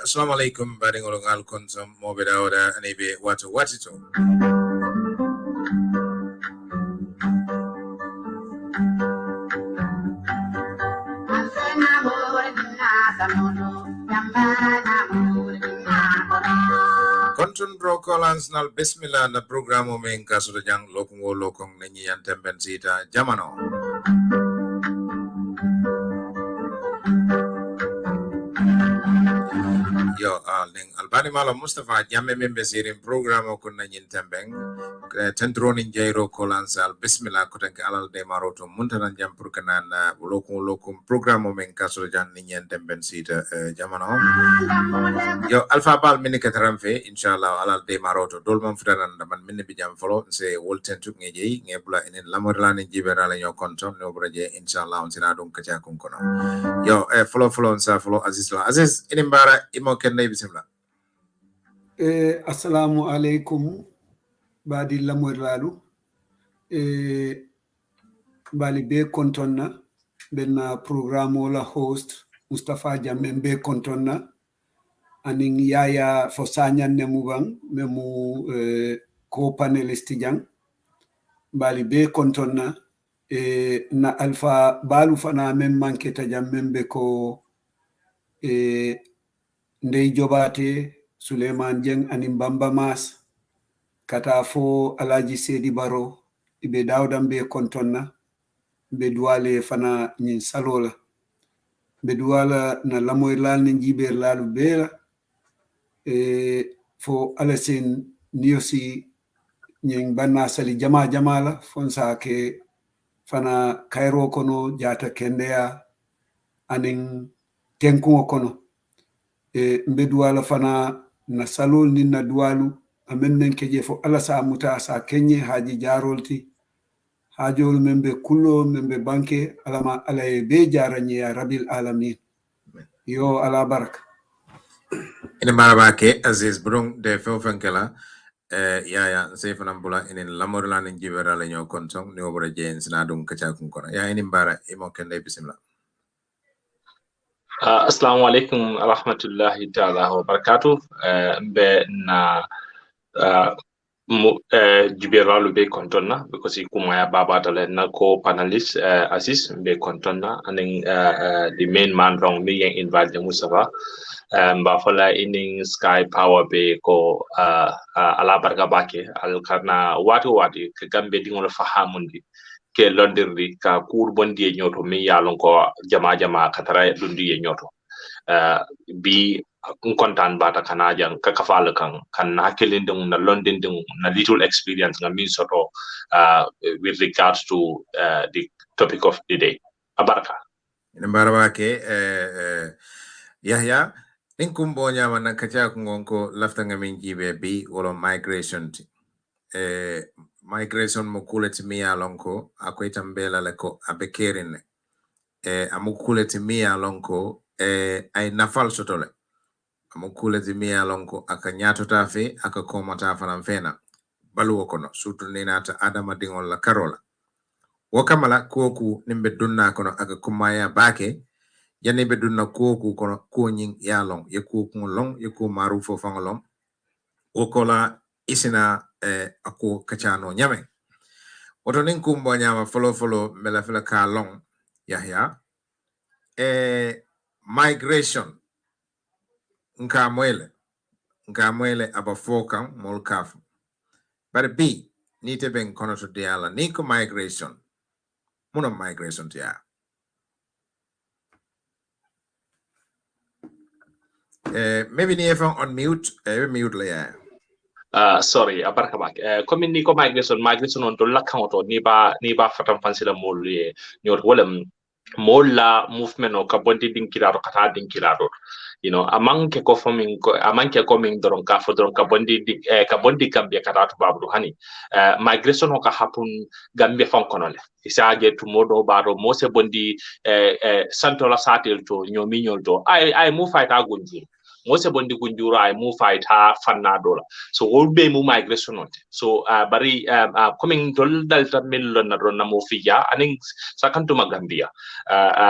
assalamu alaikum badingolong alkonsum mobeda oda anibe watu watito. Kontun brokolans nal bismillah na programo men kasudo jang lokungo lokong nenyi yantemben sita jamano. Yo albani malo Mustapha Jammeh membe sirin programo kun nanyin tembeng tentronin jairo kolansal bismillah kotanke alal de maroto muntanan jam pour kanan lokum programo men kaso jan ninyen temben sita jamano yo alfa bal min katramfe inshallah alal de maroto dolman futanan man min bi jam folo se wolten tuk ngeji ngebula enen lamorlani jiberala nyo konton no braje inshallah on sina dum kacha kun kono yo follow sa follow Aziz inimbara imo kenne bismillah. Assalamu alaikum badi lamorlalu bali be kontonna benna programme la host Mustapha Jammeh be kontonna aning yaya fo sanyan ne mubang memu ko panelisti jang bali be kontonna na alpha balu fana mem manketa jam membe ko ndey Jobarteh Suleiman Jeng anim Bamba Mas kata fo Alaji Sedi Baro ibe dawdam be kontonna be duwale fana nyin salola be duwala na lamoy lal ni jiber lalu bela fo alasen niosi nyin banna sali jamala fonsa ke fana kairo kono jata kendeya anin tenkuŋo kono mbe duwala fana na salol ni na duwalu amen men keje fo ala sa muta sa kenye haji jarolti hajol membe kullo membe banke alama alaye be jaranye ya rabil alamin yo ala baraka ina marabake Aziz brung de fenfenkela ya sefana bula inen lamorla ni jibera la nyo kontong ni obra jen sina dum kacha kun kono ya ini mbara imo kende bismillah. Assalamu alaikum rahmatullahi ta'ala wa barakatuh. Mbe na jiberalu be kontonna because kumaya baba tale na ko panelist Aziz be kontonna and the main man wrong me yang invite Mustapha mbafala ining sky power be ko ala barka bake al karna wati ke gambe dingol fahamundi ke londirdi ka kur bondi e nyoto mi yalon ko jama katara dundi e nyoto bi kontan bata kanajan ka kafal kan hakelinde na london na little experience na min soto with regards to the topic of the day abaraka ina baraba ke yahya inkum bonya wana kacha kungonko lafta ngamin jibe bi wolo migration migration mo kuleti miya lonko akoy tambela lako abekerin amukuleti miya lonko ay nafal sotole amukuleti miya lonko aka nyato tafe aka komata fanam fena balu kono sutu ninata adama dingol la karola wakamala koku nimbe dunna kono aka kumaya bake yani be dunna koku kono konyin yalong yeku long yeku marufo fangolong wokola isina ako kachano nyame woto nin kumbo nyama follow mela ka long yahya migration nka mwele aba fokan mol kaf but b ni te ben kono to diala ni ko migration muno migration tia maybe ni efon on mute mute la sorry abarka bak comme ni ko migration on to lakkan to ni ba fatam fansila molye nyor wolem molla movement o kabondi dinkiraro kata dinkiraro amanke ko forming ko amanke coming doron ka fo doron kabondi gambia kata to babdu hani migration o ka happen gambia fonkonole isaje to modo baro mose bondi santola satel to nyominyol to I move fight agunji mo se bondi kunjura ay mu faita fanna dola so wol be mu migration on so bari coming dol dalta millon na ron na mo fiya aning sakanto magambia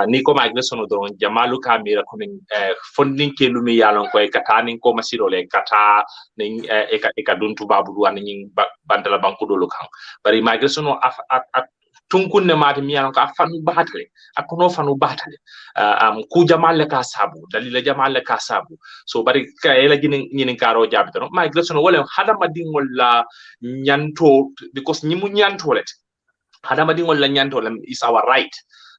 ni ko migration do jamalu kamira coming funding ke lumi yalon ko e katani ko masiro le kata ning e ka duntu babu duwan ning bandala banku dolo kan bari migration o tunkunne mati miyano ka fanu batale akono fanu batale ku jamalle ka sabu dalila jamalle ka sabu so bari ka ela ginin karo jabito no migration wala hada madingol la nyanto because nyimu nyanto let hada madingol la nyanto is our right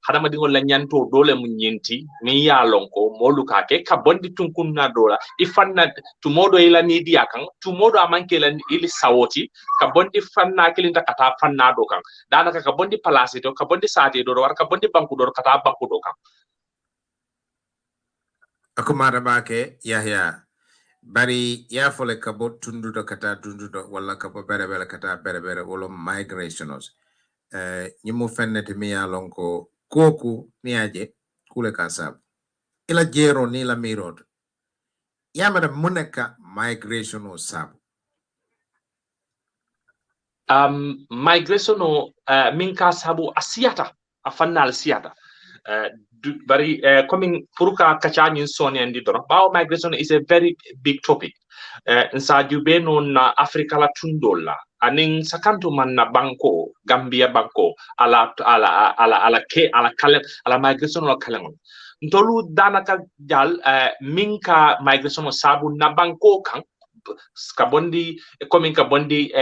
hada madingol la nyanto dole mu nyenti mi ya lonko moluka ke ka bondi tunkunna dola ifanna tumodo ila ni dia kan tumodo amanke la ili sawoti ka bondi fanna kilinta kata fanna do kan danaka ka bondi place to ka bondi sate do war ka bondi banku do kata banku do kan akumara bake yahya bari ya fole ka bo tundudo kata tundudo wala ka bo bere kata bere wolo migrationos nyimu fennete mi ya lonko koku niaje kule kasab ila jero ni la mirod yamada muneka migration o sab migration o min ka sabu asiyata afannal siyata bari coming furuka kachani soni andi dono bawo migration is a very big topic nsa jube non na africa la tundola aning sakanto man na banko gambia banko ala migration la kalen ntolu danaka jal minka migration sabu na banko kan kabondi coming kabondi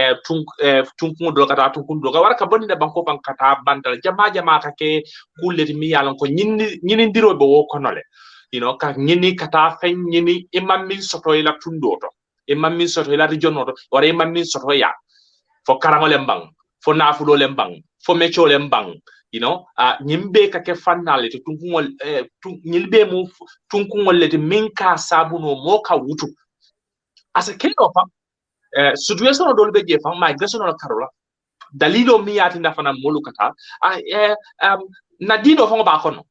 tunku do kata tunku do wara kabondi na banko ban kata bandal jama kake kulle mi yalon ko nyini ndiro be wo konole ka nyini kata fen nyini imammin soto ila tundo to imammin soto ila region to wara imammin soto ya fo karangole mbang fo nafulo le mbang fo mecho le mbang nyimbe kake fannale to tunkungol nyilbe mu tunkungol le minka sabuno moka wutu asa kendo fam situation do be je fam migration no karola dalilo mi yati na fana molukata na dino fam ba kono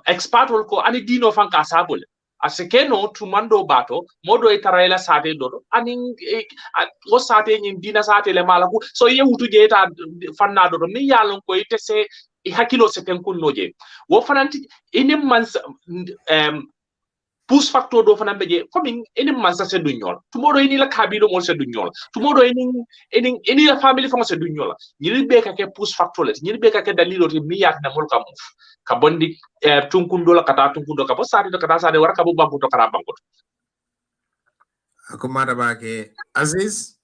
expert wol ko ani dino fam ka sabul asa keno tumando bato modo e tarayla sate do ani o sate nyin dina sate le malaku so ye wutu je ta fanna do mi yalon ko ite se hakilo se ten kunnoje wo fananti ini man push factor do fana beje coming any mansa se dunyol tomorrow ini la kabilo mo se dunyol tomorrow ini la family fama se dunyol nyiri be ka ke push factor let nyiri be ka ke dalilo ti mi yak na mol ka muf ka bondi tunkundo la kata tunkundo ka bo sadi do kata sadi war ka bo banku to kara banku akumara bake Aziz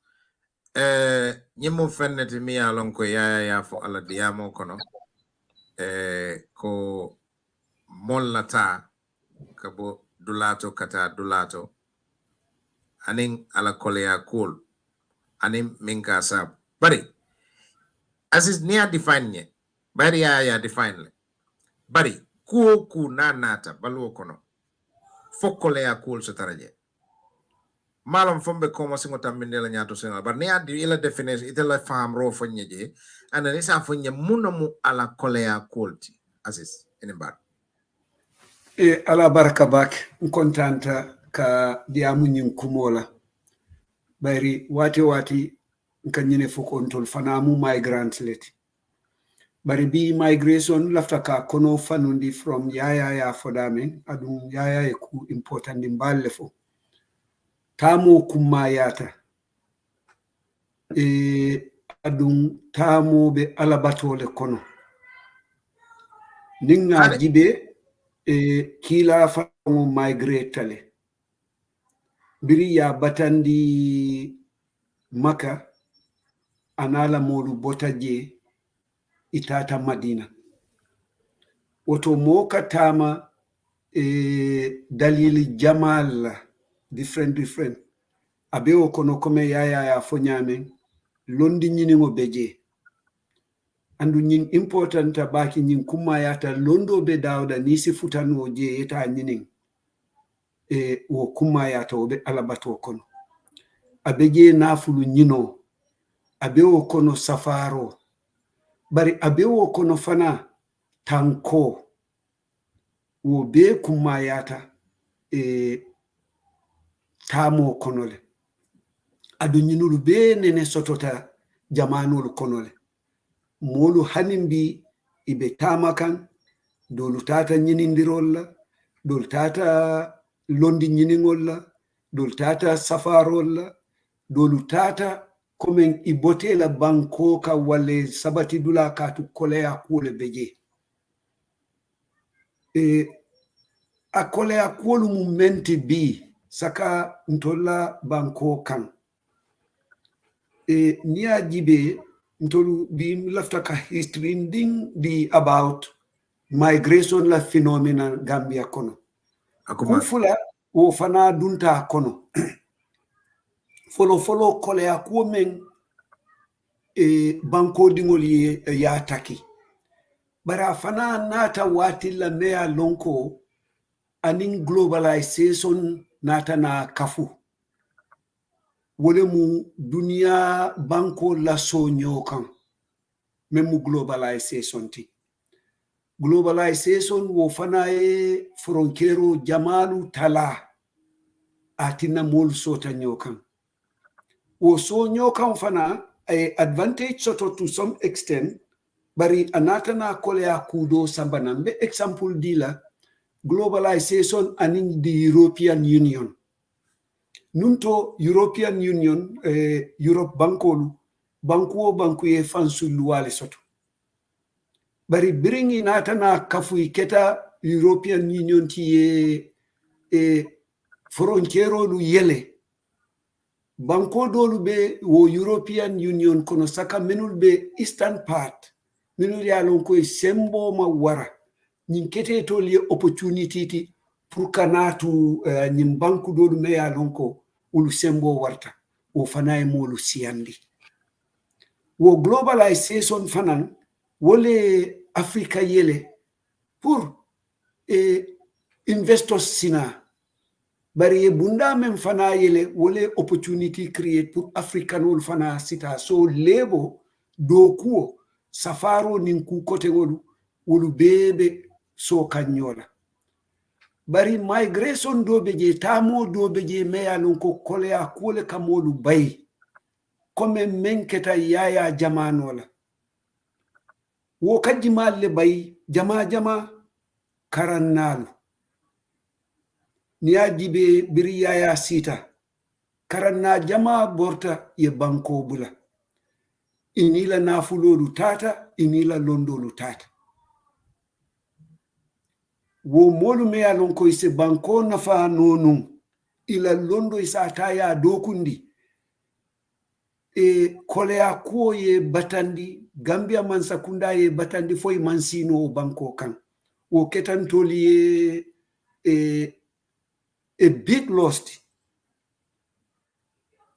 nyimo fennete mi alon ko ya fo ala diamo kono ko mollata ka bo dulato kata dulato aning ala kolea cool aning minka sab bari Aziz niya define nye bari ya define le bari ku na nata baluo kono fokolea cool so taraje malam fombe komo singo tambindela nyato singo bar niya di ila definition itela fam ro fonye je ana nisa fonye munamu ala kolea cool ti Aziz bar ala baraka bak kontanta ka diamu nyin kumola bari wati nka nyine fokontol fanamu migrant leti bari bi migration lafta ka kono fanundi from ya fodame adum ya ku important imballe fo tamo kumayata adum tamo be alabatole kono ninga jibe kila fango migrate biri ya batandi maka anala modu botaje itata madina woto moka tama dalili jamal different abe o kono kome ya fonyame londi nyini ngo beje andu nyin important baki nyin kuma yata londo be dawda nisi futano je eta nyinin wo kuma yata obe alabato kono abeje nafulu nyino abe o kono safaro bari abe o kono fana tanko wo be kuma yata tamo konole adu ñinulu be nene sotota jamanolu konole molu hanimbi ibe tama kan dolu tata ñinindirol la dolu tata londi ñiningol la dolu tata safarol la dolu tata komen ibotela banko ka wale sabati dula katu kolea kule beje a kolea kulu mumenti bi saka ntola banko kan niya jibe ntolu bi lafta ka history nding di about migration la phenomena Gambia kono kufula wo fana dunta kono folo kolea ko men banko dingol ya taki bara fana nata wati la mea lonko anin globalization nata na kafu wole mu dunia banko la sonyo kan memu globalization ti globalization wo fana frontiero jamalu tala atina mol sota nyokan wo so nyokan fana advantage soto to some extent bari anata na kolea kudo sambanambe example dila globalization anin the European Union nunto European Union Europe bankolu banku ye fansu luwale soto bari biringi nata na kafu keta European Union ti frontiero lu yele banko dolu be wo European Union kono saka menul be eastern part menul ya lon ko sembo ma wara nyin kete to li opportunity ti pour kanatu nyin banku dolu me ya lon ko ulu sembo warta wo fanaye molu siyandi wo globalization fanan wole Africa yele pour investors sina bari bunda men fana yele wole opportunity create pour africanol fana sita so lebo do kuo safaro nin ku kote wolu bebe so kanyola bari migration do beje tamo do beje meyalon ko kolea kole kamolu bay comme menketa yaya jamanola wo kadji malle bay jama karannalu niya jibe biri yaya sita karanna jama borta ye banko bula inila nafulolu tata inila londolu tata wo molu me alon ko ise banko nafa nonum ila londo isa taya dokundi kolea ko ye batandi Gambia man sakunda ye batandi foy mansino banko kan wo ketantoli a big lost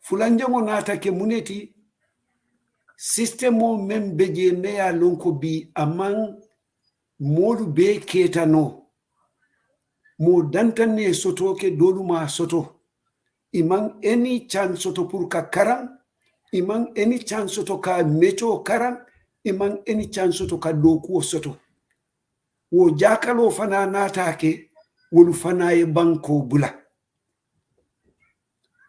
fulanjango nata ke muneti systemo men beje meya lonko bi amang modu be ketano mo dantane soto ke doluma soto imang any chance soto pour ka karan imang any chance soto ka mecho karan imang any chance soto ka doku soto wo jakalo fana nata ke wolu fana e banko bula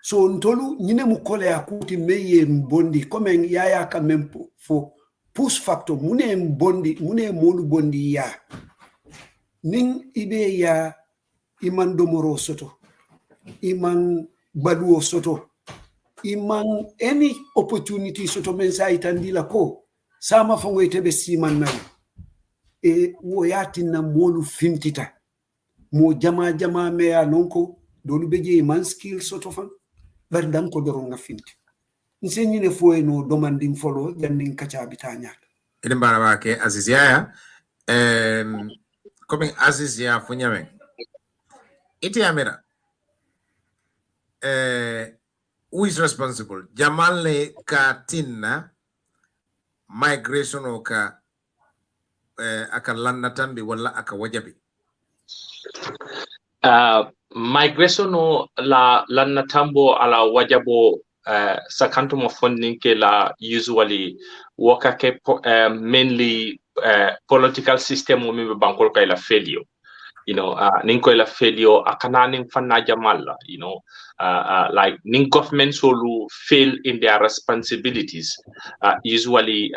so ntolu nyine mu kole akuti meye mbondi comme yaya ka même fo push factor mune mbondi mune molu bondi ya ning ibe ya iman domoro soto iman baduo soto iman any opportunity soto men sa itandila ko sama fango itebe siman nan wo yatina molu fintita mo jama me ya nonko dolu beje man skill soto fan bar dam ko doro nga finti nsenyi ne fo no domanding follow janding kacha bitanya eden bara ke Aziz Yaya comme Aziz ya funyame iti amira who is responsible jamale katina migration o ka aka lannatambi wala aka wajabi migration o la lannatambo ala wajabo sakantumo funding ke la usually waka ke mainly political system o mi bankol kay la failure you know ninko la failure akana ning fanna jamalla you know like ning government solu fail in their responsibilities usually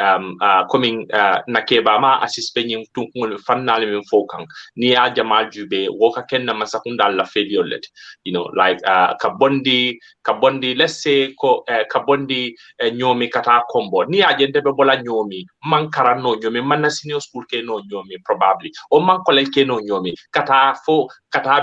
coming nakeba ma assispenyin tunkul fannale min fokang ni a jamal jube woka kenna masakunda la failure you know like kabondi let's say ko kabondi nyomi kata kombo ni agente be bola nyomi mankara no nyomi manna senior school ke no nyomi probably o man college ke no nyomi kata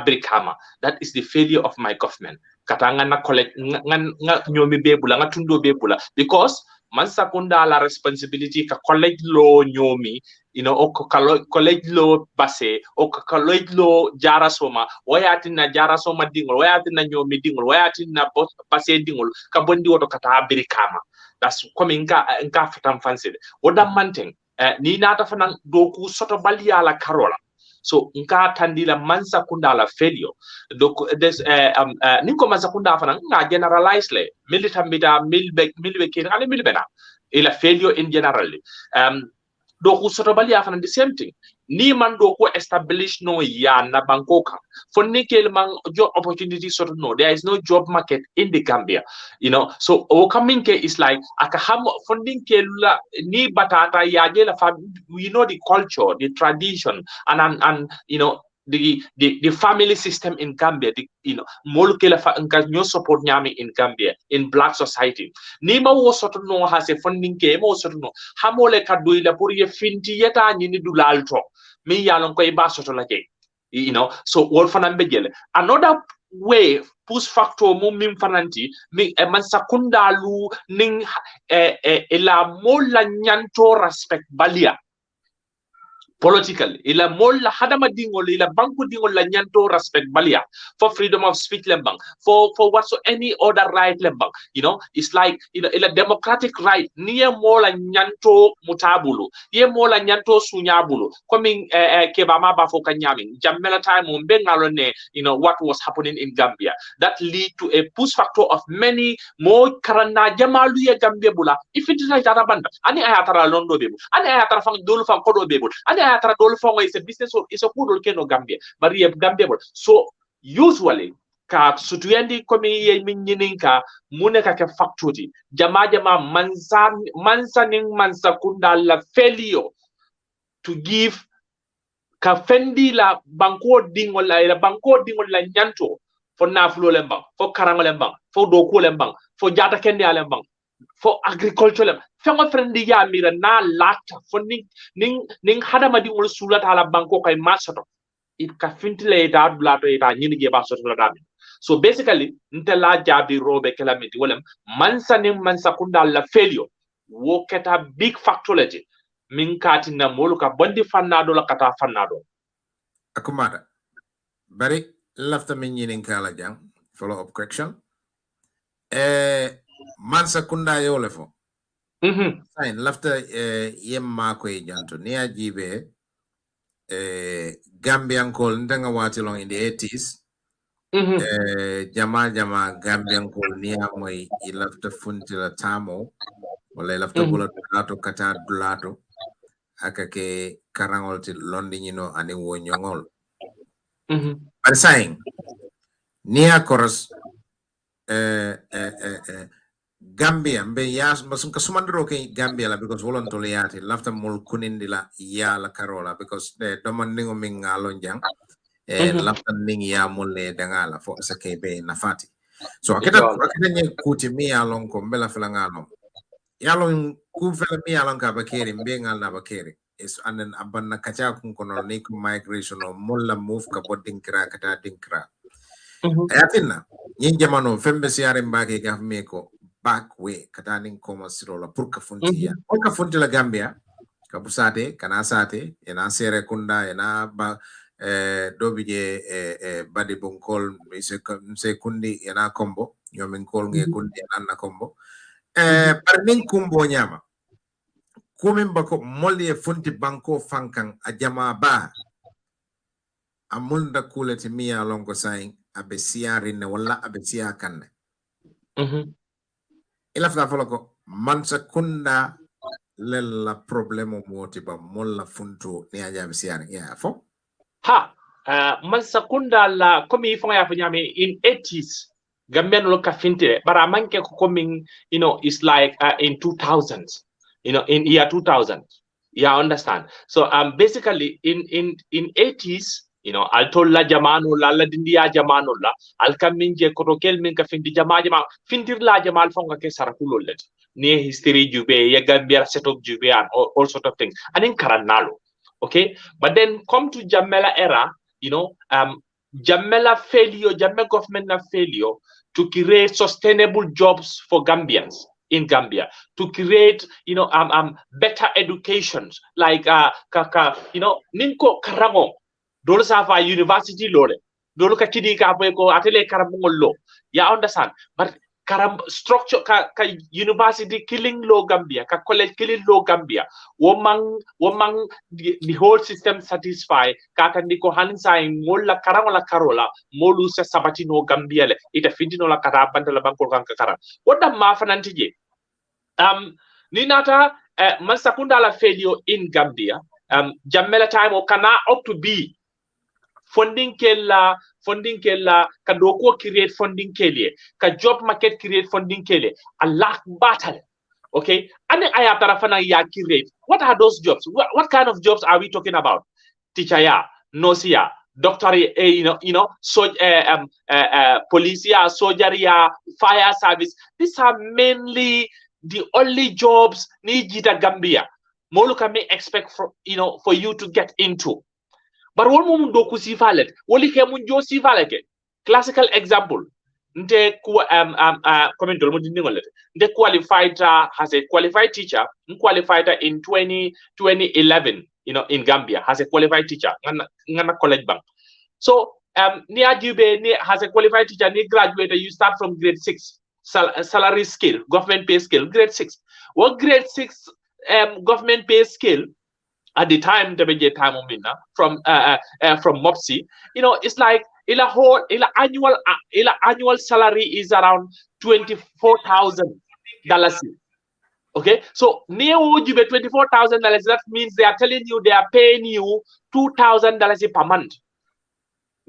brikama. That is the failure of my government. Kata nga college nga nyomi bebula nga tundo bebula because man sakunda la responsibility ka college law nyomi, you know, o college law base o college law jara soma wayati na jara soma dingol wayati na nyomi dingol wayati na base dingol ka bondi woto kata birikama. That's coming nka fatam fancy oda manting ni nata fanan doku soto balia la karola. So nka tandila mansa kunda la failure. Donc des ninko mansa kunda fana nga generalize le militambita milbe ken ale milbena ila failure in generally. Donc usotobali afana the same thing. Ni man do ko establish no ya na bankoka. For nikel man job opportunity sort of no. There is no job market in the Gambia. You know, so okaminke is like akaham funding kelula ni batata ya jela we know the culture, the tradition, and you know the family system in Gambia, you know, molkela no support nyami in Gambia, in black society. Nima wo soto no has a funding ke mo soto no hamole kaduila pour ye finti yeta ni dulalto mi yalon ko iba soto la ke, you know. So wol fanan bejele another way push factor mum min fananti mi man sakunda lu ning la mola nyanto respect balia politically ila molla hadama dingol ila banku dingol la nyanto respect balia for freedom of speech lembang for whatso any other right lembang, you know. It's like, you know, ila democratic right niye mola nyanto mutabulu ye mola nyanto sunyabulu coming kebama ba fo kanyami jammela time mbe ngalone, you know, what was happening in Gambia that lead to a push factor of many more karana jamalu ye Gambia bula if it is like banda ani ayatara londo bebu ani ayatara fang dolu fang kodo bebu ani ayatara dolu fang is a business or is a kudol keno Gambia bari ye Gambia bul. So usually ka sutuyendi komi ye minyininka muneka ke factory jama mansa kunda la failure to give ka fendi la banko dingol la nyanto fo nafulo lembang fo karango lembang fo doku lembang fo jata kende lembang for agriculture lem fengo frendi ya mira na lata fo ning hadama dingol sulata la banko kay masoto it ka fintile da blato ita nyini ge ba soto la dami. So basically ntela jabi robe kelamiti wolem mansa kunda la failure wo keta big factology min kati na molu ka bondi fannado la kata fannado akumada bari lafta min yinin kala jang follow up question mansa kunda yole fo sain lafta yemma ko janto ni ajibe Gambian call ndanga wati long in the 80s jama Gambian call ni amoy ilafta funti la tamo wala ilafta bula dulato kata dulato akake karangol ti londi ñino ani wo ñongol but saying nia koros Gambia mbe yas basum ka sumandro ke Gambia la because volontole yati lafta mol kunindi la ya la karola because de domon ningo min ngalon jang lafta ningi ya molle dangala fo sake be nafati so akita nye kuti mi alon ko mbela fela ngalon yalon ku fela mi alon ka bakeri mbe ngal na bakeri is anden abanna kacha kun kono ni ko migration o molla move ka bodinkra kata dinkra ayatina nyin jamano fembe siare mbake gaf me ko back way kata nin koma sirola pour ka funti ya on ka funti la Gambia ka busate kana sate ena sere kunda ena ba dobije badi bonkol se kundi ena kombo nyomin kol nge kundi ena na kombo par nin kumbo nyama kumin bako molli e funti banko fankan a jama ba amunda kuleti miya longo sain abe siyarinne wala abe siya kanne ilafta foloko mansa kunda lella problemo moti ba molla funto ni ajabe siyarin ya fo mansa kunda la komi fonga ya fanyame in 80s Gambian lo ka fintire but amanke ko coming is like in 2000s in year 2000. Yeah, understand. So basically in 80s al tolla jamanu la dindiya jamanu la al kaminje kotokel min ka findi jama fintir la jamal fonga ke sarakulo let ne history jube ya Gambia setup jube and all sort of things and in karanalo. Okay, but then come to Jammeh era, Jammeh failure, Jammeh government na failure to create sustainable jobs for Gambians in Gambia, to create better educations like ninko karango dolo safa university lole dolo ka kidi ka ko atele karambo lo ya understand but karam structure ka university killing low Gambia ka college killing low Gambia womang the whole system satisfy ka ko hansa molla karango la karola molu se sabatino Gambia le ita findino la kata bandala bankol kan karam wada ma fanantije ninata Mansakunda la failure in Gambia Jammeh time o kana up to be funding kella ka doko create funding kelle ka job market create funding kelle a lack battle. Okay, and I have tarafana ya create. What are those jobs? What kind of jobs are we talking about? Teacher ya, nurse ya, doctor police ya, soldier ya, fire service. These are mainly the only jobs Nijita Gambia. Moluka may expect for you to get into. But one moment doku sifalet, woli ke mun jo sifaleke. Classical example. Nte nte qualified as a qualified teacher, qualified in 2011, in Gambia as a qualified teacher, ngana college bank. So ni ajube ni as a qualified teacher, ni graduate, you start from grade 6, salary scale, government pay scale, grade 6. What grade 6 government pay scale at the time from MOPSI, it's like annual salary is around $24,000. Okay, so near $24,000, that means they are telling you they are paying you $2,000 per month.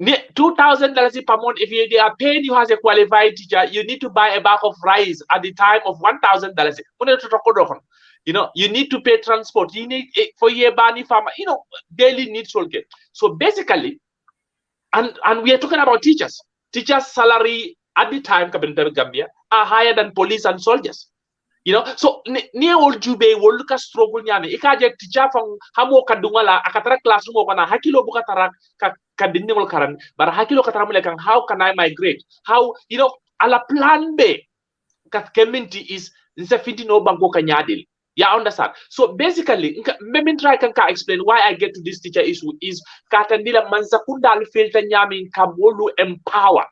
$2,000 per month. If they are paying you as a qualified teacher, you need to buy a bag of rice at the time of $1,000. You need to pay transport. You need for your bani farmer. Daily needs all get. So basically, and we are talking about teachers. Teachers' salary at the time Gambia are higher than police and soldiers. So near old Jube will look at struggle nyame. Ikaje teacher from hamo kadungala akatara classroom okana hakilo bukatara kadinimol karan. But hakilo kataramule how can I migrate? How ala plan B kat community is nse no banko kanyadil. Yeah, understand. So basically, maybe try can explain why I get to this teacher issue is katandila Mansakunda al filter nyami kamolu empower.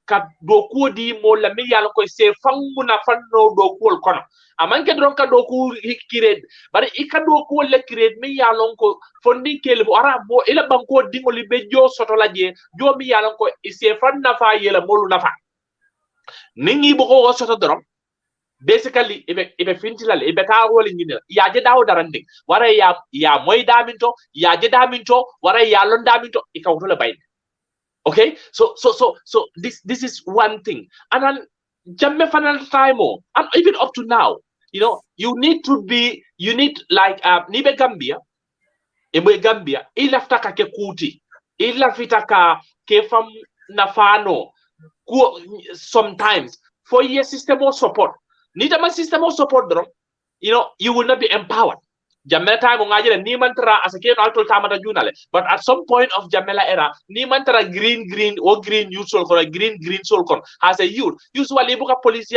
Ka doku di mo la mi yalla koy se fanguna fanno doku kono. Amanke dronka doku kired. Bari ika doku le kired mi yalla ko fondi kel bo ara bo ila banko dingoli be jo soto la je jo mi yalla ko se fanna fa yela molu nafa. Ningi bo ko soto drom. Basically, if fintilal, if ka woli ngine ya je dawo darande wara ya moy daminto ya je daminto wara ya lon daminto ikawto le bay. Okay, so this is one thing, and then Jammeh final time and even up to now, you need like nibe Gambia ilafta ka ke kuti ilafita ka ke fam nafano sometimes for your system of support. Need a system of support, you will not be empowered. Jammeh time ni mantara as a kid alto tamata junale. But at some point of Jammeh era, ni mantara green or green youth soul or a green soul con as a youth. Usually buka police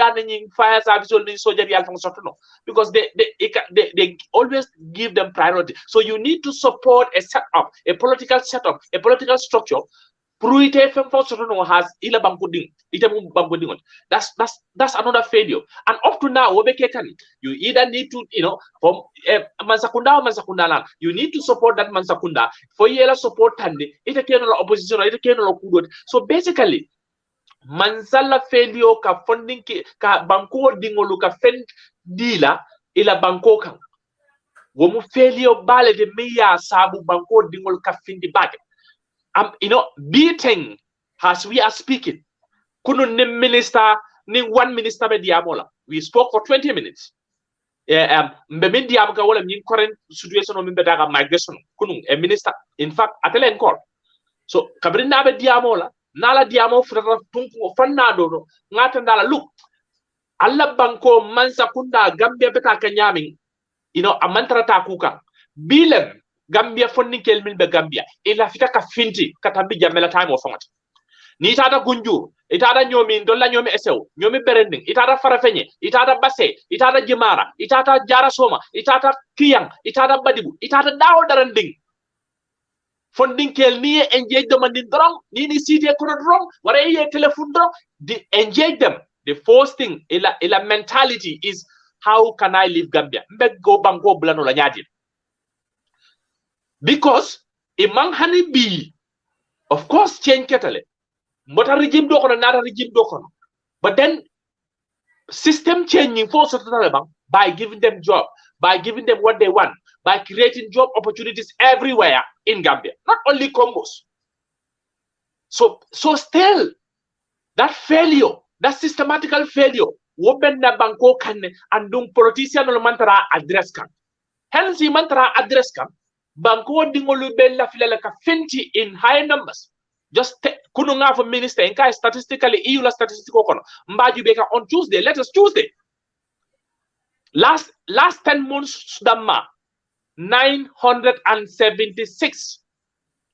fire service or soldier because they always give them priority. So you need to support a setup, a political setup, a political structure. Has that's another failure. And up to now, you either need to, from Mansakunda, you need to support that Mansakunda for yellow support tandi, it can opposition, it can. So basically, Mansala failure ka funding ka banko dingolu ka fend dila ila banko kan. Womu failure bale de meya sabu banko dingol ka findi bage. Beating as we are speaking, Kunu ni minister, ni one minister be diamola. We spoke for 20 minutes. Mbe diam ka wala min current situation o min daga migration. Kunu a minister. In fact, atele encore. So kabrinda be diamola, nala diamo frata tunku fanna do ngata ndala look. Alla banko mansa kunda Gambia beta kanyamin. You know, amantara ta kuka. Bilem Gambia funding kelmin be Gambia. Ila fika ka finti katambi jamela time of format. Ni itada gunju, itada nyomi ndola nyomi esew, nyomi berending, itada farafenye, itada base, itada jimara, itada jara soma, itada kiyang, itada badibu, itada dawo daranding. Funding kel ni engage them and drong, ni city kono drong, wara ye telephone drong, engage them. The first thing, ila mentality is how can I leave Gambia? Mbek go banko blano la nyadi. Because imang hani bi, of course change ketale. Mota regime do kono nata regime do kono. But then system changing for certain by giving them job, by giving them what they want, by creating job opportunities everywhere in Gambia, not only Combos. So still that failure, that systematical failure, woben na banko kan and dung politician no mantara address kan. Hence mantara address kan banko dingolu bella filala ka fenti in high numbers. Just kununga for minister in kai statistically EU la statistical kono mbaju beka on Tuesday, let us Tuesday. Last 10 months damma 976.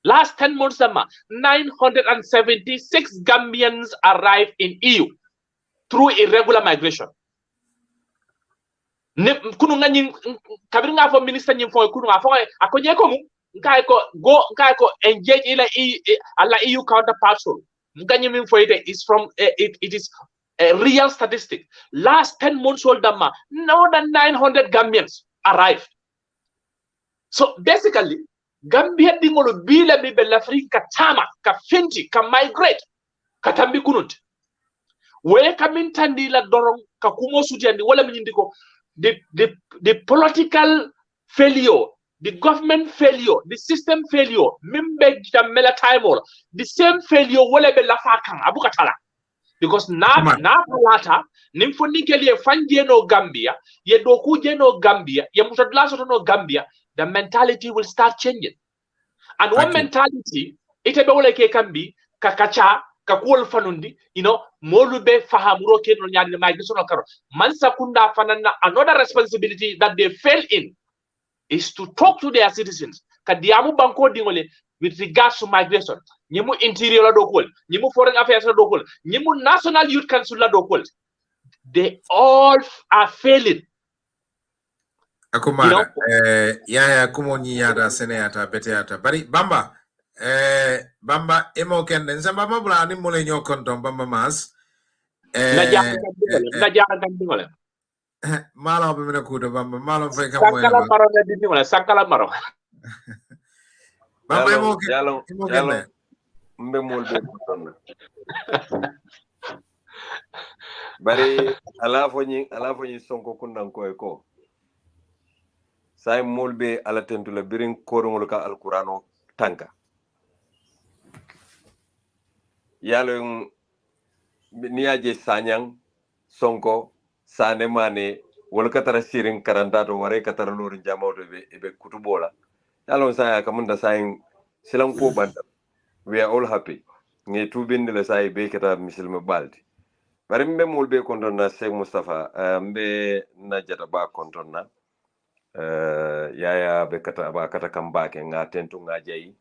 Last 10 months damma 976 Gambians arrived in EU through irregular migration. Kununga nyin kabringa for minister nyin for kununga for akonye komu nkai ko engage ila EU counterparts. For it is from it is a real statistic. Last 10 months old more than 900 Gambians arrived. So basically, Gambia dingolo bila mi bella free katama ka finti ka migrate katambi kunut. We kamin tandi la dorong ka kumo sutiandi wala minindiko the political failure, the government failure, the system failure, mimbe jamela time the same failure wala be lafa kan abukatala. Because na palata nimfundi keli fanje no Gambia, ye doku je no Gambia, ye mutadlaso no Gambia, the mentality will start changing. And one mentality, ite be wala ke kambi kakacha kakuol fanundi, you know, molube fahamuro ke no nyani migration karo. Mansa kunda fanana, another responsibility that they fail in is to talk to their citizens. Kadiamu banko dingole with regards to migration. Nyimu interior la dokol, nyimu foreign affairs la dokol, nyimu national youth council la dokol. They all are failing. Akumara, yaya kumonyi yada sene yata bete yata. Bari Bamba, Bamba emo kende. Nsa Bamba bula ni mole nyo konton Bamba mas. Najara kandingole. Malo bimina kuda Bamba, malo fay kamoy. Sankala maro na dindingole, sankala maro. Bamba emo kende. Mbe molbe kutonna. Bari alafo nyi Sonko kundan ko eko. Say molbe ala tentula birin korongol ka alqurano tanka. Yalo niaje sanyang Sonko sane mane wol katara sirin karandato ware katara lorin jamawto be kutubola. Yalo saya kamunda sayin silan ko banda. We are all happy. Nge tubinde le say be kata misilme baldi. Bari mbe molbe kontonna Sheikh Mustapha mbe na jata ba kontonna yaya be kata ba kata kambake nga tentu nga jayi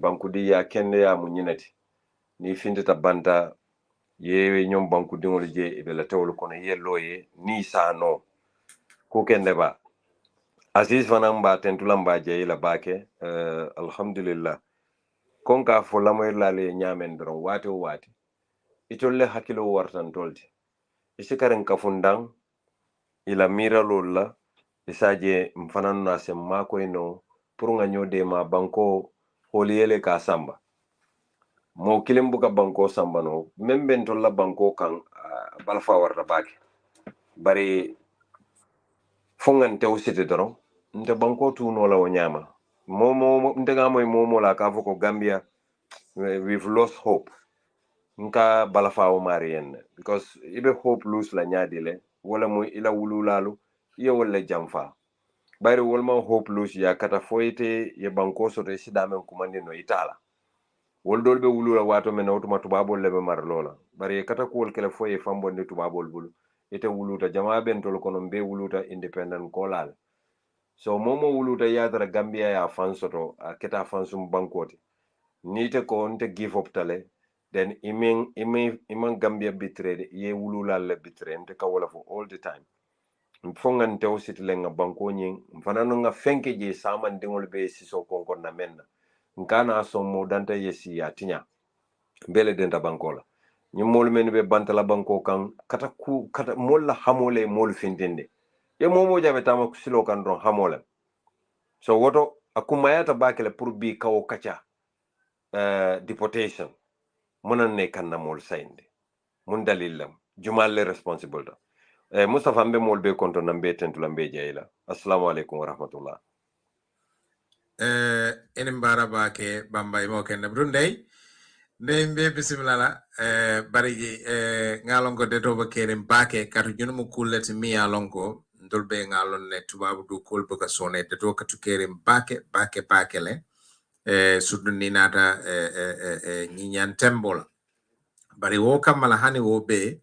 bankudi ya kende ya munyinati ni findita banta yewe nyom bankudi ngol je be la tawul kono yeloye ni sano ko kende ba Aziz fanan ba tentu lamba jayi la bake alhamdulillah konka fo lamoy lale nyamen dron wati itolle hakilo wartan tolti isikaren kafundang ila mira lolla isaje mfanan na semma ko ino pour nga nyode ma banko holiyele ka samba mo kilimbu ka banko samba no memben tolla banko kan balfa warta baki bari fongan tew site doron nte banko tu no la wonyama momo ndega moy momo la ka foko Gambia we've lost hope nka balafa o marien because ibe hope lose la nyadile wala mo ila wululalu ye wala jamfa bari wolma hope lose ya kata foyete ye banko so de sidamen kumandi no itala wol dol be wulula wato men automa tubabol lebe mar lola bari kata ko kele foye fambonde tubabol bulu ite wuluta jama ben tol kono be wuluta independent kolal so momo wuluta yadara gambia ya fansoto keta fansum bankoti nite ko nte give up tale then iman gambia bitrede ye wulula le bitre nte ka wala for all the time mfongan tew sitlenga banko nyin mfanano nga fenke je saman dingol be siso konkon na menna nkana so mo danta yesi ya tinya bele denta bankola ni mol men be bantala banko kan kata molla hamole mol findinde ye momo jabe tama silo kan don hamole so woto akumayata bakele pour bi kawo kacha deportation munan ne kan na mol sainde mun dalilam jumal responsible da Mustapha mbe mol be konto nambe tentula mbe jayla assalamu alaikum wa rahmatullah enen baraba ke bamba imo ken brundey ndey mbe bismillah bariji ngalongo detoba keren bake katu junumu kulleti mi alongo ndolbe ngalon ne tubabu du kol boka sone deto katu keren bake le suddu ni nata ñiñan tembola bari wo kamala hani wo be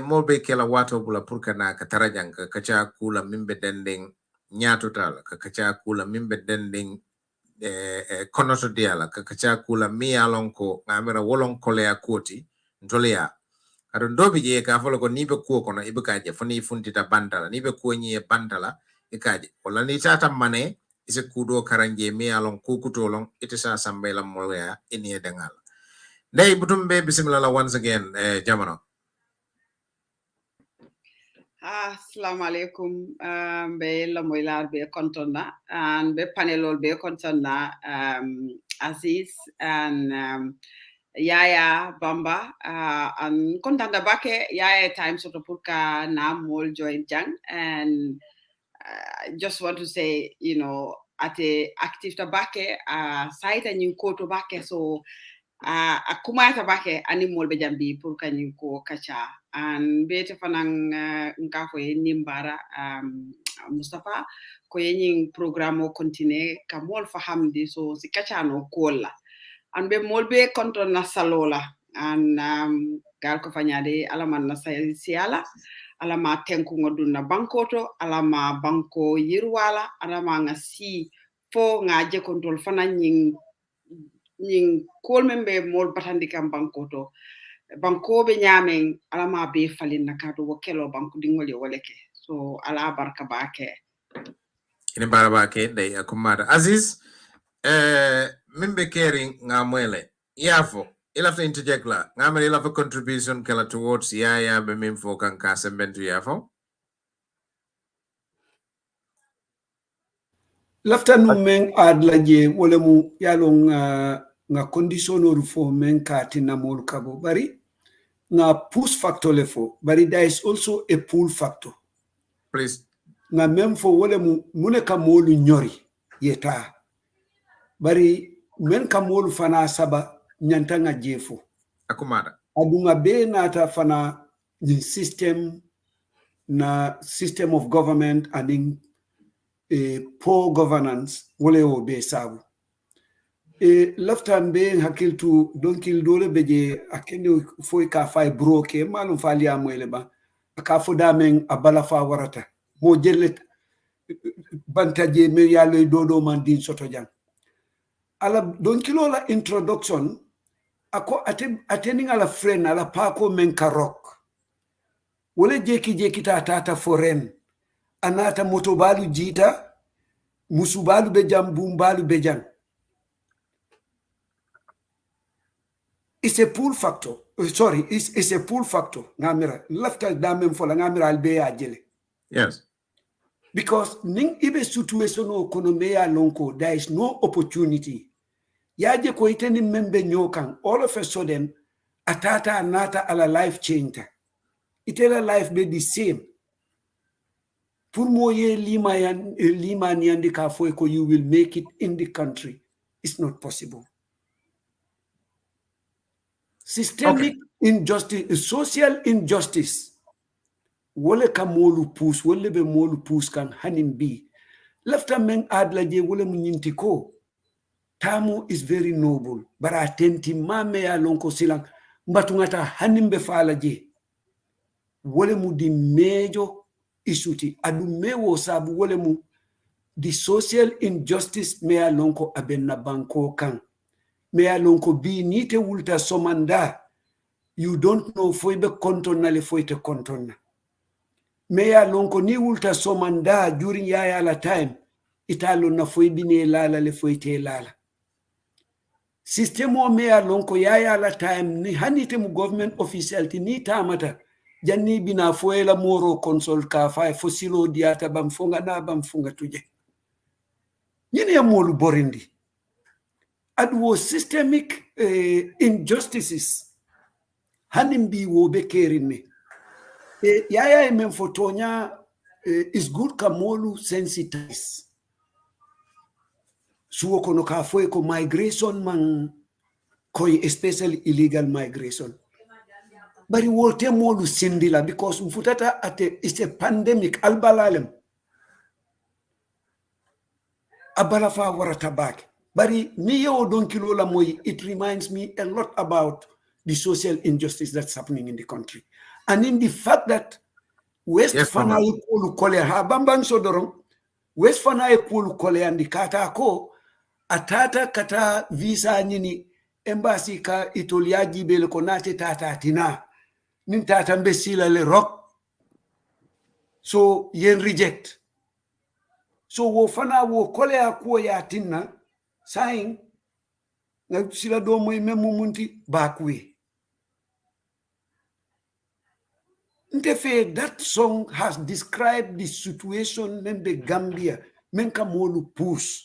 mobe kela wato bula pour kana ka tarajang ka kacha kula mimbe dending nyatutal ka kacha kula mimbe dending konoto diala ka kacha kula mi alonko ngamira wolon kole ya koti ntolia ado ndobi je ka folo ko nibe kuo kono ibe kaje foni funtita bantala nibe kuo nyi bantala ikaje wala ni tata mane ise kudo karanje mi alon kukutolon ite sa sambela moya eni dengal ndey butumbe bismillah once again jamano. Assalamu alaikum be la moylar be kontona and be panelol be kontona Aziz and Yaya Bamba and kontanda bake Yaya time sort of purka na mol join jang and just want to say ate active tabake site and you ko to bake so akuma tabake animal be jambi pour kanyu ko kacha and bete fanang ngafo nimbara Mustapha ko yening programme continue ka mol fahamdi so si kacha no kola and be mol be konton na salola and gal ko fanyade alaman na siala alama tenku ngoduna bankoto alama banko yirwala alama ngasi fo ngaje kontrol fananying ning kol membe mol batandi kam bankoto banko be nyamen alama be falin nakado wokelo banko dingole woleke so ala barka bake ine baraba ke day akumada Aziz membe caring ngamwele yafo ilafta interject la ngamele ilafta contribution kala towards yaya be mimfo kan kasembentu yafo lafta nu men ad laje wala mu yalong nga conditionor fo men katina mol kabo bari nga push factor le fo bari there is also a pull factor please nga men fo wala mu mune ka molu nyori yeta bari men ka molu fana saba nyanta nga jefo akumada adunga be nata fana ni system of government and in poor governance wole o be sabu laftan be hakiltu donkil dole beje akende foy ka fay broke malum fali amoyle ba ka foda men abala fa warata mo jelle bantaje me yalo dodo man din soto jang ala donkilo la introduction ako attending ala friend ala pako men karok wole jeki tata foren anata motobalu jita musubalu be jam bumbalu be jam. It's a pull factor. Sorry, it's a pull factor. Ngamira lafta damem fola ngamira albe ajele. yes Because ning ibe situation o konomea lonko there is no opportunity. Yaje ko iteni membe nyokan all of a sudden atata anata ala life changer. Itela life be the same. Pour moye lima nyandi ka ko you will make it in the country. It's not possible. Systemic injustice, social injustice. Wole ka molu pus, wole be molu pus kan hanim bi. Lafta men adla je wole munyinti ko. Tamu is very noble. Bara atenti mame ya lonko silang. Mbatungata hanim be fala je. Wole mu di major isuti. Adu mewo sabu wole mu the social injustice mea lonko abenna banko kan. Mea lonko bi nite wulta somanda. You don't know foibe kontonna le foite kontonna. Mea lonko ni wulta somanda during yaya la time. Italo na foibine lala le foite lala. Systemo mea lonko yaya la time ni hanite mu government official ti ni tamata. Janni bina foela moro console ka fa fosilo diata bamfunga na bamfunga tuje. Yini ya molu borindi. Adwo systemic injustices. Hanimbi wo be kerine. Yaya men fotonya is good kamolu sensitize. Suwo kono ka foe ko migration man koi especially illegal migration. Bari wote molu sindila because mfutata ate it's a pandemic albalalem. Abalafa waratabak. Bari niyo don kilo la moy, it reminds me a lot about the social injustice that's happening in the country. And in the fact that West Fanaye Polu Kole ha bambang sodorong, West Fanaye Polu Kole andi kata ko, atata kata visa nini, embassy ka itoliaji bele konate tata tina, nin tata mbesila le rock, so yen reject. So wo fana wo kole akuo ya tina, saying, na sila do mo imemu munti bakwe. That song has described the situation in the Gambia. Menka molu push.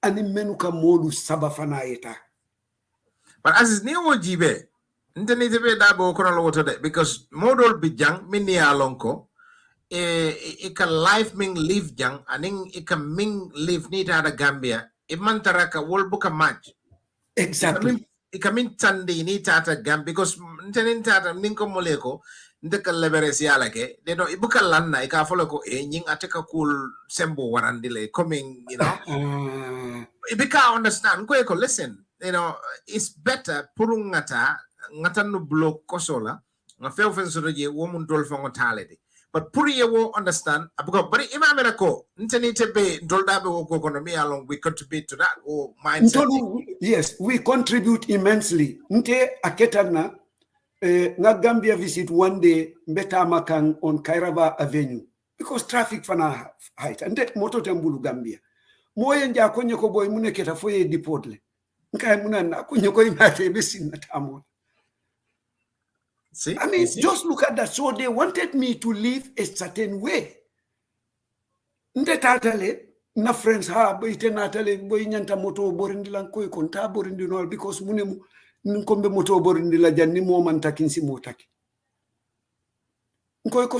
Ani menuka molu sabafana eta. But as is new jibe, ntenitebe dabo kono lowoto de because model bijang mini alonko ika life ming live jang aning ika ming live ni tada Gambia imantaraka wolbuka match. Exactly. Ika min tandi ni tata Gambia because ntenin tata ninko moleko ndeka leberesi alake they don't ibuka lanna ika follow ko nying ateka cool sembo warandile coming you know ibika understand ko listen you know it's better purungata ngata no block kosola nga few fen so je wo mun dol fango talede but pour ye wo understand abuka bari imamena ko nteni tebe doldabe wo ko kono mi along we contribute to that or mindset yes we contribute immensely nte aketana nga Gambia visit one day mbeta makang on Kairaba Avenue because traffic fana height and that moto tembulu Gambia moye nja konye ko boy mune keta foye dipotle nkai muna na konye ko imate besin na tamo. See, I mean just look at that. So they wanted me to live a certain way. Nde tatale na friends ha boy tenatale boy nyanta moto borindi lan koy kon ta borindi no because mune nkombe moto borindi la janni mo man takin si mo taki.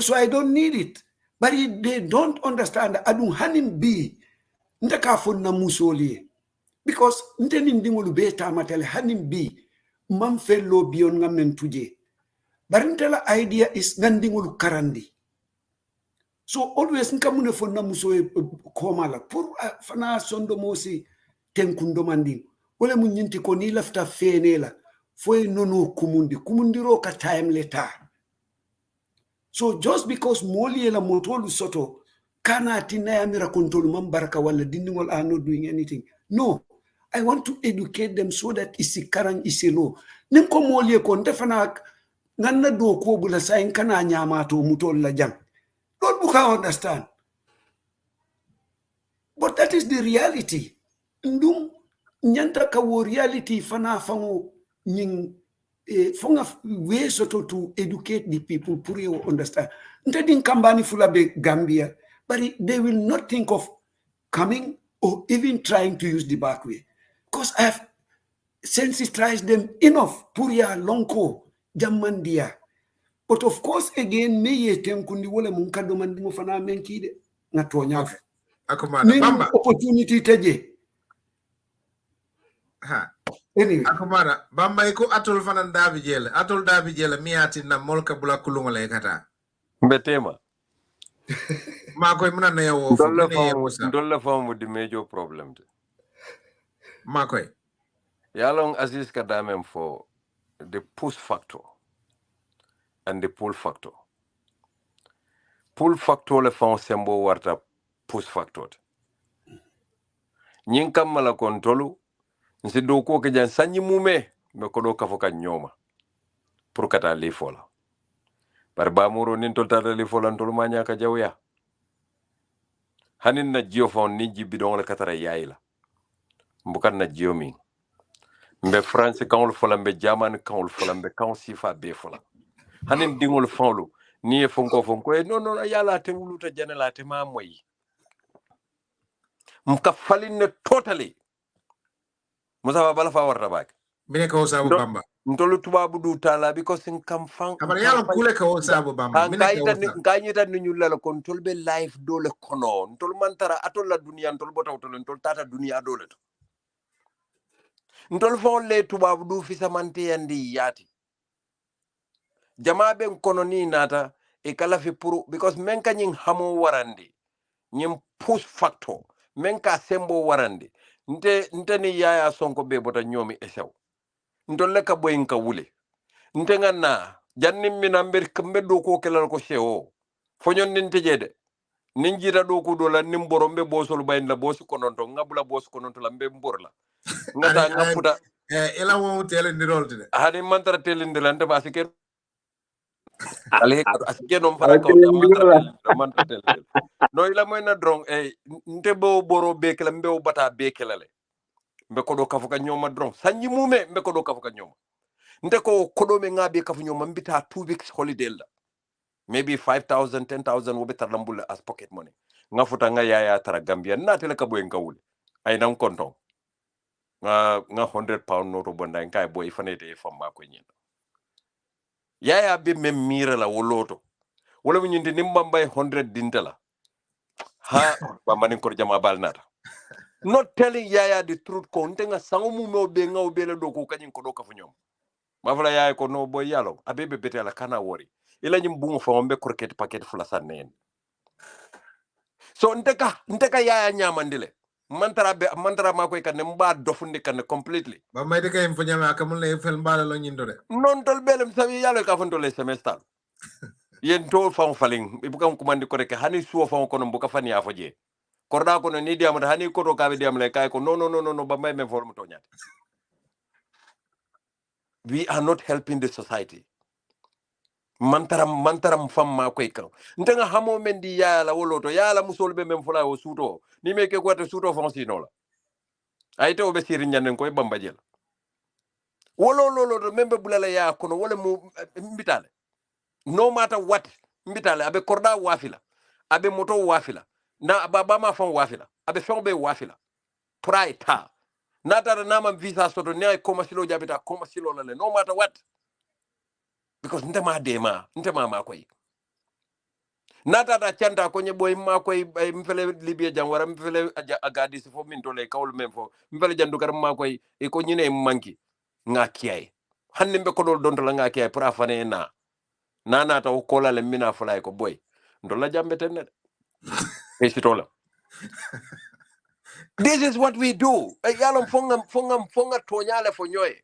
So I don't need it. But they don't understand adun hanim bi ndaka fon na musoli because nteni ndingolu beta matale hanim bi mam fello bion ngamen tuje. But ntela idea is ngandingolu karandi. So always nkamune fon na musoe komala pour fana sondo mosi tenkundo manding. Wole munyinti ko ni lafta fenela foy nono kumundiro ka time leta. So just because moli la motolu soto kana tinaya mira kontolu mambaraka wala dindingol are not doing anything. No, I want to educate them so that isi karang isi lo. Nimko moli ko ndefana nganna do ko bula sain kana nyama to mutol la jang. Don't buka understand. But that is the reality. Ndum nyanta ka wo reality fana fango nying fonga way soto to educate the people pour you understand. Ntedin kambani fula be Gambia, but they will not think of coming or even trying to use the back way. Because I have sensitized them enough. Puria lonko jamandia. But of course, again, me yetem kundi wole munkado mandimo fana menkide na tonya. Akomanda Bamba Opportunity teje. ha Anyway. Akumara, bamba iko atol fanan dabi jele. Atol dabi jele miati na molka bula kulungole kata. Betema. Makoy muna na ya wofu. Ndolle fam with the major problem. Makoy. Yalong Aziz Kadamem for the push factor and the pull factor. Pull factor le fam sembo warta push factor. Nyinkam mala kontolu nsi do ko ke jan sanyi mume me ko do kafo kan nyoma pour kata li fola bar ba muro nin tol tata li fola tol ma nyaka jawya hanin na jio fon ni jibi don la katara yayila mbukan na jio mi mbe france kan fola mbe jaman kan fola mbe kan sifa be fola hanin dingol fonlu ni e fonko e non yala te wuluta janela te ma moyi mka faline totally Mustapha bala fa warta bak Mine ka osabu bamba. Ntolu tubabu du tala because in kamfang Abara yalo kule ka osabu bamba. Mine ka osabu. Kanyita ni nyulala kontol be life dole kono. Ntol mantara atol la dunia ntol bota utol ntol tata dunia dole to. Ntol fon le tubabu du fisa mante yandi yati. Jama ben kono ni nata e kala fi puru because menka nying hamo warandi. Nyim push factor. Menka sembo warandi. Nte ni yaya Sonko be bota nyomi esew. Ntol le ka boy nka wule. Ntenga na jannim minamber kambe do ko kelal ko seo fonyon nin tejede nin jira do ko do la nim borombe bosol bayin la bosu kononto ngabula bosu kononto la mbe mborla ngata ngafuta ela wo tele ni rolde hani mantara telinde la nte basike ale asike no fara ko mantara telinde no ila moy na drong nte bo boro be kala mbe o bata be kelale mbe ko do kafuka nyoma drong sanyi mume mbe ko do kafuka nyoma nte ko kodome ngabe kafu nyoma mbita 2 weeks holiday la maybe 5,000 10,000 wobe tarlambule as pocket money ngafuta nga yaya tara Gambia na tele ka boy ngawul ay nan konton nga 100 pound noto bonda ngay boy fanete famba ko nyen yaya be mem mira la woloto wala mu nyindi nimba mbay 100 dintala ha ba manin ko jama bal nata not telling yaya the truth ko ntenga sangumu no be ngaw be la do ko kanyin ko do ka fu nyom mafala yaay ko no boy yalo abebe betela kana wori ila nyim bungu fa ombe croquette paquet fula sanen so nteka yaya nyamandile mantara ma koy kan mba dofundi kan completely ba may de kay fo nyama akamul ne fel mbala lo nyindo de non tol belem sawi yalo ka fonto le semestal yen to fa faling ibukam kumandi ko rek hani suo fa ko no buka fani afoje korda ko no ni diam hani ko to ka be diam le kay ko no ba may me form to nyat we are not helping the society mantaram famma koy kan ntenga hamo mendi yala woloto yala musolbe mem fula o suto ni meke ko to suto fonsino la ayte obe siri nyanen koy bambajel wololo membe bulala ya kono wala mu mbitale no matter what mbitale abe korda wafila abe moto wafila na baba ma fon wafila abe fon be wafila praita nata na ma visa soto ne ay komasilo jabita komasilo la le no matter what because ntema dema ntema ma koy nata da chanta ko nyeboy ma koy mfele libya jam wara mfele agadi fo min to le kawul mem fo mfele jandu kar ma koy e ko nyine manki nga kiyay hanne be ko dol don to la nga kiyay pour afane na ta ko la le mina fulay ko boy ndo la jambe ten e sitola this is what we do yalom fonga tonyale fo nyoy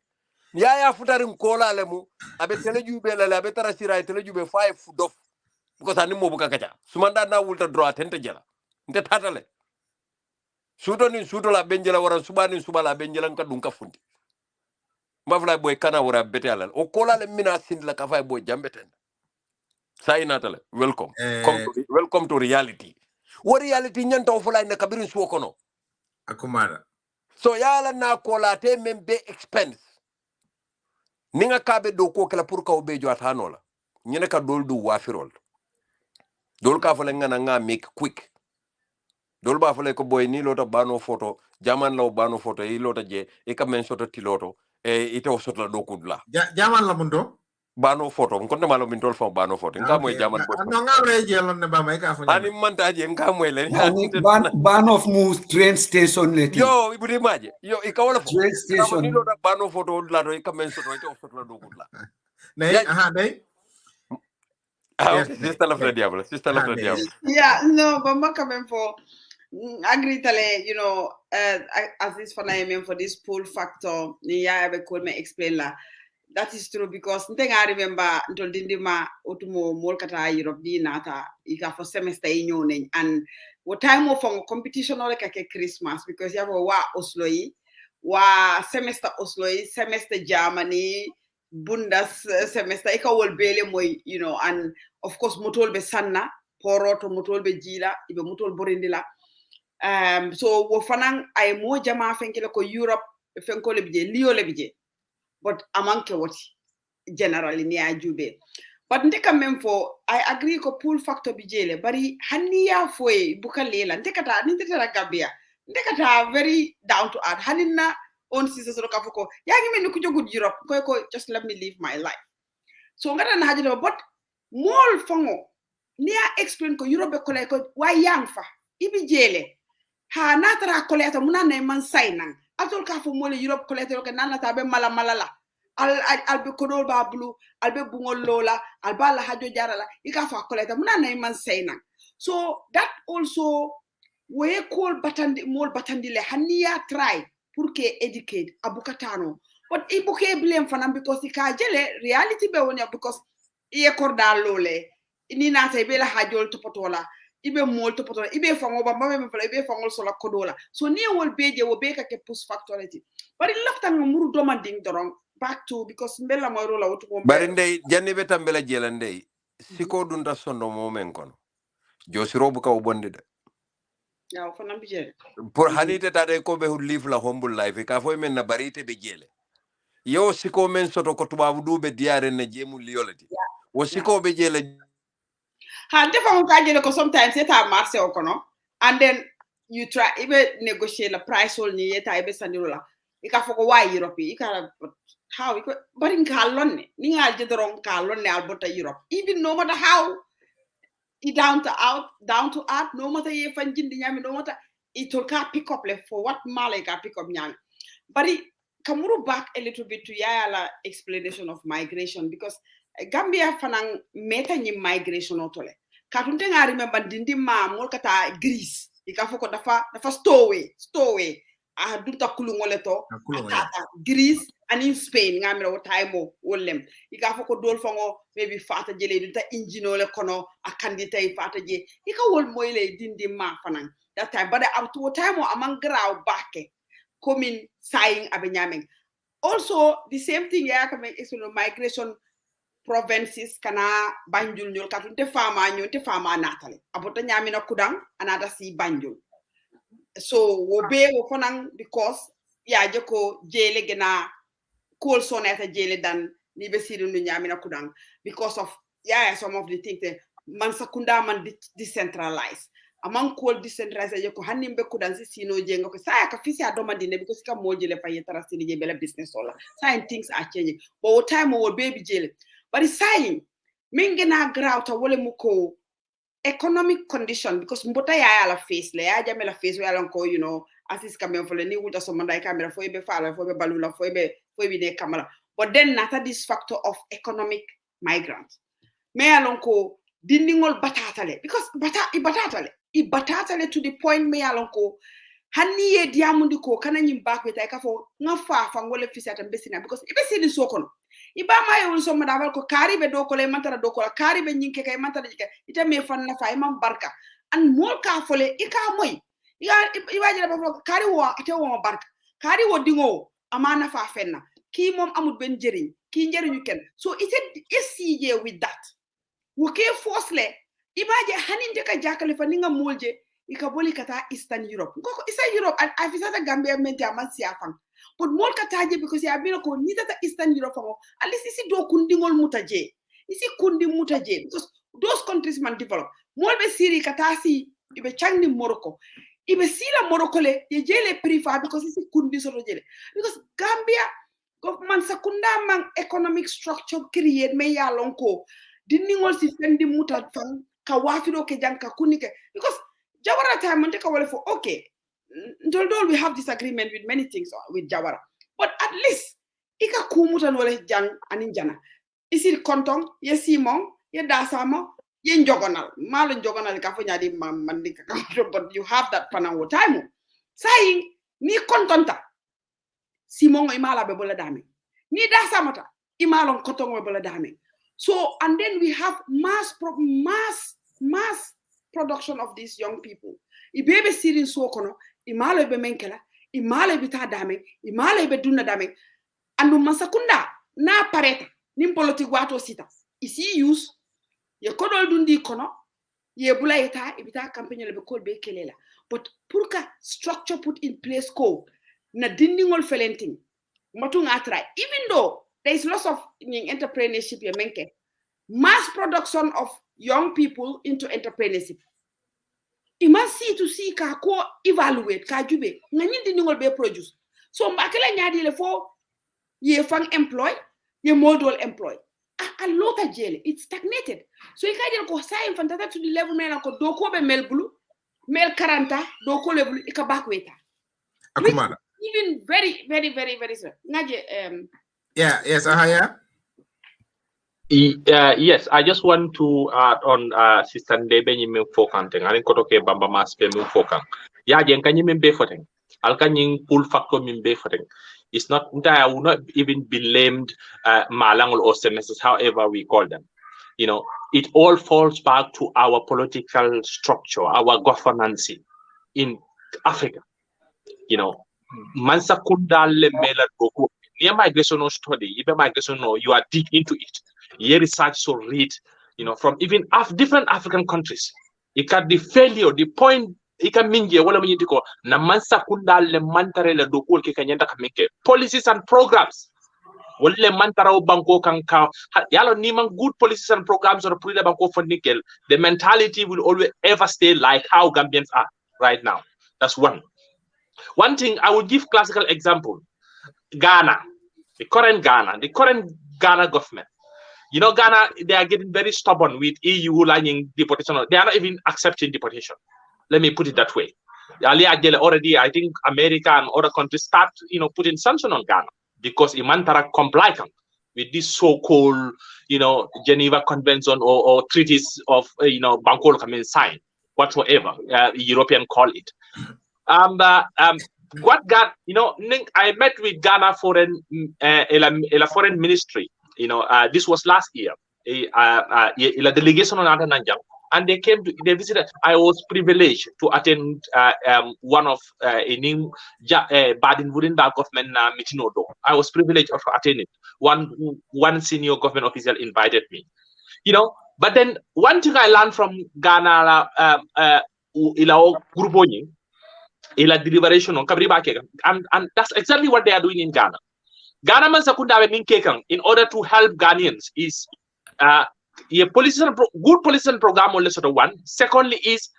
yaya futarin ko la le mu abe telejube la abe tarasira telejube 5 dof because ani mo buka kacha sumanda na wulta droit tente jela nte tatale suto la benjela wara subani subala benjela ka dun ka fundi mafla boy kana wara betal o kola le mina sin la ka fay boy jambeten say natale welcome welcome to reality what reality nyanta o fulay na kabirin suwo kono akumara so yala na kola te membe expense ninga kabe do ko kala pour ka o be jota no la nyene ka doldu wafirol dol ka fole ngana nga make quick dol ba fole ko boy ni lota bano photo jaman law bano photo e lota je e ka men soto tiloto e ite o soto la do kudla jaman la mundo bano photo nkonde malo min tol fo bano photo nga moy jaman bo no ngawre jelon ne ba may ka fu ani manta je nga moy len ban of mu train station leti yo ibudi maje yo ikawala fo train station ni lo da bano photo la do ikamen so to photo la do kula nay aha day okay sister la diablo yeah no but ma quand même for agree tale you know as this for for this pull factor ni ya be ko me explain la. That is true because I remember until dindima utumo molkata Europe di nata ika for semester inyo and what time of competition or like Christmas because you have wa Oslo wa semester Oslo semester Germany Bundes semester ika wol bele moy you know and of course motol be sanna poroto motol be jila ibe motol borindila so wo fanan ay mo jama fenkele ko Europe fenkole bije liyo le bije but amanke what generally ni ajube but ndeka même fo I agree ko pull factor bi jele bari haniya foy buka lela ndekata ni ndetara gambia ndekata very down to earth hanina on sister so ka foko yaangi mel ko jogud Europe ko just let me live my life so ngata na hajjo but mol fango niya explain ko Europe ko lay ko way yang fa ibi jele ha natara ko leta munane man saynan atol ka fo mole Europe ko leta ko nanata be mala al be kodol ba blu al be bungol lola al ba la hajo jarala ika fa koleta muna nay man sayna so that also we call batandi mol batandi le haniya try pour que educate abukatano but ibuke blame fanam because ka jele reality be woni because e korda lole ni na tay be la hajol to potola ibe mol to potola ibe fango ba mame fala ibe fangol so la kodola so ni wol beje wo be ka ke push factority but lafta ngumuru demanding dorong back to because mbela mo rola wutu ko bari ndey janni be tambela jela ndey siko dunta sondo momen kono jo sirobu ka ubonde de ya fa nambi jele pour hanite tade ko be live la humble life ka fo men na barite be jele yo siko men soto ko tubabu dube diare na jemu liolati wo siko be jele ha defa on ka jele ko sometimes eta marché o kono and then you try ibe negotiate the price all ni eta ibe sandirola ika foko wa Europe ika how it but in Kalonne, Ningal Jedron Kalonne Alberta Europe. Even no matter how down to earth, no matter if I'm no matter it will pick up like for what Malika pick up nyami. But it Kamuru back a little bit to Yala explanation of migration because Gambia fanang meta ni migration otole. Katunte I remember dindima molkata Greece. Ikafoko dafa stowaway. Dunta kulungoleto Greece and in Spain ngamira wotaymo wollem ika foko dol fango maybe fata jele dunta injinole kono a candidate fata je ika wol moyle dindi ma fanan that time but up to time among graw bake coming saying abenyameng also the same thing ya come migration provinces kana banjul nyol katunte fama natale abota nyamina kudang anada si banjul so wobe wo fonang because ya jeko jele gena cool soneta jele dan ni be sidu nu nyamina kudang because of some of the things that man sakunda man decentralized among cool decentralized jeko hanimbe kudan si sino jenga ko saya ka fisi adomandi ne because ka mo jele fa yetara sini je bela business ola saying things are changing but what time wo baby jele but it's saying mingena grauta wole muko economic condition because mbota ya la face le ya Jammeh la face we alonko you know assist kamera for le ni wuta so manda camera fo be fala fo be balula fo be ne camera but then nata this factor of economic migrants me alonko dindingol batatale because batatale to the point me alonko hanni ye diamundi ko kana nyim bakwe tay ka fo ngafa fa ngole fisata mbesina because ibe sidi sokono iba ma yewul so madawal ko karibe do ko le mantara do ko karibe nyinke kay mantara jike ita me fan na fay mam barka an mol ka fole ika moy iwaji ba fo kari wo ate wo barka kari wo dingo amana fa fenna ki mom amut ben jeriñ ki njeriñu ken so it's with that wo ke force ibaje haninde ka jakale fa ninga molje ikaboli kata Eastern Europe ngoko Eastern Europe afisata Gambia mente amasi afang but mol kataje because ya bino ko ni tata Eastern Europe fango at least isi do kundingol mutaje isi kundi mutaje because those countries man develop mol be siri katasi ibe changni Morocco ibe sila Morocco le ye jele prefer because isi kundi soto jele because Gambia government sakunda mang economic structure create me ya lonko diningol system di mutat fan ka wafiro ke janka kunike because Jawara time monte ka wale for okay although we have disagreement with many things with Jawara but at least ika kumutan wale jang anin jana isil kontong ye simon ye dasamo ye njogonal malo njogonal ka fo nyadi mandi ka but you have that panawo time saying ni kontonta simon imala be bola dame ni dasamata imalon kotongo be bola dame so and then we have mass production of these young people ibebe sirin sokono imala be menkela imala be ta dame imala be dunna dame andu masakunda na pareta nim politique wato sita isi use ye kodol dundi kono ye bula eta ibita campagne le be kol be kelela but pourka structure put in place ko na dindingol felenting matunga try even though there is lots of entrepreneurship ye menke mass production of young people into entrepreneurship iman see to see ka ko evaluate ka jube ngani dindingol be produce so mbakela nyaadi le fo ye fang employ ye model employ a lot of jail it's stagnated so you can go say fantata to the level mena ko do ko be mel bulu mel 40 do ko le bulu ika bakweta Akumana even very sir ngaje yes ahaya yes, I just want to add on Sister Ndebe nyime fokante ngani kotoke bamba maspe mi fokang ya jen kanyi mbe foten alkanyi pull factor mbe foten it's not I will not even be blamed malangol or semesters however we call them you know it all falls back to our political structure our governance in Africa you know mansa kundale mela goku near migration study even migration you are deep into it Here research so read, you know, from even different African countries. It can the failure, the point it can mean wala mnyitiko na mansa kunda le mantare le dokol ke kanyenda kameke policies and programs. Wale mantara o banko kanka yalo niman good policies and programs or pulile banko for nickel. The mentality will always ever stay like how Gambians are right now. That's one. One thing I will give classical example. Ghana, the current Ghana government. You know, Ghana, they are getting very stubborn with EU lining deportation. They are not even accepting deportation. Let me put it that way. Already, I think America and other countries start, you know, putting sanctions on Ghana because Imantara comply with this so-called, you know, Geneva Convention or treaties of, you know, Bangkok sign, whatsoever European call it. What got, you know, I met with Ghana foreign ministry. You know, this was last year. A delegation on Nanjang, and they visited. I was privileged to attend one of a new Baden-Württemberg government meeting. I was privileged of attending. One senior government official invited me. You know, but then one thing I learned from Ghana, ila deliberation on and that's exactly what they are doing in Ghana. Ghana man sakunda in order to help Ghanaians is good policy program only sort of one. Secondly is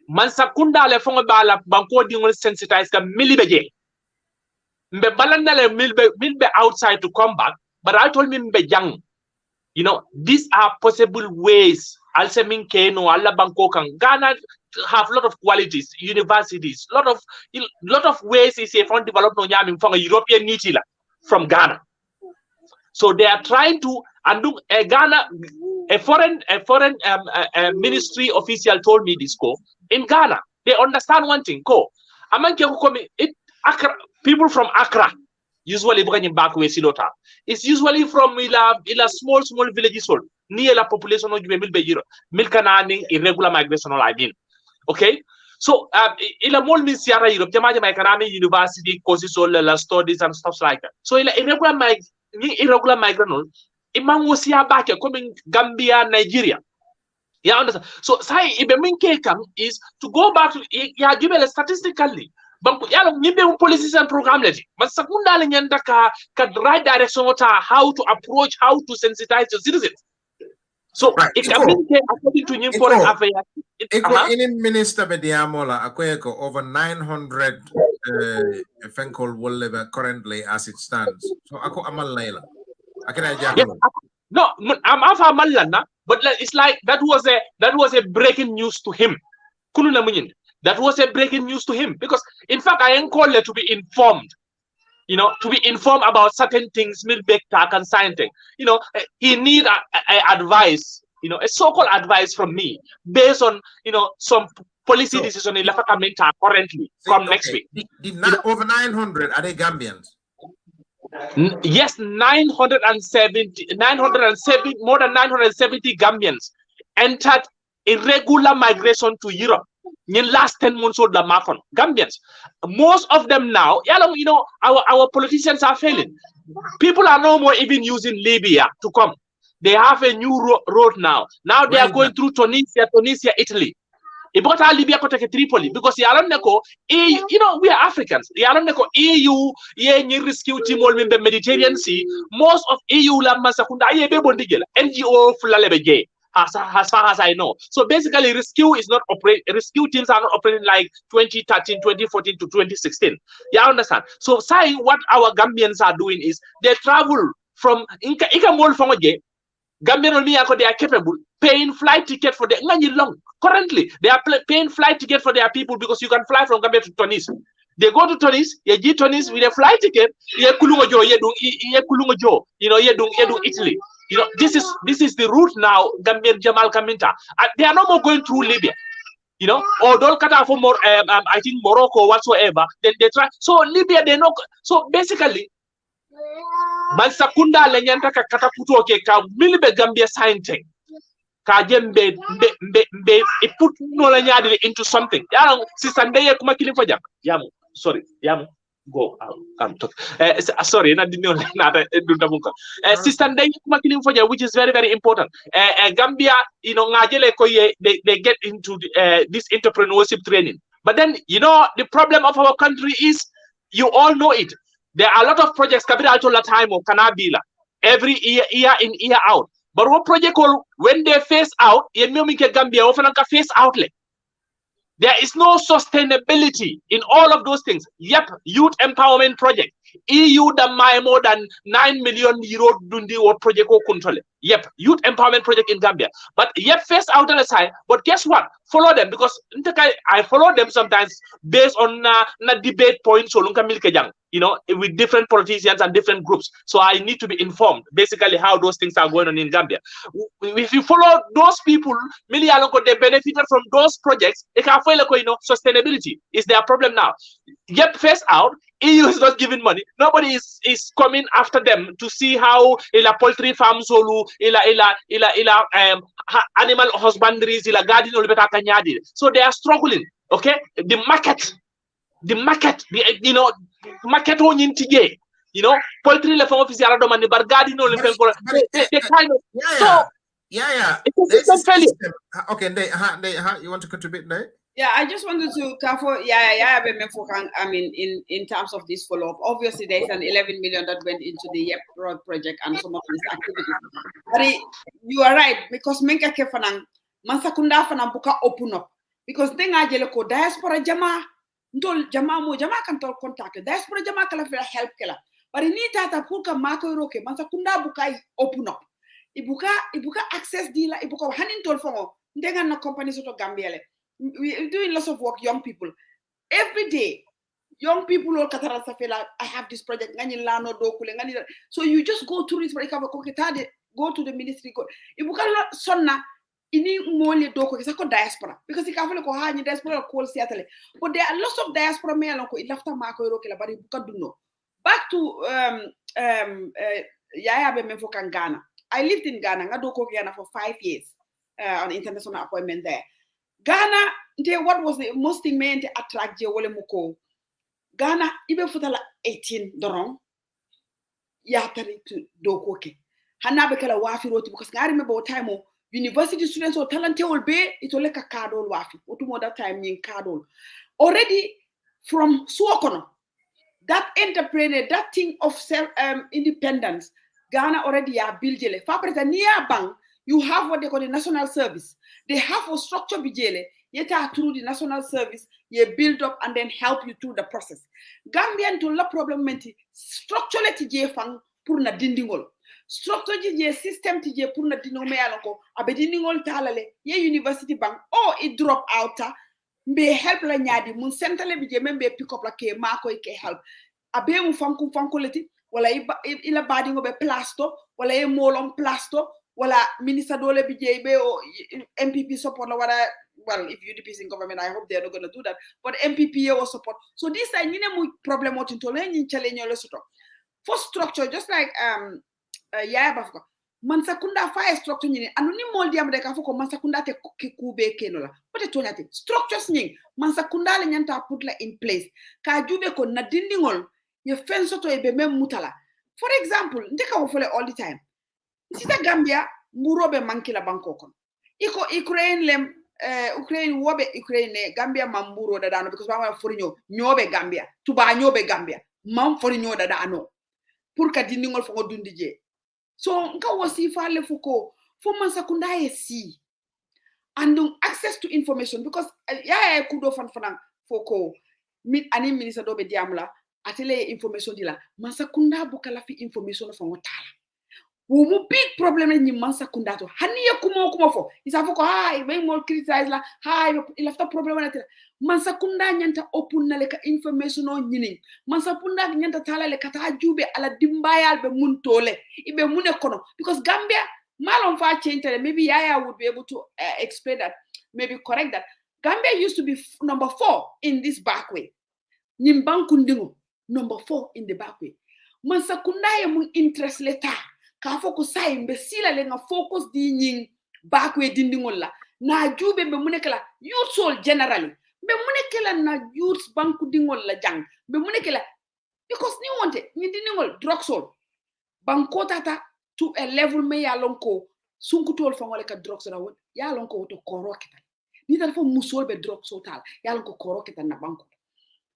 man sakunda le fonga bala banko dingol sensitize ka milibeje. Mbe balanda le milbe outside to come back, but I told me mbe young. You know, these are possible ways. Also mean no alla banko kan Ghana have a lot of qualities, universities, lot of ways is a fund develop no nyaming from a European nitila from Ghana. So they are trying to undo Ghana. A foreign ministry official told me this. In Ghana, they understand one thing. People from Accra usually bring back way silota. It's usually from ila small villages near la population of milkanani irregular migration or idea. Okay, so ila mol min siara Europe jama kanani university courses or la studies and stuff like that. So ila irregular migrant imam wosia back coming Gambia, Nigeria. You understand? So say ibe min kekam is to go back to ya give statistically banku yalo nibe un policies and program leti but sakunda le nyanda ka right direction how to approach, how to sensitize your citizens. So right. It can mean according to new foreign affairs. In Minister Bediamola Akweko over 900 Fenkol Wolleba currently as it stands. So ako amal layla. Yes, no, I'm afa malana, but it's like that was a breaking news to him. Kununa munyin. That was a breaking news to him because in fact I called to be informed. You know, to be informed about certain things, milk and science. You know, he need advice, you know, a so-called advice from me based on, you know, some policy decision in Lafaka Minta currently from next week. Over 900 are they Gambians? Yes, 970, more than 970 Gambians entered irregular migration to Europe. In last 10 months old the Macron Gambians, most of them now, you know, our politicians are failing. People are no more even using Libya to come. They have a new road now. Now they are going through Tunisia, Italy. Ibota Libya ko take Tripoli because you know, we are Africans. EU ye rescue team all in the Mediterranean Sea. Most of EU la masakunda ye be bondigela NGO fulalebeje. As far as I know. So basically, rescue teams are not operating like 2013, 2014 to 2016. You understand? So saying what our Gambians are doing is they travel from Gambian they are capable paying flight ticket for the currently they are paying flight ticket for their people because you can fly from Gambia to Tunis. They go to Tunis, you Tunis with a flight ticket, you know, Italy. You know, this is the route now, Gambian Jamal Kaminta. They are no more going through Libya, you know, or don't cut off for more, I think Morocco whatsoever. Then they try. So Libya, they know. So basically, Mansakunda Lenyanta Kataputo ka Milibe Gambia scientist. Kajembe it put no into something. Yamu Sisandeye kuma killing for Yamu. Sorry, Yamu. Go sorry, which is very, very important. Gambia, you know, they get into this entrepreneurship training. But then, you know, the problem of our country is, you all know it. There are a lot of projects, Kanabila, every year in, year out. But what project when they phase out, Gambia often phase outlet. There is no sustainability in all of those things. Yep, youth empowerment project. EU da more than 9 million euro dundi or project or control. Yep, youth empowerment project in Gambia. But yep, face out on the side. But guess what? Follow them because I follow them sometimes based on debate points. You know, with different politicians and different groups. So I need to be informed basically how those things are going on in Gambia. If you follow those people, they benefited from those projects. They can feel like, you know, sustainability is their problem now. Yep, face out. EU is not giving money. Nobody is coming after them to see how poultry farms animal husbandries garden. So they are struggling. Okay, the market, you know, market on intige. You know, poultry le famo official domani bar garden no le they kind of it's a failure. Okay, you want to contribute there? Yeah, I just wanted to cover, I mean, in terms of this follow-up, obviously there's an 11 million that went into the YEP Road project and some of these activities. But you are right, because Menka Kefanang, Mansakunda Fanang Buka open up. Because then I jeleko diaspora jama, jama can talk contact. Diaspora jama can help killer. But in it at a Pulka Marco Roke, Mansakunda Buka open up. Ibuka access dealer, Ibuka Hanin Tolfongo, then na company sort of Gambiele. We're doing lots of work, young people. Every day, young people all I have this project. So you just go through this, go to the ministry. If you can't sonna, ini mole doko is a diaspora because you can't go high diaspora call Seattle. But there are lots of diaspora mail it left a marco but you can't do no. Back to Yaya Bemefo Ghana. I lived in Ghana, Ghana for 5 years on international appointment there. Ghana, what was the most thing meant to attract Wole Muko? Ghana, even for the 18 dorong, yatari to dokoke. Hanabekala wafi roti because I remember what time university students or talented will be it will like a cardol wafi. Utumo that time in cardol. Already from Suokono, that entrepreneur, that thing of self independence, Ghana already are building. Fabrita near bank. You have what they call the national service. They have a structure bijele. yeta through the national service, ye build up and then help you through the process. Gambian to la problem menti structure ti je fang pour na dindingol. Structure je system ti je pour na dindingol me alako abe dindingol talale ye university bank or it drop out be help la nyadi mun sentale bi je membe pick up la ke mako ke help abe mu fanku leti wala ila badingo be plasto wala e molong plasto wala minister dole bi je be o MPP support la wala. Well, if UDP is in government, I hope they're not going to do that. But MPP will support. So this is a problem. What in challenge for structure, just like Mansakunda fire structure nyine anuni moldi am de ka foko Mansakunda te kube kenola. But it tonyate structures nying Mansakunda le nyanta put la in place. Ka jube ko na dindingol ye fenso to ebe mem mutala. For example, ndeka wo fole all the time. Sita Gambia murobe mankila banko kon. Iko Ukraine lem Ukraine wobe Ukraine Gambia mamburo da dano because mama forinyo nyobe Gambia tuba nyobe Gambia mam forinyo da dano pour ka dindingol fo dundi je so nka wosi fale fuko fo man sakunda si and access to information because ya kudo fan foko mit ani minister dobe diamla atele information dila man sakunda bukala fi information fo ngotala wo big problem ni Mansakunda to haniya kuma fo isa foko hay may mo criticize la hay ila fa problem na tira Mansakunda nyanta open na le ka information o nyini Mansakunda nyanta tala le kata jube ala dimbayal be muntole ibe mune kono because Gambia malon fa change maybe Yaya would be able to explain that maybe correct that Gambia used to be number 4 in this back way Nimbankundingo number 4 in the back way Mansakunda ye mun interest leta ka foko sai mbesila le nga focus di nying bakwe dindingol la na jube be munekala youth soul generally be munekala na youth banku dingol la jang be munekala because ni wonte ni dindingol drug soul banko tata to a level me ya lonko sunku tol fangole ka drug soul won ya lonko to korokita ni dal fo musol be drug soul tal ya lonko korokita na banko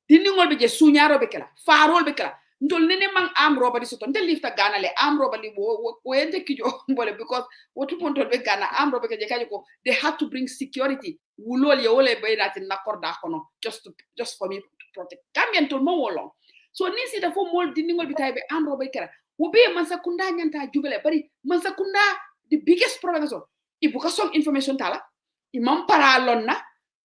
dindingol be je sunyaro be kala farol be kala ndol nene mang am roba di soto ndel lifta gana le am roba li wo ente kijo mbole because wotu pontol be gana am roba ke kaji ko they had to bring security wulol ye wole be that na korda kono just for me to protect Gambian to mo wolong so ni si da fo mol dindingol bitay be am roba kera wo be Mansakunda nyanta jubele bari Mansakunda the biggest problem so ibuka song information tala imam paralon na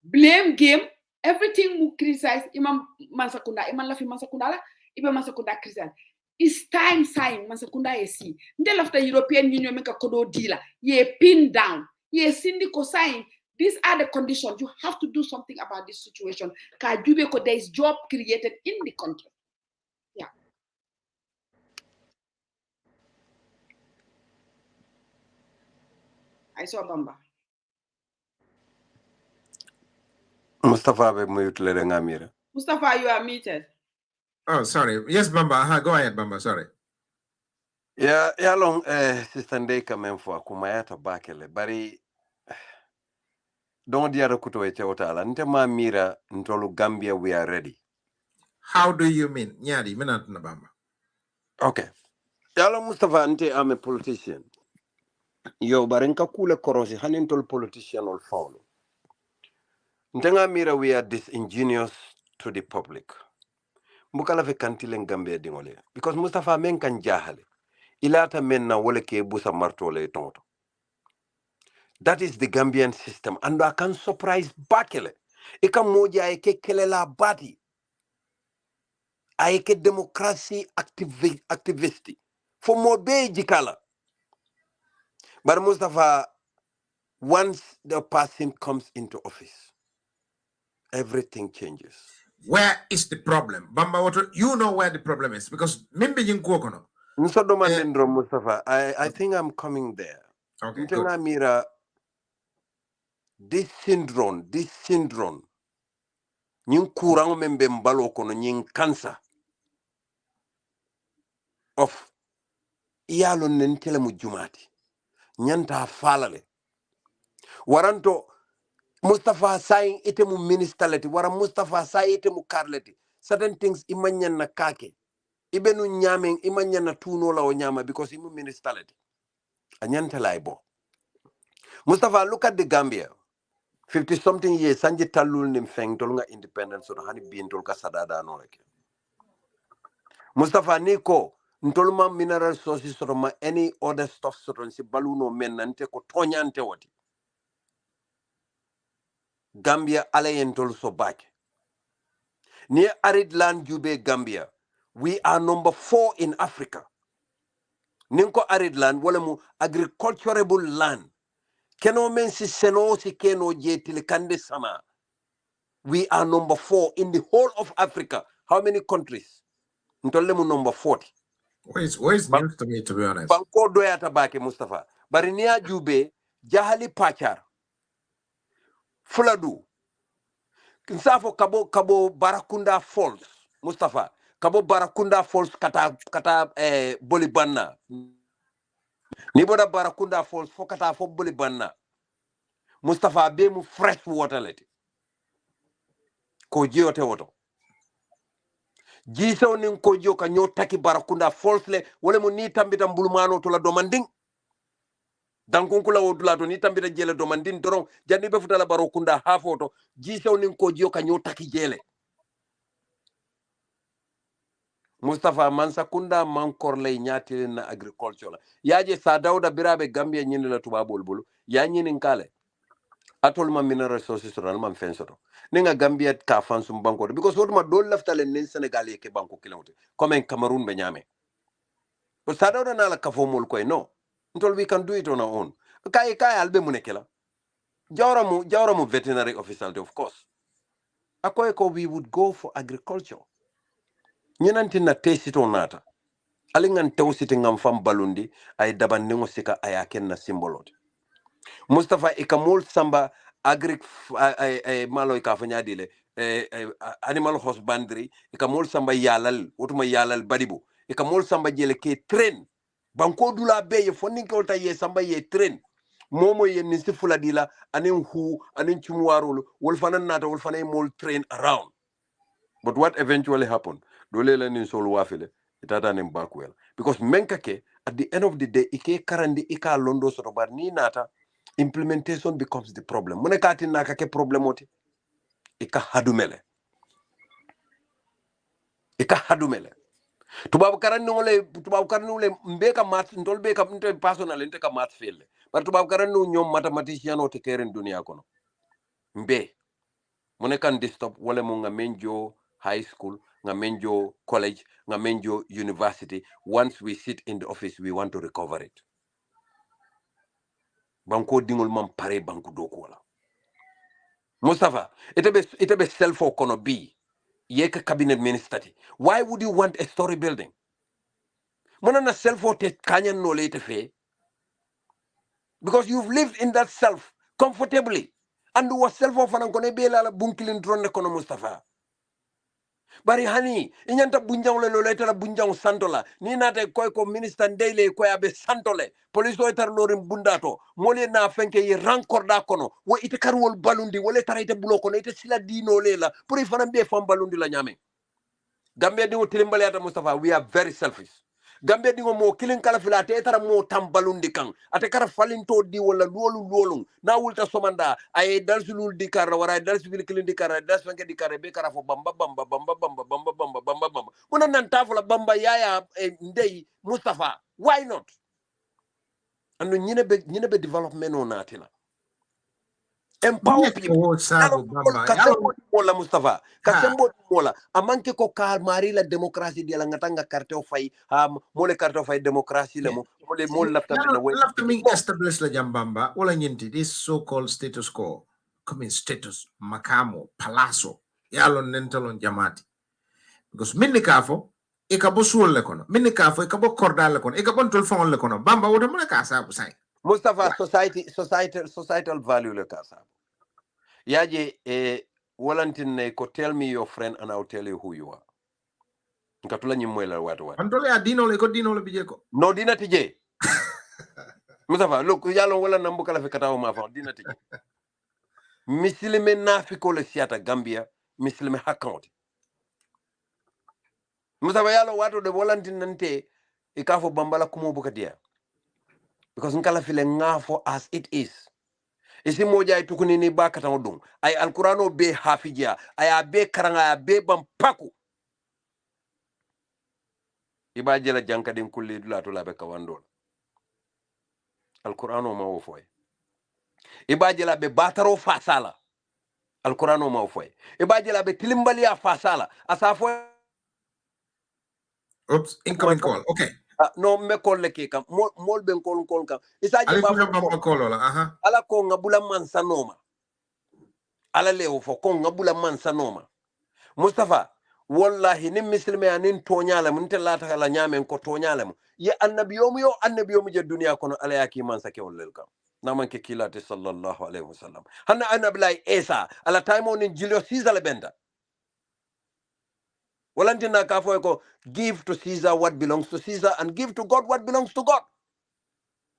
blame game everything mu criticize imam Mansakunda imam la fi Mansakunda la ibe Mansakunda Christian it's time sign Mansakunda si ndel of the European Union make a kodo dealer ye pin down ye syndicate sign these are the conditions you have to do something about this situation ka jube ko there is job created in the country yeah I saw Bamba Mustapha be mute le ngamira Mustapha you are muted. Oh, sorry. Yes, Bamba. Go ahead, Bamba. Sorry. ya long sister Ndeka memfo kumayata bakele bari don't diara kuto e chewtala nte ma mira ntolu Gambia we are ready. How do you mean? Nyadi, minat na Bamba. Okay. Yalo Mustapha nte I'm a politician. Yo barenka kule korosi hanintol politician ol follow. Ntenga mira we are disingenuous to the public. Mbukala fe kantilen Gambia dingole because Mustapha men kan jahale. Ilata men na wole ke busa martole tonto. That is the Gambian system. And I can surprise bakele. Eka moja eke kelela bati. Aike democracy activisti. For more jikala. But Mustapha, once the person comes into office, everything changes. Where is the problem? Bamba, you know where the problem is because mimbi yinkokono. Mustafa, I think I'm coming there. Okay, good. Mira, this syndrome, nying kurang membe mbalo kono nying cancer of iyalo nentele mu jumati nyanta falale waranto Mustapha saying ite mu ministality wara Mustapha say ite mu karleti certain things imanyan na kake ibenu nyamen imanyan na tuno la o nyama because imu ministality anyanta laibo Mustapha look at the Gambia 50 something years sanji talul nim feng tol nga independence so hani bintol ka sadada no rek Mustapha Niko ntolma mineral resources so ma any other stuff so si baluno men nante ko tonyante wati Gambia alayentol so back near arid land jube Gambia we are number 4 in Africa ninko arid land wala mu agriculturable land keno men si seno si keno jetile kande sama we are number 4 in the whole of Africa. How many countries? Ntolemu number 40. Where's news to me, to be honest? Banko doyata bake Mustapha. Barinia jube, jahali pachar, fuladu. Kinsafo kabo Barakunda Falls, Mustapha. Kabo Barakunda Falls kata Bolibanna. Niboda Barakunda Falls fo kata fo Bolibanna. Mustapha bemu fresh water leti. Ko jiote woto. Jiso nin ko joka nyo taki Barakunda Falls le wala mu ni tambita mbulumano to la domanding dankunkula wodula to ni tambita jele domanding doron jandi be futala Barakunda hafoto jiso nin ko joka nyo taki jele Mustapha Mansakunda mankor lay nyati na agriculture yaje sa Dawda birabe Gambia nyini la tubabol bulu ya nyini nkale atol ma mineral resources ron man fensoto ninga Gambia ka fansum banko because wotuma do laftale nin Senegal ke banko kilawte comme Cameroon be nyame but sa Dawda na la kafo mol koy no until we can do it on our own kay albe munekela jawramu veterinary officer of course akoy ko we would go for agriculture nyinanti na tesito nata alingan tewsiti ngam fam balundi ay daban ningo sika ayaken na symbolote Mustapha ikamul samba agric malo ka fanya dile animal husbandry ikamul samba yalal wotuma yalal badibu ikamul samba jele ke train banko dula be fonni ko ta ye samba ye train momo ye nisi fuladila anin anin chumwarul wol fanan nata wol fanay mol train around but what eventually happened dole la nin sol wafile itata nim bakwel because menkake at the end of the day ike karandi ika londo soto bar ni nata implementation becomes the problem munekati naka ke problem oti ika hadumele tubabu karan ngole mbeka mat ndol beka mte personal inte ka mat felle bar tubabu karan no ñom mathematician o te keren dunia kono mbe munekan distop wala mo nga menjo high school nga menjo college nga menjo university once we sit in the office we want to recover it banko dingol mam pare banko doko wala Mustapha itebe self kono bi yeka cabinet minister why would you want a story building mona na self te kanyan no lete fe because you've lived in that self comfortably and was self of an kone bela la bunkilin drone kono Mustapha bari hani inyanta bunjang le loleta la bunjang santola ni nata koy ko minister ndele koy abe santole police o tar lorim bundato mole na fenke yi rankorda kono wo ite karwol balundi wole tarayte bulo kono ite sila dino lela pour ifana be fam balundi la nyame Gambia dingo tilimbale ata Mustapha we are very selfish Gambia dingo mo kilin kala fila te tara mo tambalundi kan ate kara falinto di wala lolu na wulta somanda ay dalsulul di kara wara dalsul kilin di kara das fanke di kara be kara fo bamba mona nan tafula bamba yaya ndey Mustapha why not ando nyine be development on natila empower people Sabu Bamba. kasembo mola Mustapha kasembo mola amanke ko kal mari la demokrasi dia la ngatanga carte o fay mole carte o fay demokrasi le mo mole lafta na way lafta mi establish la jambamba wala nyinti this so called status quo come in status makamo palazzo yalo nentalon jamati because minni kafo e ka bo sul le kono minni kafo e ka bo cordal le kono e ka bon tol fon le kono Bamba wodo mo ka sabu sai Mustapha societal value le ka sabu yaje walantine ko tell me your friend and I'll tell you who you are nkatula nyimwela watu antole ya dino le bije ko no dina tije Mustapha look yalo wala nambu kala fikatawo ma fa dina tije misilime nafiko le siata Gambia misilime hakauti Mustapha yalo watu de walantinante ikafo bambala kumo bukadia because nkala file ngafo as it is isi moja ay tukuni ni ba kata dum ay alqur'ano be hafija ay be karanga be bam paku iba jela janka din kulli dula to labe kawandol alqur'ano ma wo foy iba jela be bataro fasala alqur'ano ma wo foy iba jela be tilimbaliya fasala asa foy Oops, incoming call. Okay. no me call le ke kam mol ben call kam isa je Ali ba kuja bamba call la. ala ko ngabula man sanoma ala lewo fo ko ngabula man sanoma Mustapha wallahi nin muslimi anin toñala mun tellata kala nyamen ko toñala mu ya annabiyomu je duniya kono ala yaki man sake wallel kam naman ke kilate sallallahu alaihi wasallam hanna annabilay isa ala time nin julio caesar le benda walantina ka fo ko give to Caesar what belongs to Caesar and give to God what belongs to God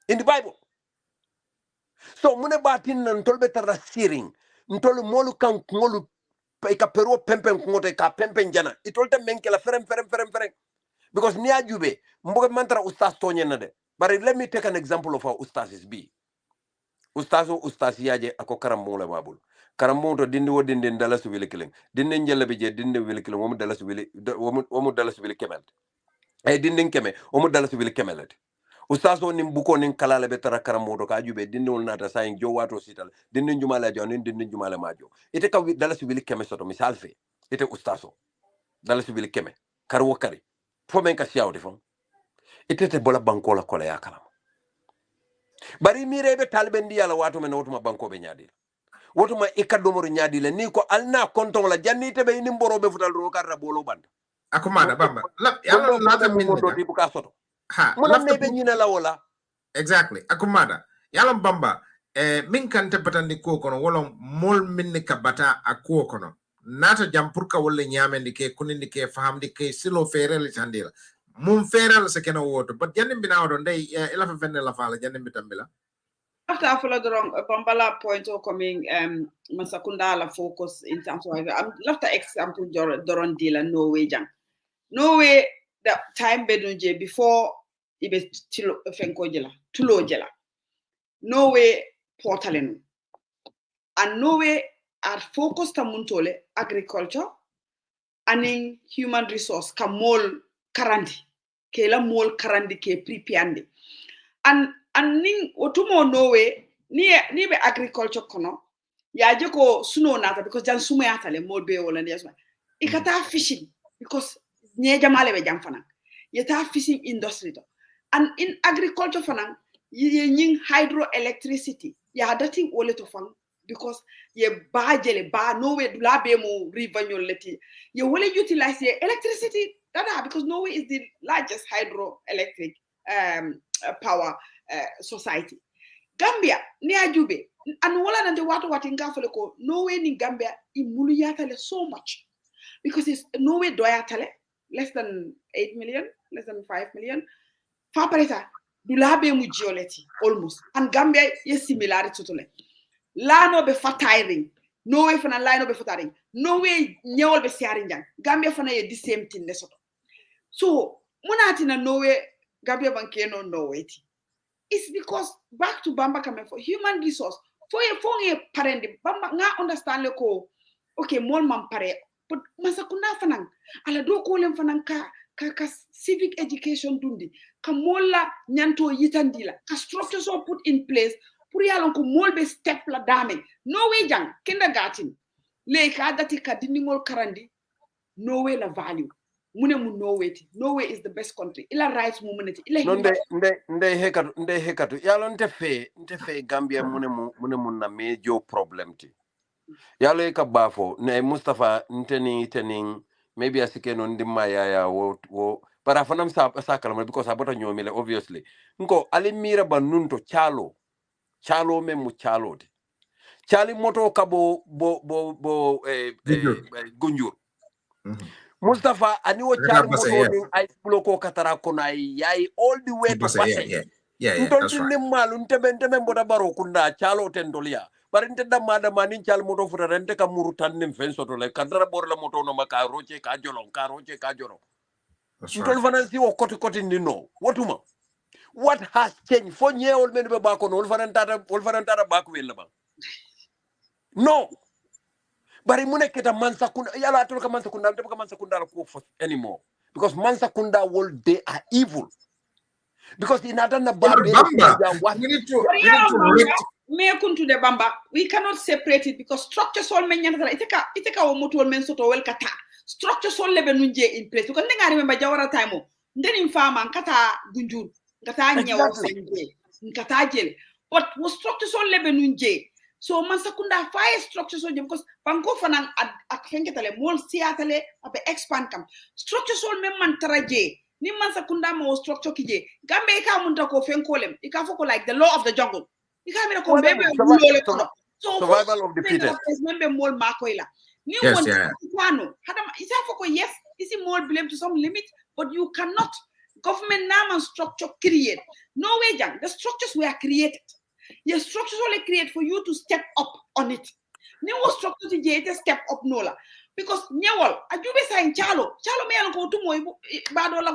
in the Bible. So mune batin nan tolbe tara siring ntolu molu kan ngolu ka pero pempen ngote ka pempen jana itolte menkela ferem because ni ajube mboga mantra ustaz tonye nade but let me take an example of our ustazes be ustaz yaje ako karambo la babul karambo to dindi wo dindi dalasu wili killing dindi njelle be je dindi wili killing womu dalasu wili kemel ay dindi keme womu dalasu wili kemelet ustaz o nim buko nin kalala be tara karambo to ka jube dindi wol nata sayin jo wato sital dindi jumala jo nin dindi jumala majo ite ka dalasu wili keme soto misal fe ite ustaz o dalasu wili keme karwo kari fo men ka siawde fon itete bola banko la kola yakala bari mirebe talbe ndi yalla watu men wotuma banko be nyaadi wotuma ikadomoro nyaadi le ni ko alna konton la jannite be ni mborobe futal ro karra bolo band Akumada bamba yalla lata min do di buka soto ha mo ne be nyina la wala exactly akumada yalla bamba min kan tebbatandi ko kono wolon mol min ka bata akko kono nata jam pour ka wolle nyamendi ke kunindi ke fahamdi ke silo ferel chandila mum feral se kena woto but jannim bina wado ndey ila fa fenne la fala jannim bitambila after I follow the Bambala point or coming Masakunda la focus in terms of I'm left the example Doron deal Norway jang Norway the time bedunje before ibe tilo fenko jela tulo jela Norway portalen and Norway are focused on muntole agriculture and in human resource kamol karandi ke la mol karandi ke pripiande and ning otumo Norway ni be agriculture kono ya je ko suno nata because jan sumo yata le mol be wala ni asma ikata fishing because nye jamale be jam fana yeta fishing industry to and in agriculture fana ye ning hydroelectricity ya dati wole to fang because ye ba jele ba Norway dula be mo revenue leti ye wole utilize ye electricity dada because Norway is the largest hydroelectric power society. Gambia ni ajube and wala nante watu ngafale ko Norway ni Gambia imulu yatale so much because it's Norway doyatale less than 8 million, less than 5 million. Fa pareta dulabe mu geoleti almost and Gambia is similar to tole. Lano be fatiring Norway fana lano be fatiring Norway nyewol be siaring jang Gambia fana ye the same thing lesoto. So munati na Norway Gambia bankeno Norway ti. It's because back to Bamba coming for human resource. For a parent, Bamba nga understand ko okay, mol man pare, but masakuna fanang, ala do ko lem fanang ka civic education dundi, ka mola nyanto yitandila, ka structures are put in place, pour yalon ko mol be step la dame. No way jang, kindergarten. Le ka dati ka diningol karandi, no way la value. Norway is the best country ila rights mumuneti ila nde hekatu yalo nte fe Gambia mune na major problem ti yalo e ka bafo ne Mustapha nteni maybe asike no ndimma ya wo para fanam sa kalama because abota nyomile obviously nko ali mira banunto chalo memu chalo de chali moto kabo gunjur Mustapha ani wo chari moto ni ay bloko katara kono ay yai all the way to Basse. Yeah, that's right. Malu ntebe mbota baro kunda chalo tendolia. Bari nte da mani chal moto futa rente ka murutan nim fenso to le kadara bor la moto no maka roche ka jolon. That's right. Fanansi wo koti nino. What has changed? For nye ol men be bako no ol fanantara baku wel ba. No. Bari muneketa Mansakunda, yala atoka Mansakunda, atoka Mansakunda ko anymore. Because Mansakunda world, they are evil. Because in Adana Bamba, we need to me kuntu de Bamba. We cannot separate it because structures all men yantara. Iteka omoto men soto wel kata. Structures all lebe nunje in place. Because nenga remember Jawara time. Then in farm kata gunjur, kata nyawa sanje, kata jele. But was structures all lebe nunje. So Mansakunda fire structures on because banko fanang akfenketale mol siatale abe expand kam. Structures all men mantaraje. Ni Mansakunda mo structure kije. Gambe ka munta ko fenkolem. Ika foko like the law of the jungle. Ika mina ko bebe so survival of the fittest. Membe mol makoila. Ni yes, kwano. Hadam isa foko yes, isi mol blame to some limit, but you cannot government naman structure create. No way jang. The structures were created. Your structures only create for you to step up on it. New structure to step up nola. Because nyawal, ajube sa in chalo me alko to mo badola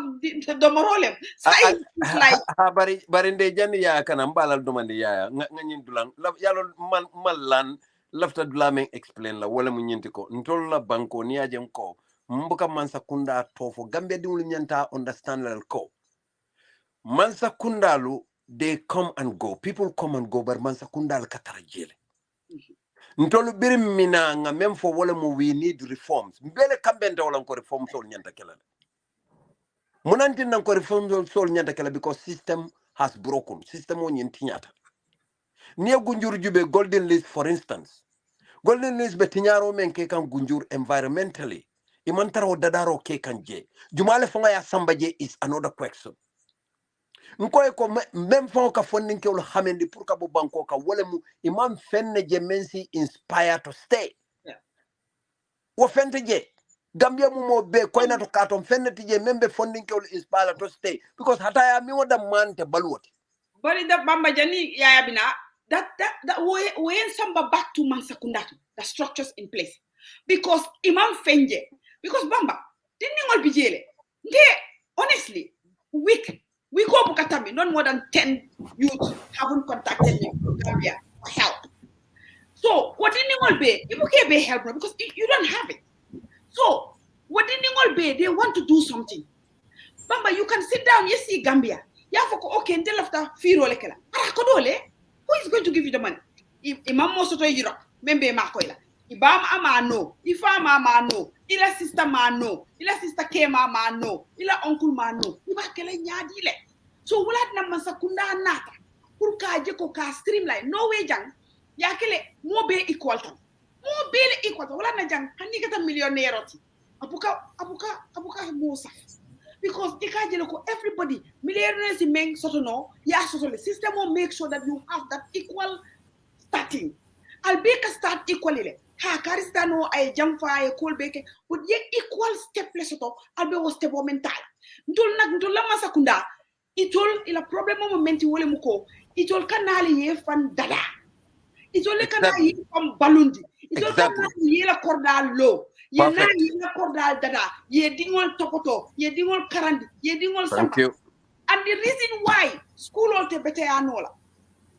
domorolem. Sai like bari nde jani ya kana mbala domandi ya ngani dulang yalo malan lafta dulamen explain la wala mu nyinti ko ntol la banko ni ajem ko mbuka Mansakunda tofo gambe dingul nyanta understand la ko Mansakunda lu they come and go. People come and go, but Mansakunda al-Katarajele. Ntolu birim mina nga mem for wale mu we need reforms. Mbele kambenda wala nko reforms sol nyanta kela. Munanti na nko reforms sol nyanta kela because system has broken. System o nyinti nyata. Niya gunjur jube golden list for instance. Golden list betinyaro men ke kan gunjur environmentally. Imantaro dadaro ke kan je. Jumale fonga ya sambaje is another question. Nkoy ko même fon ka fondin ke wol xamendi pour ka bo banko ka wala mu imam fenne je mensi inspire to stay wo fente je gambia mu mo be koy na to katom fenne je membe fondin ke wol inspire to stay because hata ya mi woda mante balwoti bari da Bamba jani ya bina that when samba back to Mansakunda the structures in place because imam fenje because Bamba didn't ngol bijele nge honestly we go Bukatami, not more than 10 youths haven't contacted me from Gambia for help. So, what did you be? You can't be help because you don't have it. So, what did you be? They want to do something. Bamba, you can sit down, you see Gambia. You have to okay, until after Firo Lekela. Who is going to give you the money? Imam Mosoto Europe, Membe Makoila. Ibam ama no, Ifama ama no, ila sister ma no, ila sister Kema ma no, ila uncle ma no. Iba kele nyadile. So wulat na Mansakunda nata. Purka jeko ka streamline. No way jang. Ya kele mo be equal to. Mo be equal to. Wulat na jang. Hani kata millionaire oti. Abuka mosa. Because ika jelo everybody millionaires meng soto no. Ya soto the system will make sure that you have that equal starting. I'll be a start equally. Ha karista no ay jamfa ay kolbeke but ye equal step lesoto albe wo step mental ndul la Mansakunda itol ila problem momenti wole muko itol kanali ye fan dada itol kanali from balundi itol kanali ye la cordal lo ye na ye la cordal dada ye dingol topoto ye dingol karandi ye dingol samba and the reason why school olte bete anola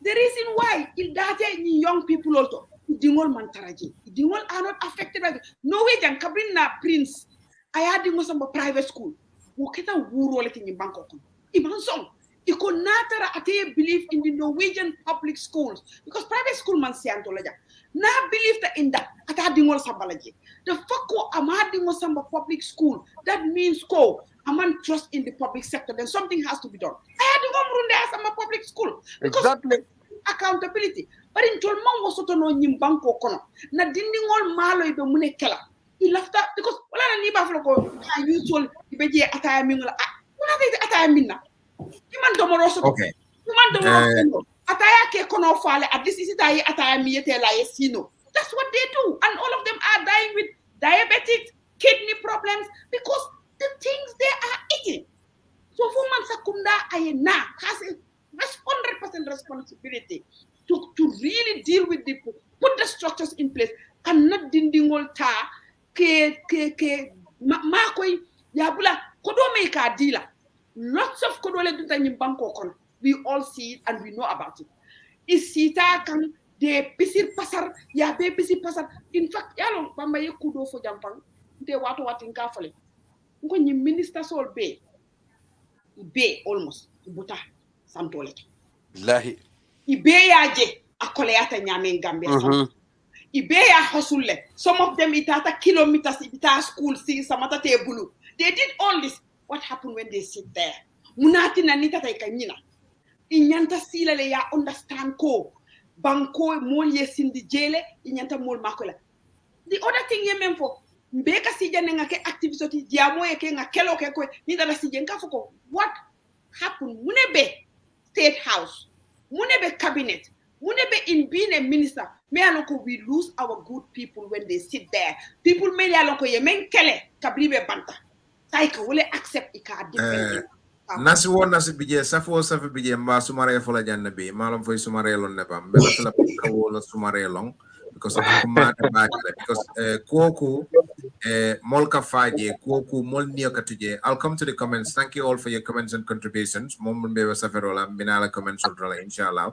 the reason why il date ni young people also dingol mantaraji dingol are not affected by no way jan kabrina prince aya dingol samba private school wo keta wuro le tin banko ko iban song iko natara ate believe in the Norwegian public schools because private school man sianto la ja na believe that in that ata dingol samba laji the fakko ama dingol samba public school that means ko aman trust in the public sector then something has to be done aya dingol murunde samba public school because exactly accountability but in tolman wosoto no nyim banko kono na dindingol malo ibe mune kala ilafta because wala na ni ba flo ko ha usual ibe je ataya mingola wala de ataya minna kiman do mo rosoto okay kiman do mo ataya ke kono fale at least is itayi ataya miyete la yesino that's what they do and all of them are dying with diabetes kidney problems because the things they are eating so for Mansakunda ayena has 100% responsibility to really deal with the put the structures in place and not dindingol ta ke makoy yabula kodo me ka dila lots of kodole dunta nyim banko kono we all see it and we know about it is sita kan de pisir pasar ya be pisir pasar in fact yalo bamba yekudo fo jampang de wato watin ka fale ngo ni minister sol be almost buta santole billahi ibe yaje akoleata nyame gambia ibe ya hasulle some of them itata kilometers ita school see samata te bulu they did all this. What happened when they sit there munati na nitata ikanyina inyanta sila le ya understand ko banko mol yesindi jele inyanta mol makola. The other thing ye memfo mbeka sijane ngake activity diamo yake ngakelo ke ko ni dala sijenka foko what happened munebe state house munebe cabinet munebe in being a minister me aloko we lose our good people when they sit there people me aloko ye men kele kabribe banta taika wole accept ika different nasi won nasi bije safo safi bije mba sumare fola janna be malam foy sumare lon ne bam bela fela ko wala sumare long because of kumata baakale because koku molka faje koku mol niyo katuje. I'll come to the comments. Thank you all for your comments and contributions. Mom be saferola binala comments ultra inshallah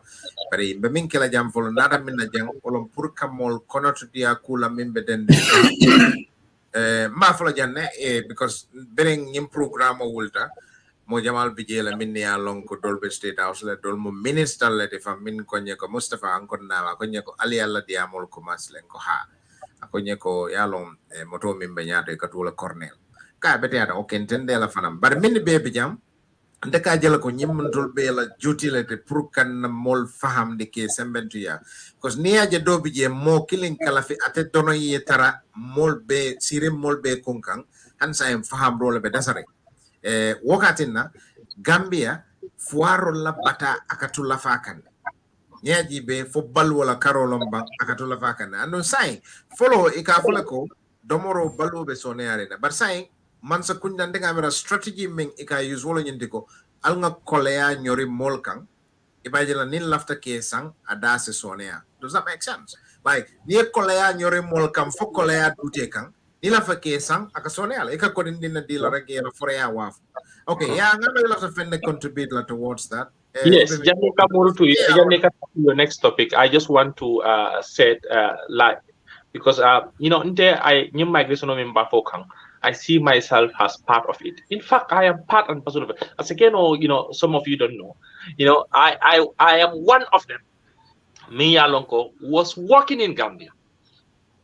bari be min kala jam folo nada minna jang olon pour kamol kono to dia kula mimbe den ma fola janne because bering nyim programme wulta mo jamal bijela minni ya lonko dolbe state house le dol mo minister le defa min konye ko Mustapha ankon na konye ko ali alla diamol ko maslen ko ha konye ko yalon moto min be nyaade ka tula cornel ka bete ada o kentende la fanam bar min be be jam ndeka jela ko nyim dolbe la jutile te pour kan mol faham de ke sembentu ya because niya je dobi je mo killing kala fi ate dono yetara mol be sire mol be kunkan hansa em faham role be dasare wakatina Gambia fuaro la bata akatula fakan nyaji be fo balu wala karolom bang akatula fakan ando sai follow ikafula ko domoro balu be soneare na bar sai man sa kunda ndenga mera strategy ming ika use wala nyindiko alnga kolea nyori molkan ibajela nin lafta ke sang adase sonea. Does that make sense? Like ni kolea nyori molkan fo kolea dute kan nila fa ke sang akasonea ika kodin dinna dila regera forea waf. Okay, yeah, I'm gonna have to find a contribute towards that. Yes, Jammeh, to your next topic. I just want to say like because you know I new migration of Mbafokang. I see myself as part of it. In fact, I am part and parcel of it. As again, you know, some of you don't know. You know, I am one of them. Me Alonko was working in Gambia.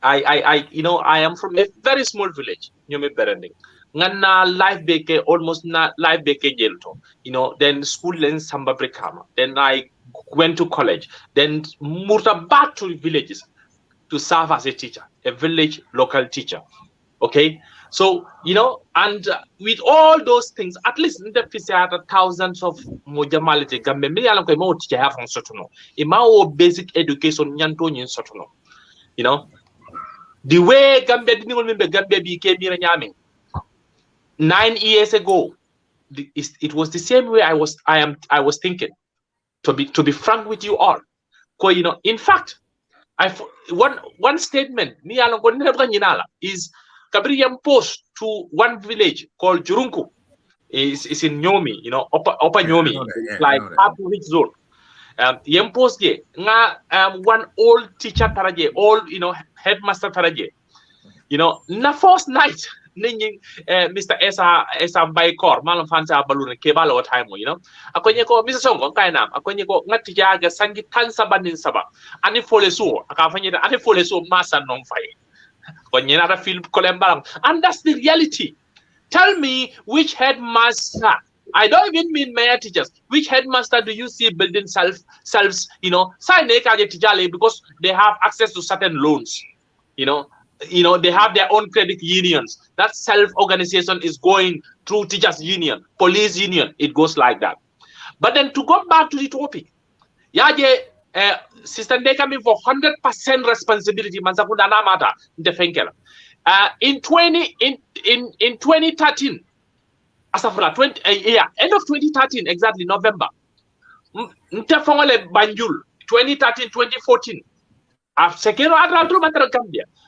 I you know, I am from a very small village, Nyome Berending. Ngana life beke almost not life beke jelto. You know, then school in Samba Brekama. Then I went to college. Then moved back to villages to serve as a teacher, a village local teacher. Okay, so you know, and with all those things, at least in the physical thousands of mojamality Gambia, me alam ko mo teacher have on sotono. Ima basic education nyanto nyin sotono. You know, the way Gambia didn't remember Gambia became nyame 9 years ago. It was the same way I was thinking. To be frank with you all, you know, in fact, one statement is Gabriel post to one village called Jurunku. Is in Nyomi, you know, Upper Nyomi, like half which zone. Post one old teacher taraje, old, you know, headmaster taraje. You know, na first night, Mr. Esa Baikor, Malam Fansa Balloon, Kebala or time, you know. Akonyeko, Mr. Sonko, Kainam, Akonyeko, Natijaga, Sangi, Tansaban Saba, Anifoleso, Akafanya, Anifoleso, Massa non fire. Konyana field Colembalam. And that's the reality. Tell me which headmaster, I don't even mean mayor teachers, which headmaster do you see building selves, you know, sign because they have access to certain loans, you know, they have their own credit unions. That self-organization is going through teachers union, police union. It goes like that. But then to go back to the topic, Sister Ndeka for 100% responsibility. In 2013, end of 2013, exactly November. Banjul 2013, 2014.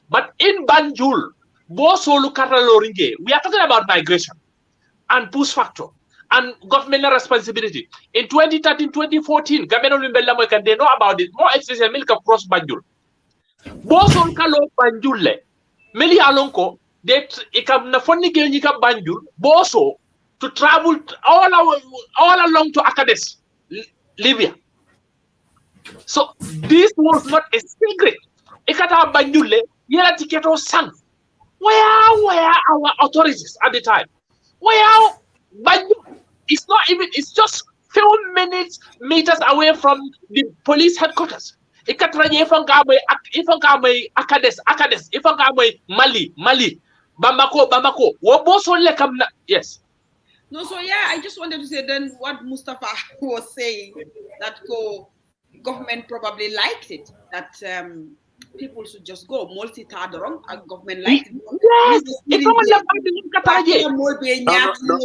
But in Banjul, we are talking about migration and push factor. and government responsibility. In 2013, 2014, they know about it. More especially milk across Banjul. Boson kalo Banjule. Meli alonko, they ikam na funny girl Banjul, Boso to travel all along to Acades, Libya. So this was not a secret. Ikata Banjule, yela tiketo sang. Where our authorities at the time? Where Banjul? It's not even, it's just few meters away from the police headquarters. Ikatranye ifangame Acades, ifangame Mali, Bamako. Woboso lekamna. Yes. No, so yeah, I just wanted to say then what Mustapha was saying, that government probably liked it, that people should just go multi-tadrong, and government liked it. Yes, no,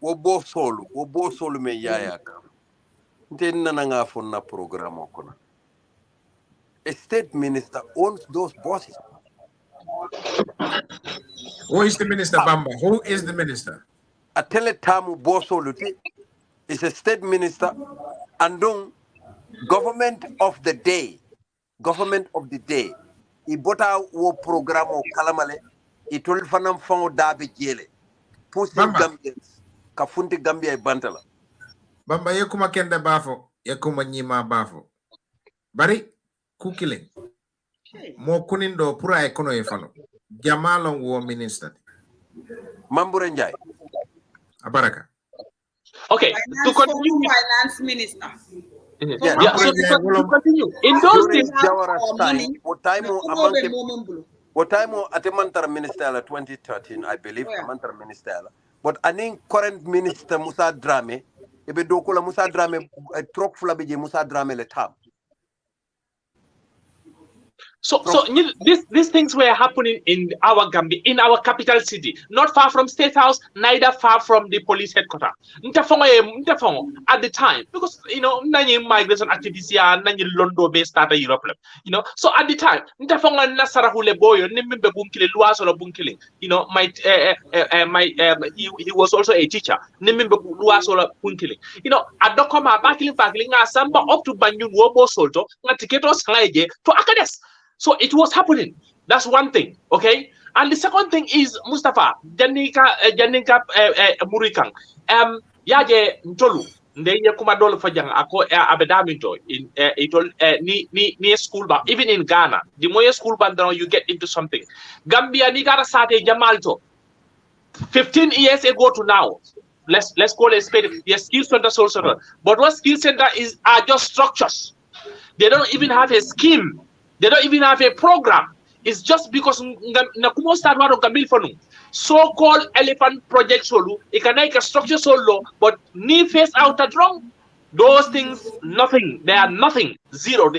wo solu me yaya kam nten nanga fonna program okona. A state minister owns those bosses. Who is the minister, Bamba? Who is the minister? A teletamu bosoluti is a state minister and then government of the day. Ibota wo program o kalamale itol fanam fango dabe jele. Pushing Gambians. Kafunti Gambia bantala. Bamba yekuma kende bafo, yekuma nyima bafo. Bari kukile. Mo kunindo pura ekono yefano. Jamalon wo minister. Mamburenjai. Abaraka. Okay, to continue with finance minister. Yeah, so to continue. In those days, what time Atemantara minister 2013, I believe, Atemantara minister. But aning current minister Musa Drame, ebe dokola Musa Drame trok fulabije Musa Drame le tam. So these things were happening in our Gambia, in our capital city, not far from State House, neither far from the police headquarters. Ntafongo at the time, because nani migration activities here, nani Londo based started Europe. So at the time, ntafongo nasara hule boyo, nimbe bunkile luaso bunkile. He was also a teacher. Nimbe luaso bunkile. Adokoma bakiling asamba up to Banjul wobo solto, ngatiketos ngaje to Acades. So it was happening. That's one thing, okay? And the second thing is Mustapha, Janika Murikang. Yaje Ntolu, Ndeye Kumadolo Fajang, Ako Abedaminto, in near school bar, even in Ghana, the more school band you get into something. Gambia Nigara Sate Jamalto, 15 years ago to now. Let's call it a spade. Yes, skill center, soul center. But what skill center are just structures. They don't even have a scheme. They don't even have a program. It's just because Nakumo start one of Gambil Fanu. So-called elephant project solo, it can make a structure solo, but ni face out at wrong. Those things, nothing. They are nothing. Zero.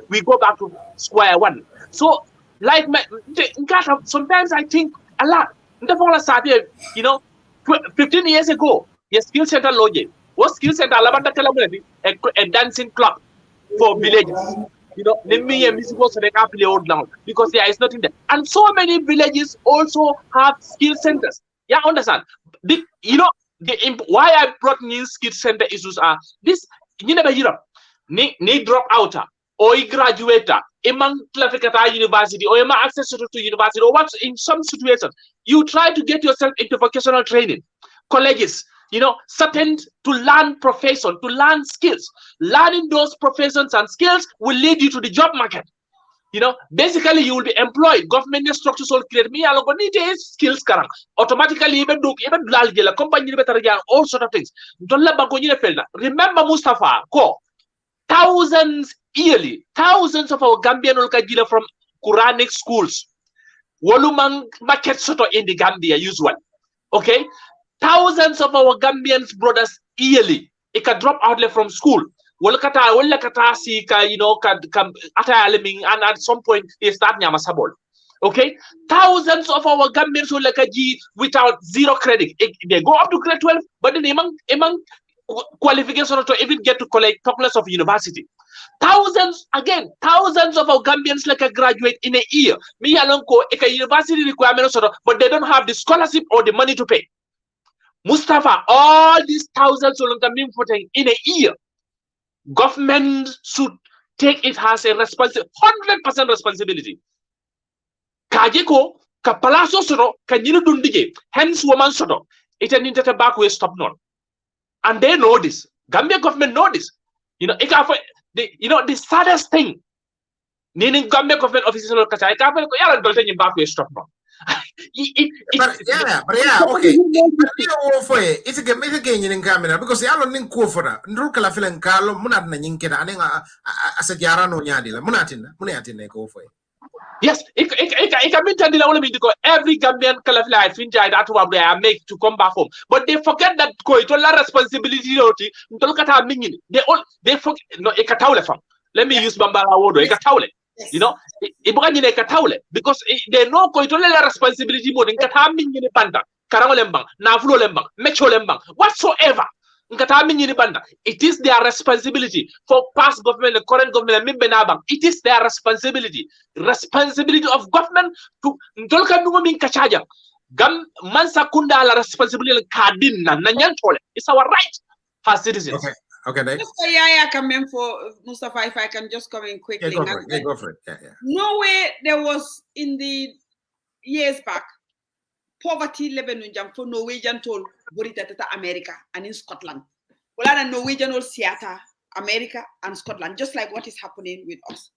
We go back to square one. So, like sometimes I think a lot. 15 years ago, the skill center logic. What skill center? A dancing club for villages. Let me musical so they can play old now because there is nothing there. And so many villages also have skill centers. Yeah, understand? Why I brought in skill center issues are this. You never hear of ni drop outer or graduator, among Claficata University or among access to university or what in some situations you try to get yourself into vocational training, colleges. Certain to learn profession, to learn skills. Learning those professions and skills will lead you to the job market. Basically you will be employed. Government structures will create me skills karang. Automatically even company all sort of things. Remember Mustapha, thousands of our Gambian Olkajila from Quranic schools. Wolumang market soto in the Gambia usual. Okay? Thousands of our Gambian brothers yearly, it can drop out from school. And at some point they start nyamasabol. Okay, thousands of our Gambians without zero credit. They go up to grade 12, but then among qualification to even get to collect talkless of university. Thousands of our Gambians graduate in a year. Me alone a university requirement, but they don't have the scholarship or the money to pay. Mustapha, all these thousands of in a year, government should take it as a 100% responsibility. Kajiko, kapalaso soto, kanyinu dundige, hence woman soto, it an inter back way stop none. And they know this. Gambia government know this. You know, the saddest thing, meaning Gambia government officers stop none. But yeah, okay. It's a game in camera because I don't think for that. Nrukala feeling Carlo, Munat Ninkeda, and as a Jarano Yadila, Munatin, go for it. Yes, it can be because every Gambian Kalafila Finja that one they are make to come back home. But they forget that Koitola responsibility to look at our meaning. They forget no ekataule fam. Let me use Bambara Wodo, ekataule. You know, because they know Koitola responsibility more than Kataming in the Panda, Karamolembang, Navulo Lembang, Metro Lembang, whatsoever. It is their responsibility for past government, the current government, it is their responsibility. Responsibility of government to Mansa Kunda la responsibility it's our right as citizens. Okay. Mr. Yaya come in for Mustapha, if I can just come in quickly. Go for it. Yeah. No way there was in the years back poverty level for Norwegian toll America and in Scotland. Well, and Norwegian all Seattle, America and Scotland, just like what is happening with us.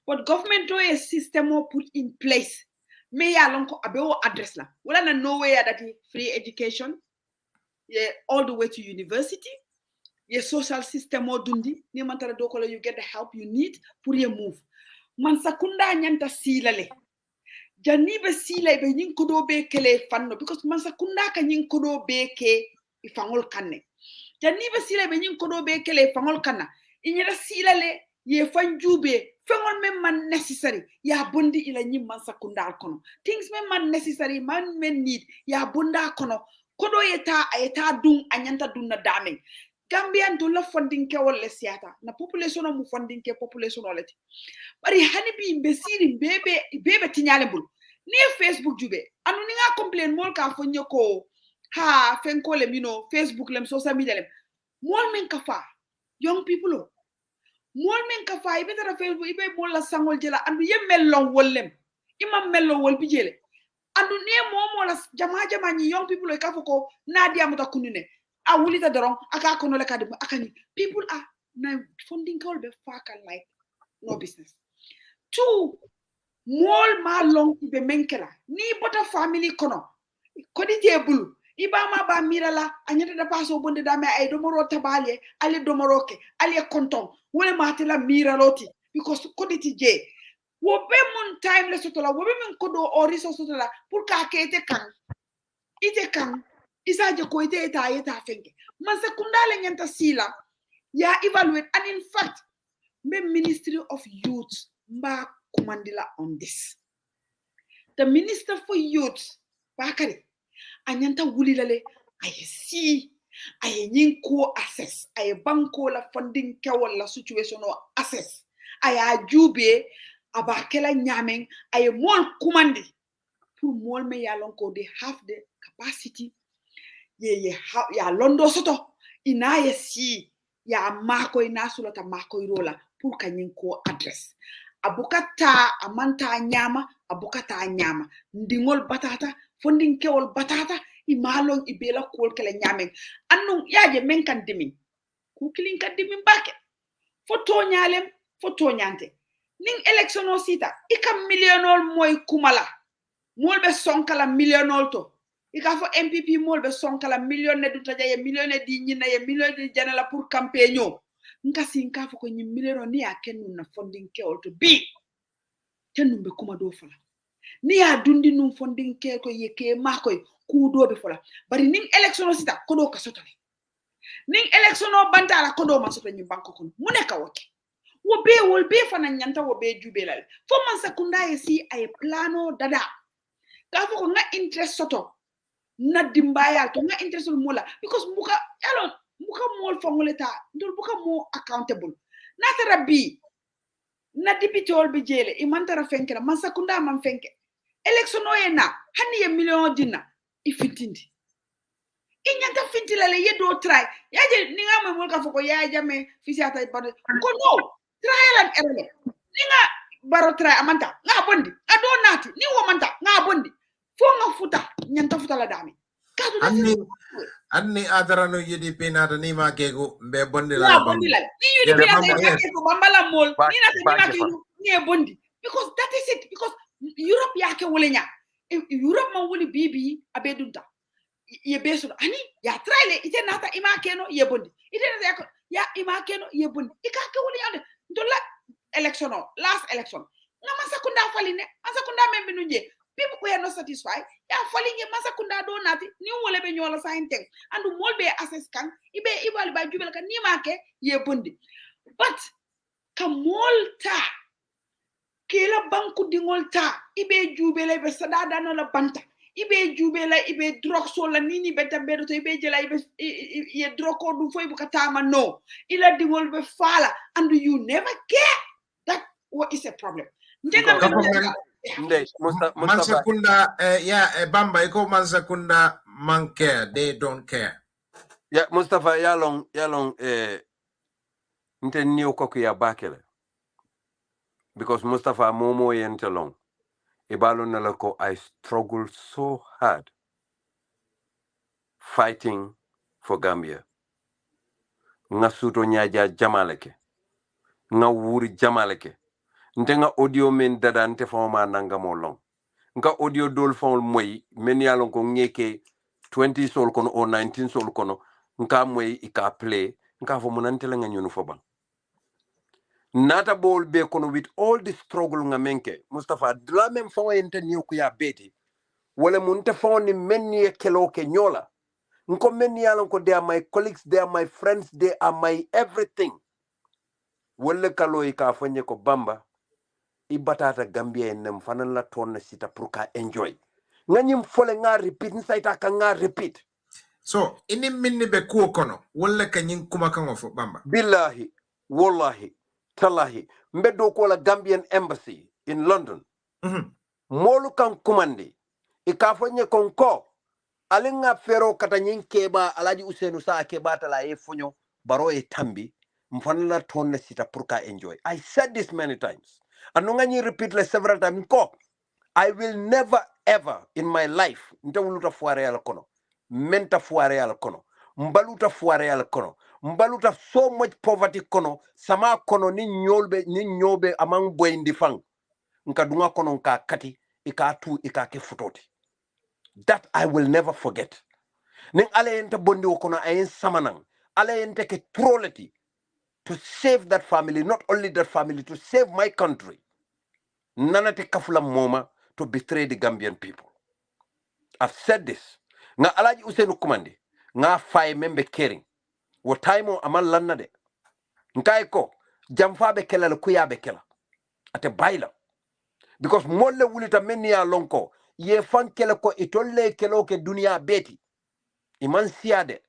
But government do a system put in place. May alonko abeo address la. Well, and no way that free education, yeah, all the way to university. Your social system or dundi, you get the help you need for your move. Mansakunda nyanta silale. Janibe sila be nyin kodo be kele fanno because Mansakunda ka nyin kodo be ke ifangol kanne. Janibe sila be nyin kodo be kele fangol kanna. Inyara silale ye fanjube fangol men necessary ya bundi ila nyin Mansakunda kono. Things men necessary men need ya bunda kono. Kodo yeta dung anyanta dunna daming. Gambian do la funding ke wala siata na population mu funding ke population wala ti bari hani bi mbesiri bebe tinyale bul ni Facebook jube anu ni nga complain mol ka fo nyoko ha fenko le mino Facebook lem social media lem mol men ka fa young people mol men ka fa ibe tara Facebook ibe mol la sangol jela andu yemellon wollem imam mello wol bi jele andu ne momo la jama ni young people e ka fo ko nadia muta kunune a wulita dorong aka kono le kadi akani people are now funding call be faka like no business. Two mol ma long be menkela ni bota family kono kodi tebulu ibama ba mirala anyata da paso bonde da me ay domoro tabale ale domoroke ale konton wole matela miraloti because kodi ti je wo be mon time le sotola wo be men kodo o resource sotola pour ka kete kan ite kan isaje ko ite eta fenge Mansakunda le nyanta sila ya evaluate and in fact the Ministry of Youth mba kumandila on this. The Minister for Youth bakari anyanta wulilale aye nyinko assess aye banko la funding kawal la situation or assess aye jube abakela nyamen aye mol kumandi pour mol me yalonko they have the capacity ya londo soto ina si ya mako ina sulota mako irola pour kanyin ko address abukata amanta nyama ndingol batata funding kewol batata imalon ibela kol kala nyamen annu yaje men kan dimin ku kilin kan dimin bake foto nyalem foto nyante ning election o sita ikam millionol moy kumala mol be sonkala millionol to ika fo MPP mol be sonkala million ne duta jaye million ne di nyina ye million di janala pour campagne nka sinka fo ko nyi million ni akenu na funding ke to bi tenu be kuma do fala ni ya dundi num funding ke ko yeke makoy ku do be fala bari ning election sita ko do ka sotale ning election o bantala ko do ma soto nyi banko ko mu ne ka woke wo be wol be fana nyanta wo be jubelal fo Mansakunda ye si ay plano dada ka fo ko nga interest soto na dimbaya to nga interest mula because muka mol fongoleta ndol buka mo accountable na tarabi na dipitol be jele imantara fenkela Mansakunda man fenke election o yena hani ye million dinna ifitindi inyanta fintilale ye do try yaje ninga mo molka foko ya Jammeh fisiata bado ko no trial and error ninga baro try amanta nga bondi ado nati ni wo manta nga bondi fo nga futa nyanta futa la dami kadu anni adara no UDP nata ni ma kego be bondi la la bamba bondi la ni UDP nata ke ko bambala mol ni nata ni ma ke ni bondi because that is it because Europe yake wolenya Europe ma woni bibi abedunta ye beso ani ya traile ite nata ima keno ye bondi ite nata ya ima keno ye bondi ikake woni ande ndola election last election nga masakunda faline masakunda membe nunje people who are not satisfied ya falinge masakunda do nati ni wole be nyola sainte andu molbe assess kan ibe ibali ba jubel kan ni make ye bondi but kamolta kila banku dingolta ibe jubele be sadada no la banta ibe jubela ibe drog so la nini beta bedo to ibe jela ibe ye droko du foy bu katama no ila dingol be fala and you never care that what is a problem Mansakunda bamba iko Mansakunda man care they don't care yeah Mustapha yalong nte niyo ko ya bakele because Mustapha momo yente long ibalo nalako I struggled so hard fighting for Gambia nga suto nyaja jamaleke nga wuri jamaleke nte nga audio men dada nte fama nangamo long nga audio dol fon moy men yalon ko ngeke 20 sol kono o 19 sol kono nka moy ika play nka fo munantele nga nyunu fo ban nata bol be kono with all the struggle nga menke Mustapha dula même fon ente niyo ku ya beti wala munte fon ni men ni kelo ke nyola nko men yalon ko they are my colleagues they are my friends they are my everything wala kalo ika fanye ko bamba ibatata Gambia en fanan la ton sita pour ka enjoy nganyim fole nga repeat nsaita ka nga repeat so ini minni be ku kono wala kanyin kuma kan fo bamba billahi wallahi tallahi mbedo ko la Gambian embassy in London molu kan kumandi ikafanye konko alinga fero kata nyin keba alaji Usenu sa keba tala e fonyo baro e tambi mfanala ton sita pour ka enjoy I said this many times anunga nyi repeat le several times ko I will never ever in my life ntawuluta fuare ala kono menta fuare ala kono mbaluta fuare ala kono mbaluta so much poverty kono sama kono ni nyobe amang boyndi fang nka dunga kono nka kati ika ke futoti that I will never forget ning ale ente bondi kono ayen samanang ale ente ke troleti to save that family not only that family to save my country nanate kafula moma to betray the Gambian people. I've said this. Nga alaji Usenu kumandi. Nga fay membe caring. Wo time amal lanna de. Nkai ko jamfa be kela le kuya be kela. Ate baila. Because molle wulita menni ya lonko. Ye fan kela ko itolle kelo ke dunia beti. Iman siade.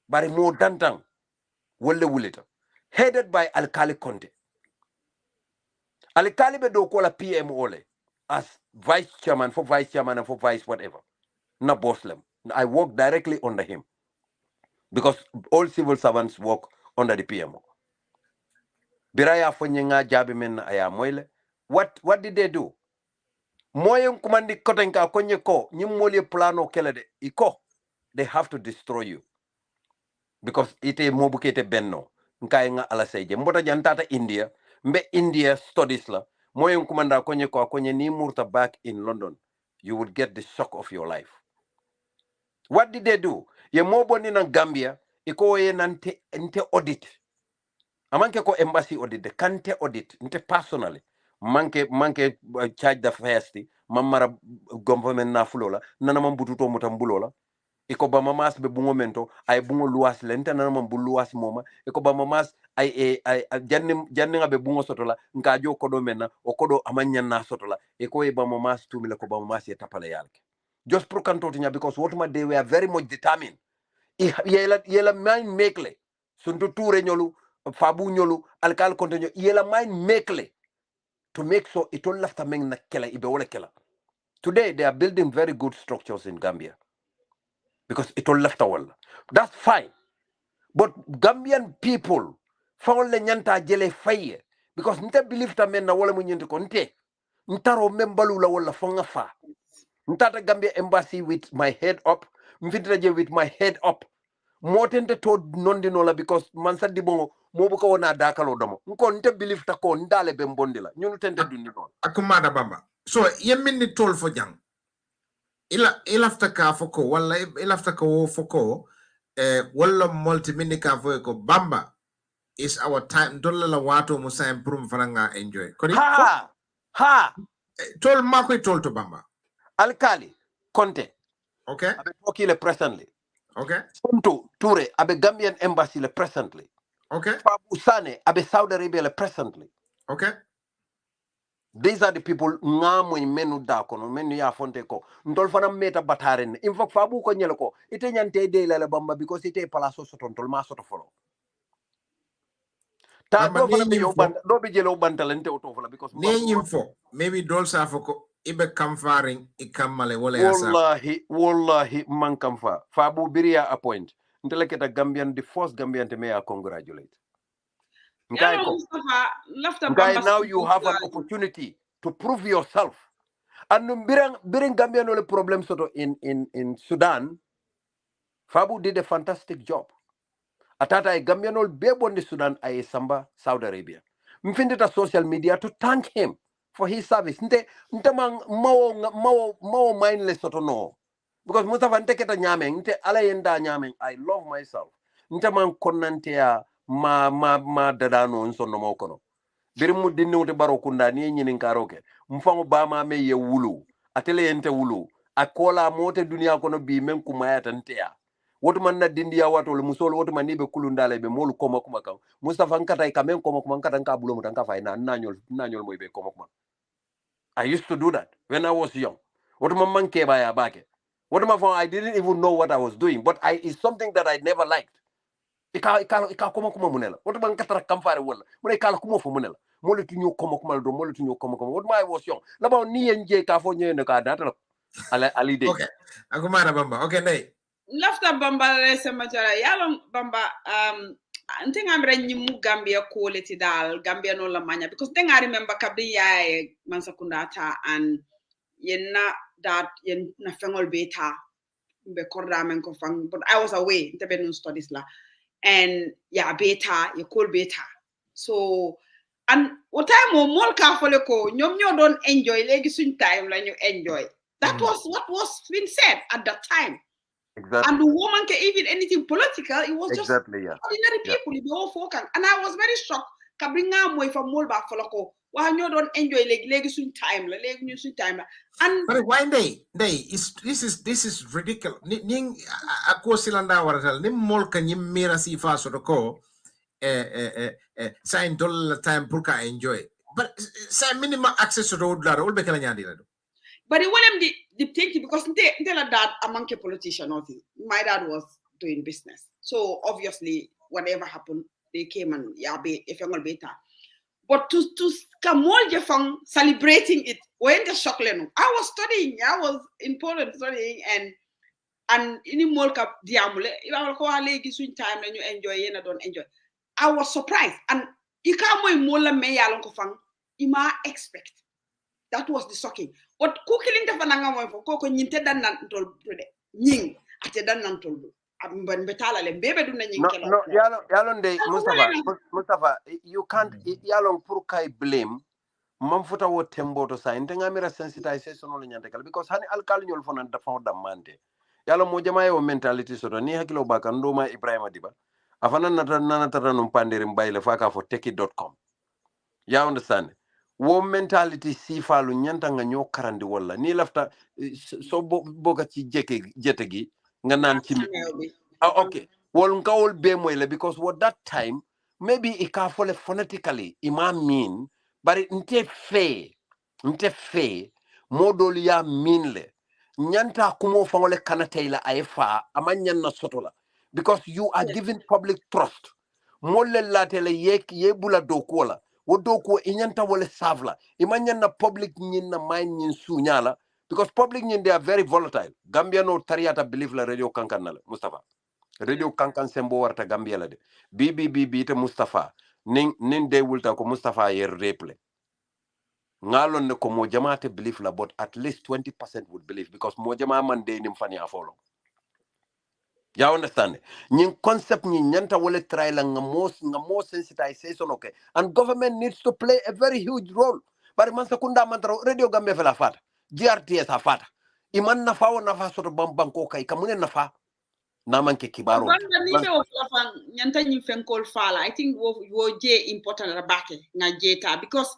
Bari mo dantang. Wolle wulita. Headed by Alkali Conte. Alkali be do kola PM ole. As vice chairman and for vice whatever. Na boslem. I work directly under him because all civil servants work under the PMO. Biraya fonyenga jabi men aya moile. What did they do? Moyen kumandi kotenka konye ko nyimoli plano kelede iko. They have to destroy you because ite mobukete benno. Nkai nga alaseje. Mbota jantata India. Mbe India studies la. Moyen kumanda konye ni murta back in London. You would get the shock of your life. What did they do? Ye moboni na Gambia, iko ye nante audit. Amanke ko embassy audit, the kante audit, nte personally. Manke charge the first, mamara government na fulola, nana mambututo mutambulola. Iko ba mamas be bungo mento, ay bungo luas lente nana mambu luas moma. Iko ba mamas ay janninga be bungo sotola, nka jo kodo mena, o kodo amanya na sotola. Iko ye ba mamas tumile ko ba mamas ye tapale yalke. Just pro kantotinya because what they were very much determined. Yela mind mekle. Suntu ture nyolu, fabu nyolu, alkal kontenyo. Yela mind mekle. To make sure it all left na kela, ibe wole kela. Today they are building very good structures in Gambia. because it all left all. That's fine. But Gambian people found le nyanta jele faye because nte believe ta men na wala mu nyinte ko nte ntaro membalu la wala fonga fa ntata Gambia embassy with my head up mfitira je with my head up motente to nondi no la because man saddi bongo mo bu ko wona dakalo domo nko nte believe ta ko ndale be mbondi la ñunu tente dundi non akumada bamba so yemin ni tol fo jang ilafta ka foko wala ilafta ko foko wala multi ka fo ko bamba is our time dolla la wato musa improve faranga enjoy kodi ha tol mako tol to bamba alkali Conte okay abe toki le presently okay Sonko Toure abe Gambian embassy le presently okay Fabu Sane abe Saudi Arabia le presently okay these are the people ngamo menu da kono menu ya fonte ko ndol fana meta bataren in fact Fabu ko nyelo ko ite nyante de la bamba because ite palaso soton tol ma soto folo ta do fana be yo banda do be jelo bantalente auto folo because ne fo maybe dol sa foko ibe kamfaring ikamale wala ya sa wallahi man kam fa Fabu biria appoint ndele keta Gambian the first Gambian te me ya congratulate Yeah, Mustapha, Ngai, now you have an opportunity to prove yourself. And biring Gambia no problem soto in Sudan. Fabu did a fantastic job. Atata a Gambian no bebo in Sudan a Samba, Saudi Arabia. Mfindita social media to thank him for his service. Nte mang mau mindless soto no. Because Mustapha nte keta nyameng, nte ala yenda nyameng. I love myself. Nte mang konantea ma dadano nsono mokono. Birimu dinni wote baro kunda ni nyinin karoke mfango bama me ye wulu atele yente wulu akola mote dunia kono bi men kumaya tantea wotu man na dindi ya watu le musol wotu man nibe kulundale be molu koma kuma kan Mustapha nkata kamen koma kuma nkata nka bulo mutanka fa ina nanyol moybe koma kuma. I used to do that when I was young. Wotu man manke ba ya bake wotu man I didn't even know what I was doing, but it's something that I never liked. Ika koma kuma munela wotu man katara kamfare wala mune ikala kuma fu munela mole tunyo koma kuma do mole tunyo koma what my was young laba ni enje ka fo nyene ka data ali de okay akumara bamba okay nay lafta bamba rese majara yalo bamba ntenga amre nyimu Gambia quality dal Gambia no la manya because ntenga remember kabdi yae mansakundata and yenna that yen na fengol beta be korda men ko fang but I was away ntebe no studies la and yeah beta you call beta so and what time mo ka fole ko ñom ñoo don enjoy legi suñ time la ñu enjoy that was what was being said at that time. Exactly. And the woman can even anything political, it was just yeah. ordinary people, they all focus. And I was very shocked. Kabringa mo from Molba Foloko. Why you don't enjoy legacy time, legacy time. And but why this is ridiculous. Ning ako silanda waratal nim mol ka nyim mira si fa so ko sign dollar time purka enjoy. But say minimum access to road la all be kala nyandi la do. But it wasn't the thinking because tell dad among a politician or thing. My dad was doing business. So obviously whatever happened, they came and if you're beta. But to come all celebrating it, when the shock learning. I was studying, I was in Poland studying and in Molka Diamule, if I will call a lady swing time and you enjoy and I don't enjoy. I was surprised. And you can't mola me along ima expect. That was the shocking. But cooking the fananga mo for koko nyinte dan nan tol nying ate dan nan tol ban betala le bebe du na nying kala. No yalo de Mustapha you can't yalo pour kai blame mam futa wo tembo to sa intenga mira sensitization no nyante kala because hani alkal nyol fonan da fa damande yalo mo jama yo mentality so ni hakilo baka ndoma Ibrahima Diba afana nata no pandere mbayle faka fo teki.com ya understand wo mentality sifalu nyanta nga nyo karandi wala ni lafta so boga ci jetegi nga nan ci okay wol ngawol be moy la because what that time maybe it ka fole phonetically imam mean but nte fe modol ya mean le nyanta kumo fangole kanatela aifa amanyan na sotola because you are given public trust molle latele ye bula dokola wodoko inyanta wole savla imanyan na public nyin na main nyin sunyala because public they are very volatile. Gambia no tariata believe la radio kankan nala Mustapha. Radio kankan sembo warta Gambia la de. BBB te Mustapha. Nin de wulta ko Mustapha yer reple. Ngalon ne ko mo jamaate believe la, but at least 20% would believe because mo jama man de nim fani afolo. You understand? Nin concept ni nyanta wole try la nga more sensitization okay. And government needs to play a very huge role. But man sekunda man radio Gambia fela fata. GRTS afata. Iman nafa o nafa soto banko kai kamune nafa na manke kibaro. Banda ni be ofla nyanta ni fenkol fala. I think wo je important rabake na jeta because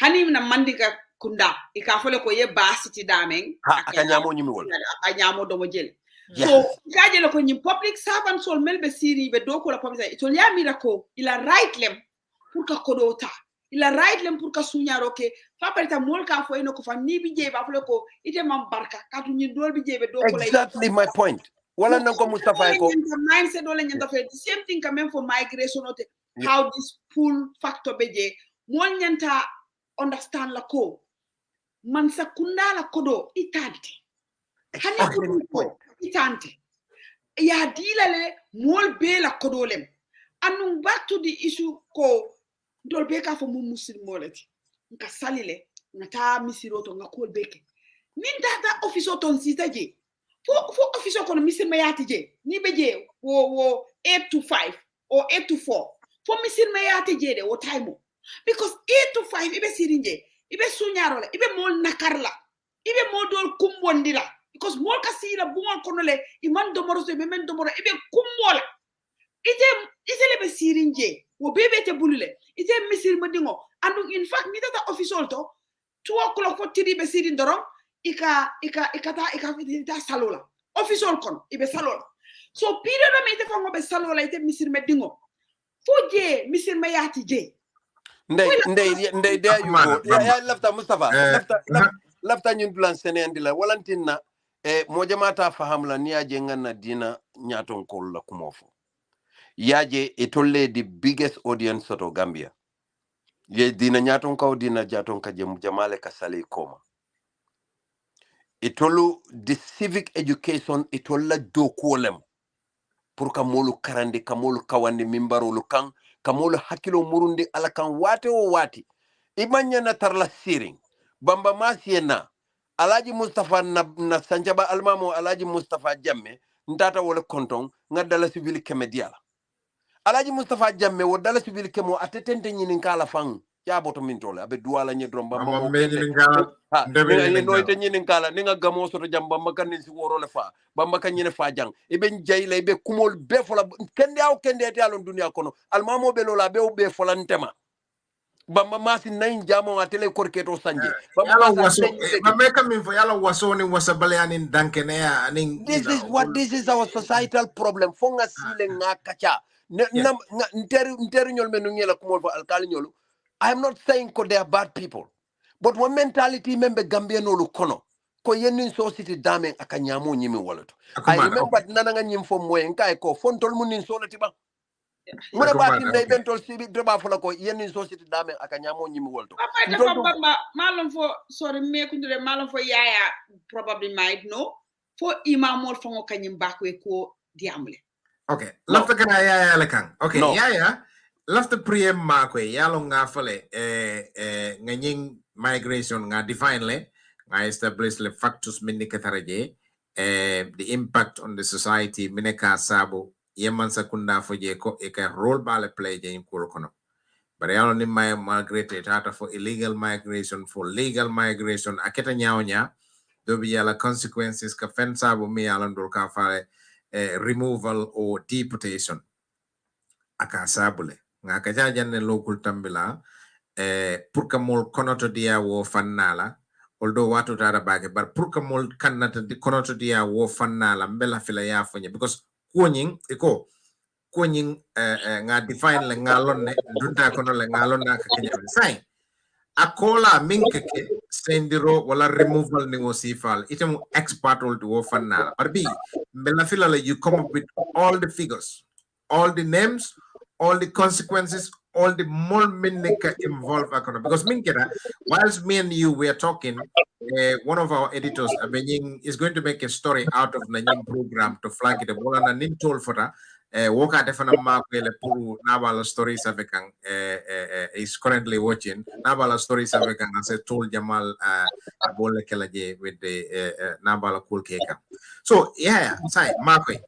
hani na mandiga kunda ikafole ko ye basiti dameng akanyamo nyimi wol akanyamo do mo jele. So kaje lo ko nyim public servant sol melbe siri be do ko la public to ya mira ko ila right lem pour ka kodota ila right lem pour ka sunyaro ke fa parita mol ka fo eno ko fa ni bi je ba fole ko ite mam barka katu nyi dol bi je be do ko la exactly my point wala nan ko Mustapha ko mindset do la nyanta fe the same thing quand même for migration ote how this pull factor be je mol nyanta understand la ko man sakunda la kodo itante hani ko itante ya dilale mol be la kodolem anu back to the issue ko dol be ka fo mu muslimolati nka salile ngata misiroto ngakol beke min data office oton sitaje fo office ko misir mayati je ni beje wo 8 to 5 or 8 to 4 fo misir mayati je de wo time because 8 to 5 ibe sirinje ibe sunyarole ibe mol nakarla ibe modol kumbondila because mol kasira bunga konole iman domoro so be men domoro ibe kummola ite lebe sirinje wo bebe te bulule ite misir madingo andu in fact mi tata official to 2 o'clock for tiri be sirin dorom ika salola official kon ibe salola so period me ite fango be salola ite misir madingo foje misir mayati je ndey there you go ya lafta Mustapha lafta ñun plan senendi la walantina mo jamata faham la niya je nganna dina nyaton kol la kumofo yaje etolle the biggest audience soto Gambia ye dina nyaton kaw dina jaton ka je jamale ka sale koma etolu the civic education etolla do kolem pour ka molu karande ka molu kawande mimbarolu kan ka molu hakilo murundi ala kan wate o wati imanya na tarla siring bamba masiena alaji Mustapha na sanjaba almamo alaji Mustapha Jammeh ntata wala konton ngadala civil kemediala alaji Mustapha Jammeh wo dala civil kemo atetente nyinin kala fang ya boto min tole abe duwala nyedrom bamba mo nyinin kala ninga gamo soto jamba makani si worole fa bamba kan nyine fa jang ibe njayla ibe kumol be fola kende aw kende te alon dunia kono almamo be lola be fola ntema bamba masi nayin jamo a tele korketo sanje bamba yala waso ni wasabale anin dankene ya anin this is our societal problem fonga sile nga kacha nteru nyol menu ngela kumol fa alkali nyolu. I am not saying ko they are bad people, but one mentality member Gambia no lu kono ko yenin society dame akanyamo nyimi walato. I remember nananga nyim fo moye nkai ko fontol munin solati ba muna bati ne bentol sibi dreba fola ko yenin society dame akanyamo nyimi walato. Malum fo sorry me kundure malum fo yaya probably might know for imamol fo kanyim bakwe ko diamule. Okay, lafta kana yaya lekang. Okay, yaya lafta priye makwe yalo nga fale nganying migration nga define le nga establish le factus minni kataraje the impact on the society mineka sabo yeman sakunda foje ko e ka role bale play je ko kono bare yalo ni migrate tata for illegal migration for legal migration aketa nyaonya do bi yala consequences ka fen sabo mi yalo ndol ka fale removal or deportation aka sabule nga ka jajanne local tambila pour que mol konoto dia wo fannala although watu tara bage but pour que mol kannata di konoto dia wo fannala mbela fila ya fonye because kunying nga define le ngalonne dunta kono le ngalonna ka kenya sai akola minkeke sendiro wala removal ni sifal itemu expert old wo fannala barbi mbela fila le you come up with all the figures, all the names, all the consequences, all the more minnika involved because minkera whilst me and you were talking one of our editors, is going to make a story out of Nanyim program to flag it. Bola na nin told for that. Woka defana makwele puru nabala stories avekang is currently watching nabala stories avekang as I told Jamal bole kelaje with the nabala cool keka. So yeah, say Markwe.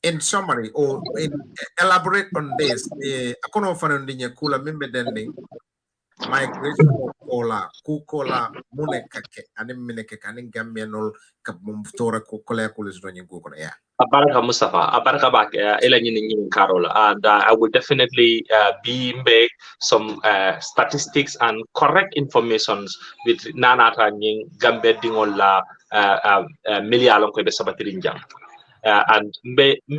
In summary, or elaborate on this, akono fanundinya kula mimbe dending migration of kukola munekake anim mineke kanin gambianol kabumtora kukola kulis donyin kukola yeah. Abaraka Mustapha, Abaraka back, Elanin Carol, and I will definitely be make some statistics and correct information with Nana Ranging, Gambe Dingola, Milialon Kwebe Sabatirinjang. And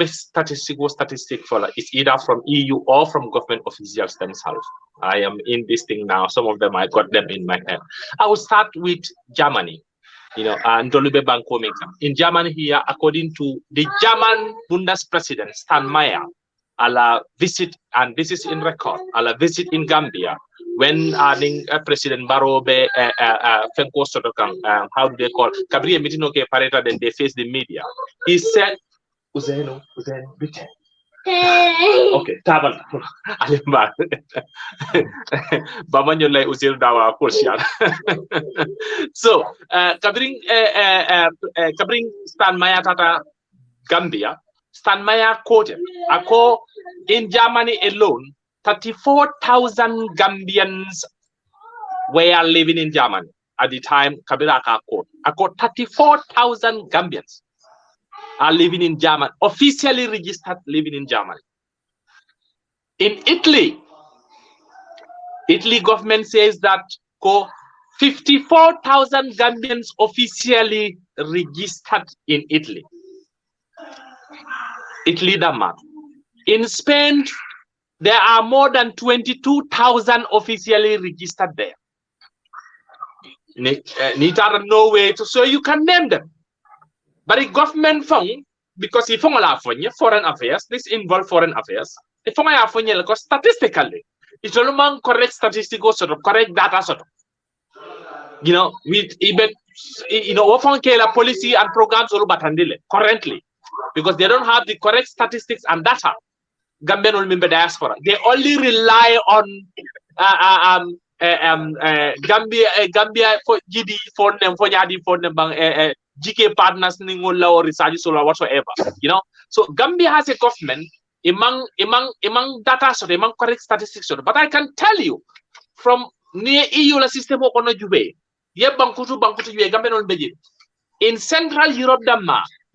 statistic for it's either from EU or from government officials themselves. I am in this thing now. Some of them I got them in my head. I will start with Germany. And in Germany here, according to the German Bundespresident Steinmeier, visit, and this is in record, visit in Gambia when President Barobe how do they call Gabriel Mitinoke Pareta, then they face the media. He said, Uzeno, Bite. Okay, Tabal Alimba Bamanyola Uzil Dawa Kursian. So covering Steinmeier Tata Gambia, Steinmeier quoted in Germany alone, 34,000 Gambians were living in Germany at the time Kabiraka quote. 34,000 Gambians are living in Germany, officially registered living in Germany. In Italy government says that 54,000 Gambians officially registered in Italy. Italy, Denmark. In Spain, there are more than 22,000 officially registered there. No way to, so you can name them. But the government fund, because if foreign affairs, this involves foreign affairs. If because statistically, it's all correct statistical sort of correct data sort of. With even often policy and programs all but currently, because they don't have the correct statistics and data. Gambian will member diaspora. They only rely on Gambia for GD for them for Yadi for them GK partners or research or whatsoever. So Gambia has a government among data sort, among correct statistics sort. But I can tell you from near EU la system of Jube, in Central Europe,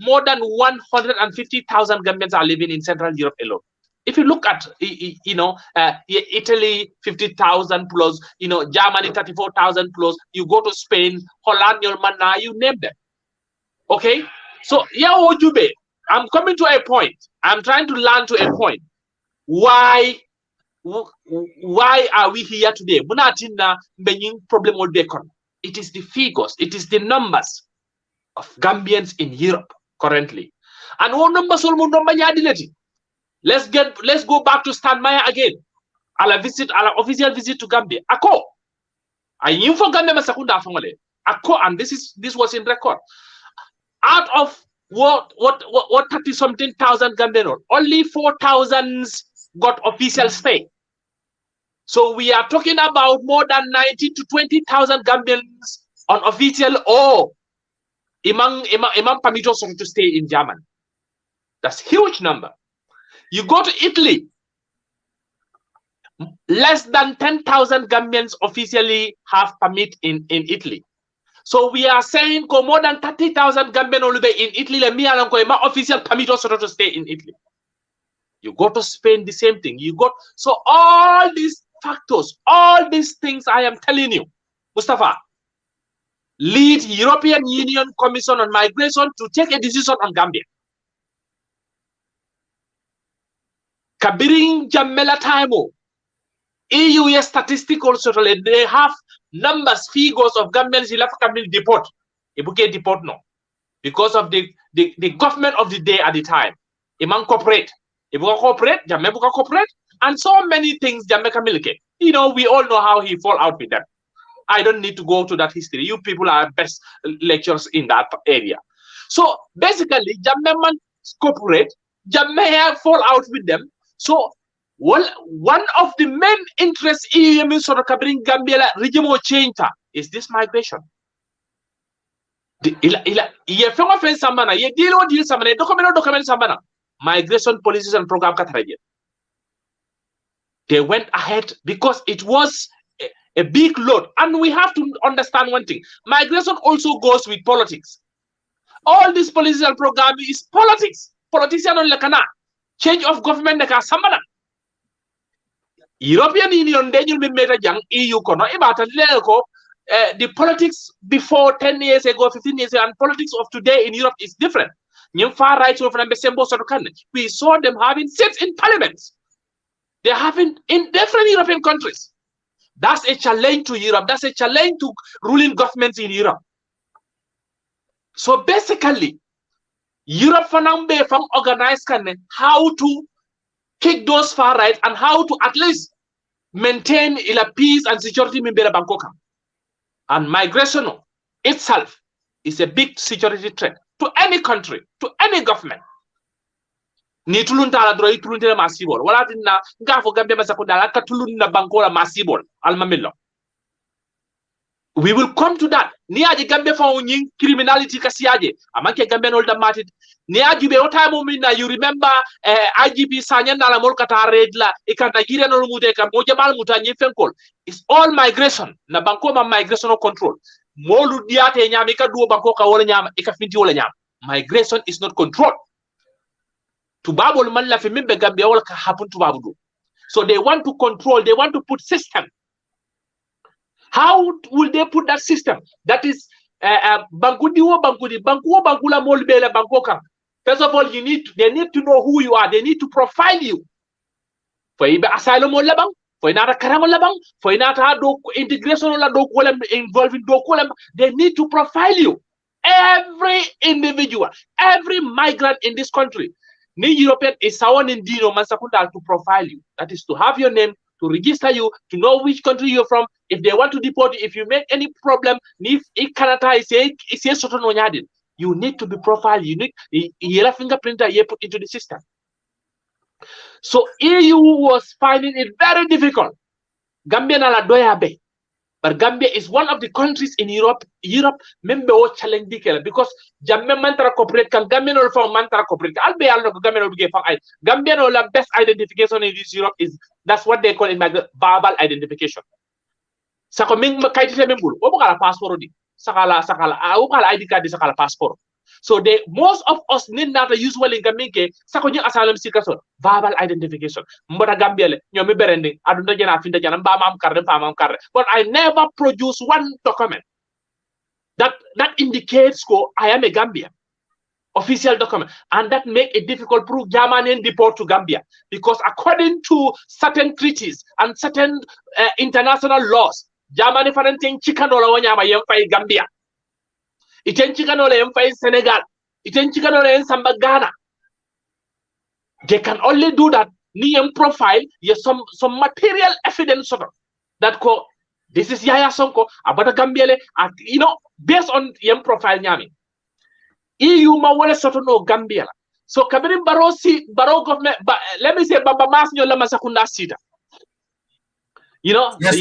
more than 150,000 Gambians are living in Central Europe alone. If you look at, Italy, 50,000 plus, Germany, 34,000 plus, you go to Spain, Holland, you name them. Okay? So, Jube, I'm coming to a point. I'm trying to learn to a point. Why are we here today? It is the figures, it is the numbers of Gambians in Europe currently. And one numbers let's go back to Steinmeier again. Official visit to Gambia. And this was in record. Out of what 30-something thousand Gambians, only 4,000 got official stay. So we are talking about more than 90 to 20,000 Gambians on official or imam permitted to stay in Germany. That's huge number. You go to Italy, less than 10,000 Gambians officially have permit in Italy. So we are saying more than 30,000 Gambians in Italy, official permit to stay in Italy. You go to Spain, the same thing. So all these factors, all these things I am telling you, Mustapha, lead European Union Commission on Migration to take a decision on Gambia. Kabiring Jammeh Taimo, EU statistical certainly they have numbers, figures of Gambians who left Gambian deport. Ibuke deport no. Because of the government of the day at the time. Imam corporate. Ibuka corporate, Jammeh buka corporate, and so many things Jammeh Kamilke. We all know how he fall out with them. I don't need to go to that history. You people are best lecturers in that area. So basically, Jammeh cooperate, Jammeh fall out with them. So one of the main interests in sort of covering Gambia regime change is this migration. Migration policies and program kataraje. They went ahead because it was a big load. And we have to understand one thing. Migration also goes with politics. All this policies and program is politics. Politicians on lekana. Change of government neka samana. European Union denyu meta jang EU kono ibata leko the politics before 10 years ago, 15 years ago, and politics of today in Europe is different. Far right we saw them having seats in parliaments. They having in different European countries. That's a challenge to Europe. That's a challenge to ruling governments in Europe. So basically, Europe fanambe from organized how to kick those far right and how to at least maintain peace and security in Bangkok. And migration itself is a big security threat to any country, to any government. Ni tulunta la droi tulunta masibol. Wala dinna ngafo Gambia masakudala katulunna bankola masibol almamillo. We will come to that. Ni aji Gambia fa unying criminality kasiaje. Amanke Gambia no da matit. Ni aji be ota momina you remember IGP Sanyanda la molkata redla ikan Nigeria no mude ka moja mal mutanyi fenkol. It's all migration. Na banko ma migration control. Molu diate nyama ika duo banko ka wala nyama ika finti wala nyama. Migration is not controlled. Tubabol man la fi mimbe Gambia wala ka happen to babu. So they want to control, they want to put system. How will they put that system? That is bankudiwo bankudi bankuwo bankula molbele bankoka. First of all, they need to know who you are. They need to profile you. For ibe asylum wala bang, for inata karang wala bang, for inata do integration wala do wala involving do wala. They need to profile you. Every individual, every migrant in this country. Ni European is someone in Dino Mansakunda to profile you. That is to have your name, to register you, to know which country you're from. If they want to deport you, if you make any problem, if Canada is a certain you need to be profiled. You need a fingerprinter you put into the system. So EU was finding it very difficult. Gambia na la doya be. But Gambia is one of the countries in Europe member challenge because Jammeh mantra corporate can Gambia no form mantra corporate. I'll be able to Gambia no get Gambia no la best identification in this Europe is that's what they call in verbal identification. Sako ming makaiti membul, obukala passport di. Sakala obukala ID card di sakala passport. So most of us need not usually Gambia sako ñu asylum seeker verbal identification. Mbota Gambia le ñomi berending aduna jena finda jana mbamam card. But I never produce one document that indicates I am a Gambian. Official document, and that make it difficult prove German deport to Gambia because according to certain treaties and certain international laws, Germany fananting chikanola wanyama yemfai Gambia. Iten chikanola yemfai Senegal. Iten chikanola yemsamba Ghana. They can only do that. Niyem profile, yes, some material evidence of that this is Yaya Sonko about Gambia, based on yem profile nyami. EU ma wale soto no Gambia. So Kabirin Baro government, but let me say Baba Mas nyola masakunda sita. Yes,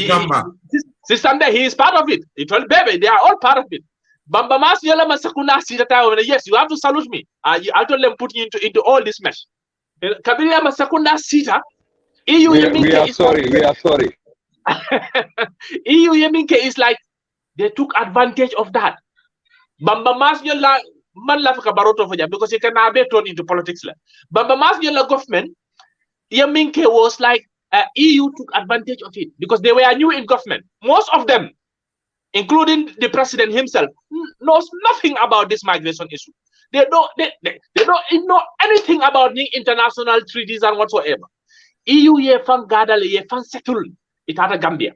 Sister, he is part of it. It will baby, they are all part of it. Bamba Mas nyola masakunda sita. Yes, you have to salute me. I'll tell them put you into all this mess. Kabirin masakunda sita. EU we are sorry. EU Yeminke is like they took advantage of that. Bamba Mas nyola man la fika baroto for because he can be thrown into politics. Bamba Mas nyola government Yeminke was like EU took advantage of it because they were new in government. Most of them, including the president himself, knows nothing about this migration issue. They don't know anything about the international treaties and whatsoever. EU ye fan gadale ye fan settle it at Gambia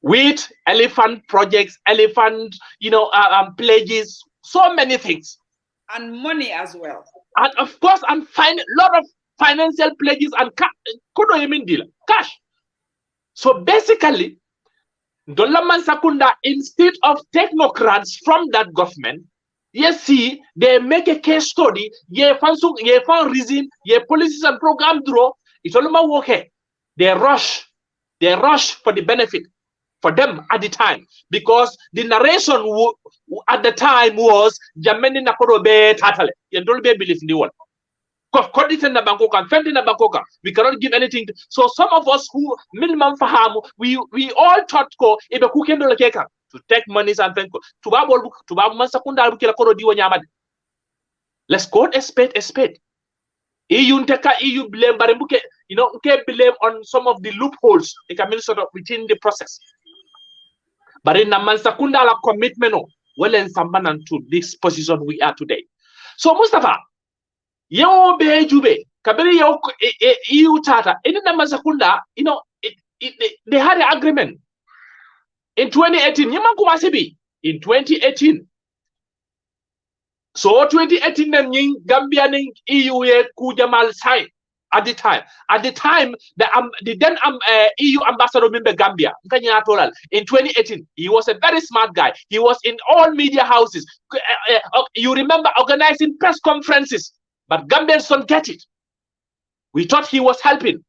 with elephant projects, elephant pledges, so many things, and money as well, and of course, and find a lot of financial pledges and cash. So basically, Dolaman Sakunda, instead of technocrats from that government, yes, see, they make a case study, ye found reason, ye policies and program draw, it's all about okay. They rush for the benefit for them at the time, because the narration at the time was Jameni Nakoro be Tatale. You don't believe in the world. We cannot give anything. So some of us who minimum faham, we all thought to take monies and think let's call a spade. EU blame, but blame on some of the loopholes sort of within the process. But in Naman la commitment, well and sambanan to this position we are today. So Mustapha, yo be jube kabiri yo EU tata in Naman Sakunda, they had an agreement in 2018. In 2018. So 2018 then Gambia ning EU Kujamal signed at the time. At the time, the then EU ambassador in Gambia, in 2018, he was a very smart guy. He was in all media houses. You remember organizing press conferences, but Gambians don't get it. We thought he was helping.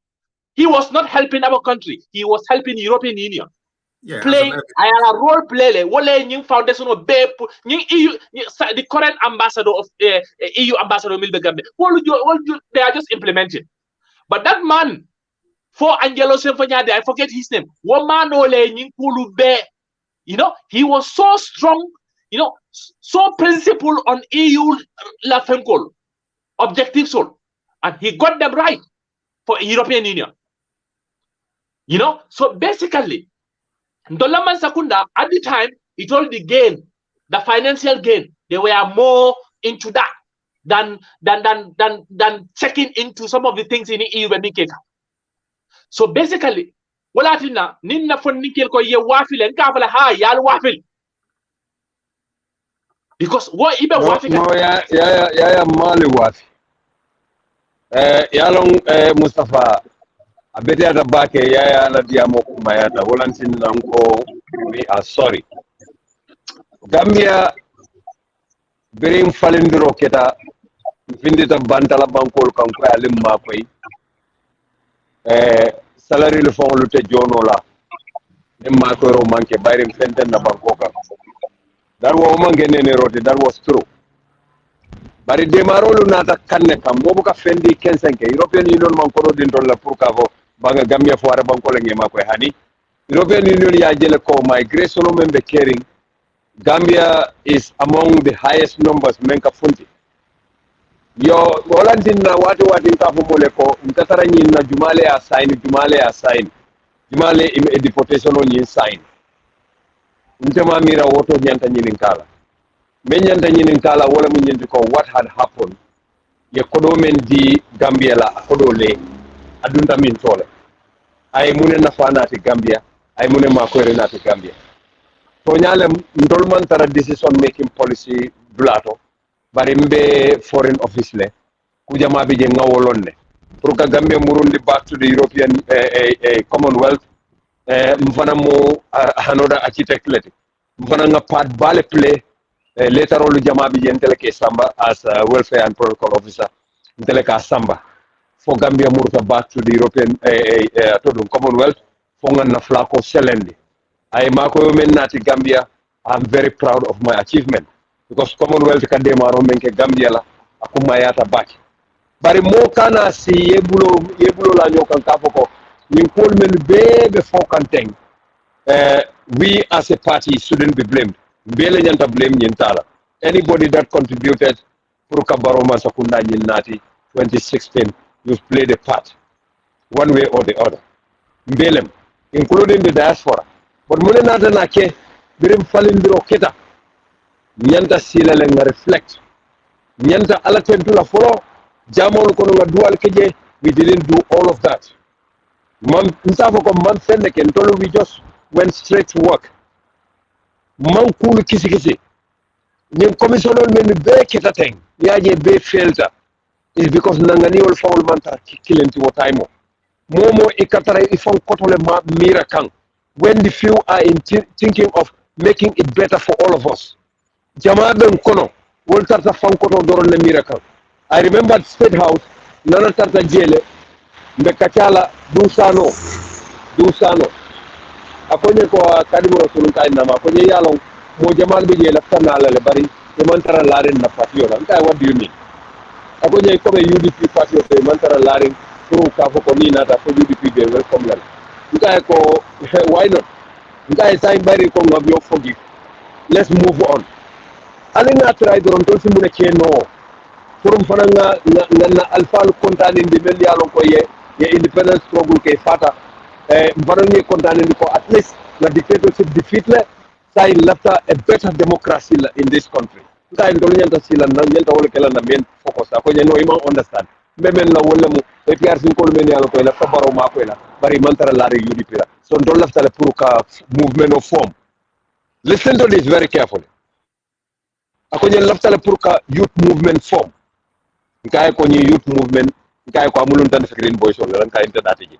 He was not helping our country. He was helping European Union. Yeah, Playing a role play. Wole foundation of EU, the current ambassador of EU ambassador Milbe Gambia. They are just implementing. But that man, for Angelo Symphoniade, I forget his name. He was so strong, so principled on EU Lafenkol objectives, and he got them right for European Union. So basically, Ndolaman Sakunda at the time, it all the gain, the financial gain. They were more into that than checking into some of the things in the EU. So basically, walatina ninna fon nikel ko ye wafil en ka fala ha yal wafil, because what ibe wafil no ya mali wafi yalong Mustapha abete ata bake ya la diamo kumayata wolantin nanko we are sorry. Gambia bering falindro keta vindita bantala bankol kanko alim makoy salary le fon lute jono la dem makoy ro manke bayrim fenten na bankoka dar wo manke nene rote that was true. Bari demarolu nata kanne kam bobu ka fendi 15 European Union man ko din don la pour kavo banga Gambia foare banko le ngema koy hani European Union ya jele ko migration o membe caring. Gambia is among the highest numbers menka funti yo wolantin na wati ka fumole ko mtatara nyina jumale assign jumale im deportation on yin sign ntema mira woto nyanta nyinin kala menyanta nyinin kala wala mun nyindi ko what had happened ye kodo men di Gambia la kodo le adunda min tole ay mune na fanati Gambia ay mune ma ko renati Gambia to nyale ndolman tara decision making policy blato bari mbe foreign office le kujama bi je ngawolonne pour que Gambia murundi back to the European Commonwealth mfana mo hanoda architect leti mfana nga part bale play later on jama bi je nteleke samba as welfare and protocol officer nteleka samba for Gambia muruta back to the European Commonwealth for ngana flako selendi ay mako men nati Gambia. I'm very proud of my achievement because Commonwealth kademaro menke Gambia la akuma yata baki bari mo kana si yebulo la nyokan kafoko ni kol men bebe fokanteng we as a party shouldn't be blamed mbele nyanta blame nyintala anybody that contributed pour kabaroma sakunda nyinati 2016 you've played a part one way or the other mbelem including the diaspora but mune nata nake birim falindiro keta nyanta sila le nga reflect nyanta ala tentula folo jamol kono nga dual keje we didn't do all of that man nsafo ko man fenne ken tolo we just went straight to work man kulu kisi ñim commissionol men be keta teng yaaje be felta is because nangani wol faul manta kilenti wo taymo momo ikatara ifon kotole ma mira kan when the few are thinking of making it better for all of us. Jamaa ben kono wol tarta fankoto doron na miracle. I remember at State House nana tarta jele mbe kachala dusano akonye ko kadimo rasulun kay nama akonye yalon mo jamal be jele fana la le bari e mantara laren na patio la kay what do you mean akonye ko be UDP patio be mantara laren pour ka fo ko ni nata ko UDP be welcome la kay ko why not kay say bari ko ngabyo forgive. Let's move on. Alina try doron to si muna keno forum fana nga alfal kontane ndi mel yalon ko ye independence struggle ke fata mbaronye kontane ndi ko at least la dictatorship defeat le say lafta a better democracy in this country ngai ndol nyanta sila na nyanta wala kala na men focus ko nyano ima understand men la wala mu APRC ko men yalon ko la fabaro ma ko la bari mantara la re UDP la so ndol lafta le pour ka movement of form. Listen to this very carefully. Akonye laftale pour ka youth movement form nkaye ko ni youth movement nkaye ko amulun tan green boy so lan kay interdate ji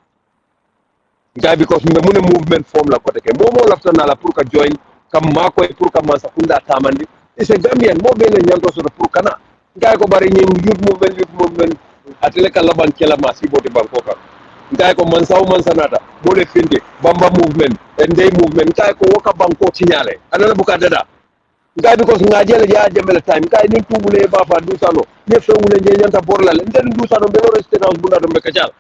nkaye because mbe mune movement form la kote ke momo laftana la pour ka join kam mako e pour ka mansa kunda tamandi is a Gambian mo bele nyanto so pour kana nkaye ko bari ni youth movement atele kala ban kala ma si bote banko ka nkaye ko mansa nata mo le finde bamba movement and day movement nkaye ko woka banko tinyale anana buka dada ngai because ngajele ya Jammeh time ngai ni tubule baba dusano ne fe wule nje nyanta borlal nden dusano be woro state house bunda do be kachal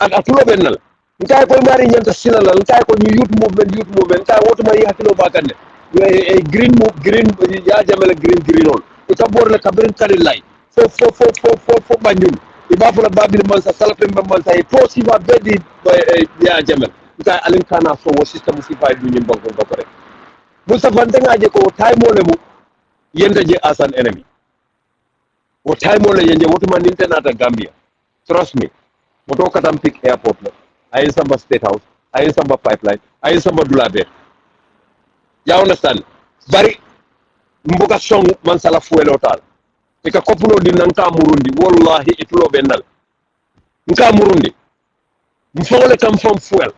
atulo bennal ngai ko mari nyanta silal ngai ko ni youth movement ngai wotuma yi hakilo bakande green ya Jammeh green on ita borle kabrin kalilay fo banjul ibafula babil man sa salafe man sa e to siva bedi ya Jammeh ngai alin kana so wo system si fay du nyim banko bakare Mustapha ndengaje ko time ole mu yenda je as an enemy. What time ole yenje wotuma nintenata Gambia. Trust me. Moto katam pick airport la. Ayin samba state house, ayin samba pipeline, ayin samba dulabe. Ya understand? Bari mboka song man sala fuelo tal. Ika kopulo di nanka murundi wallahi itulo bennal. Nka murundi. Mfongole kam from fuel.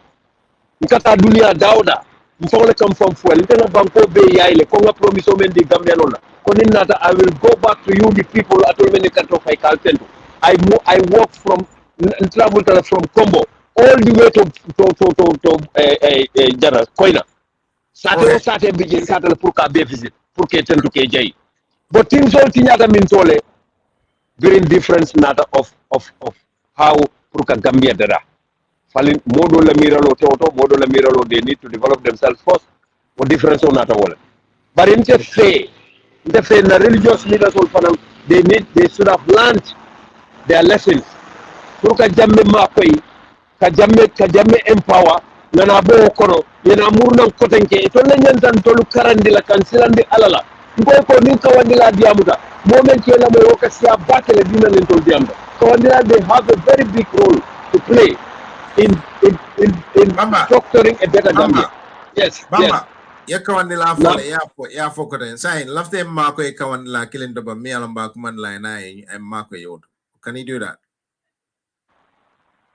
Nkata dunia dauda. Mfongole come from fuel. Ntena banko be yaile. Konga promiso men di Gambia nona. Koninata I will go back to you the people at all many kanto fay kaltendo. I walk from travel from Combo all the way to Jara Koina. Sate bije sate pour ka be visit pour que tentu ke jay. But things all tinyata min tole green difference nata of how pour ka Gambia dada. Falin modo la miralo they need to develop themselves first. What difference on that wala. But in the faith na religious leaders all panel they should have learned their lessons. Pour ka Jammeh makoy ka Jammeh empower nana bo kono yana murnan kotenke to la nyantan tolu karandi la kansilandi alala ngoy ko ni kawandila diamuta moment yela mo yokasia batele dina len tol diamda kawandila they have a very big role to play in structuring a better Gambia. Yes. Bamba, ya kawandi la fole ya foko den sai lafte mako e kawandi la killing doba mi alamba kuman la na e mako yodo. Can you do that?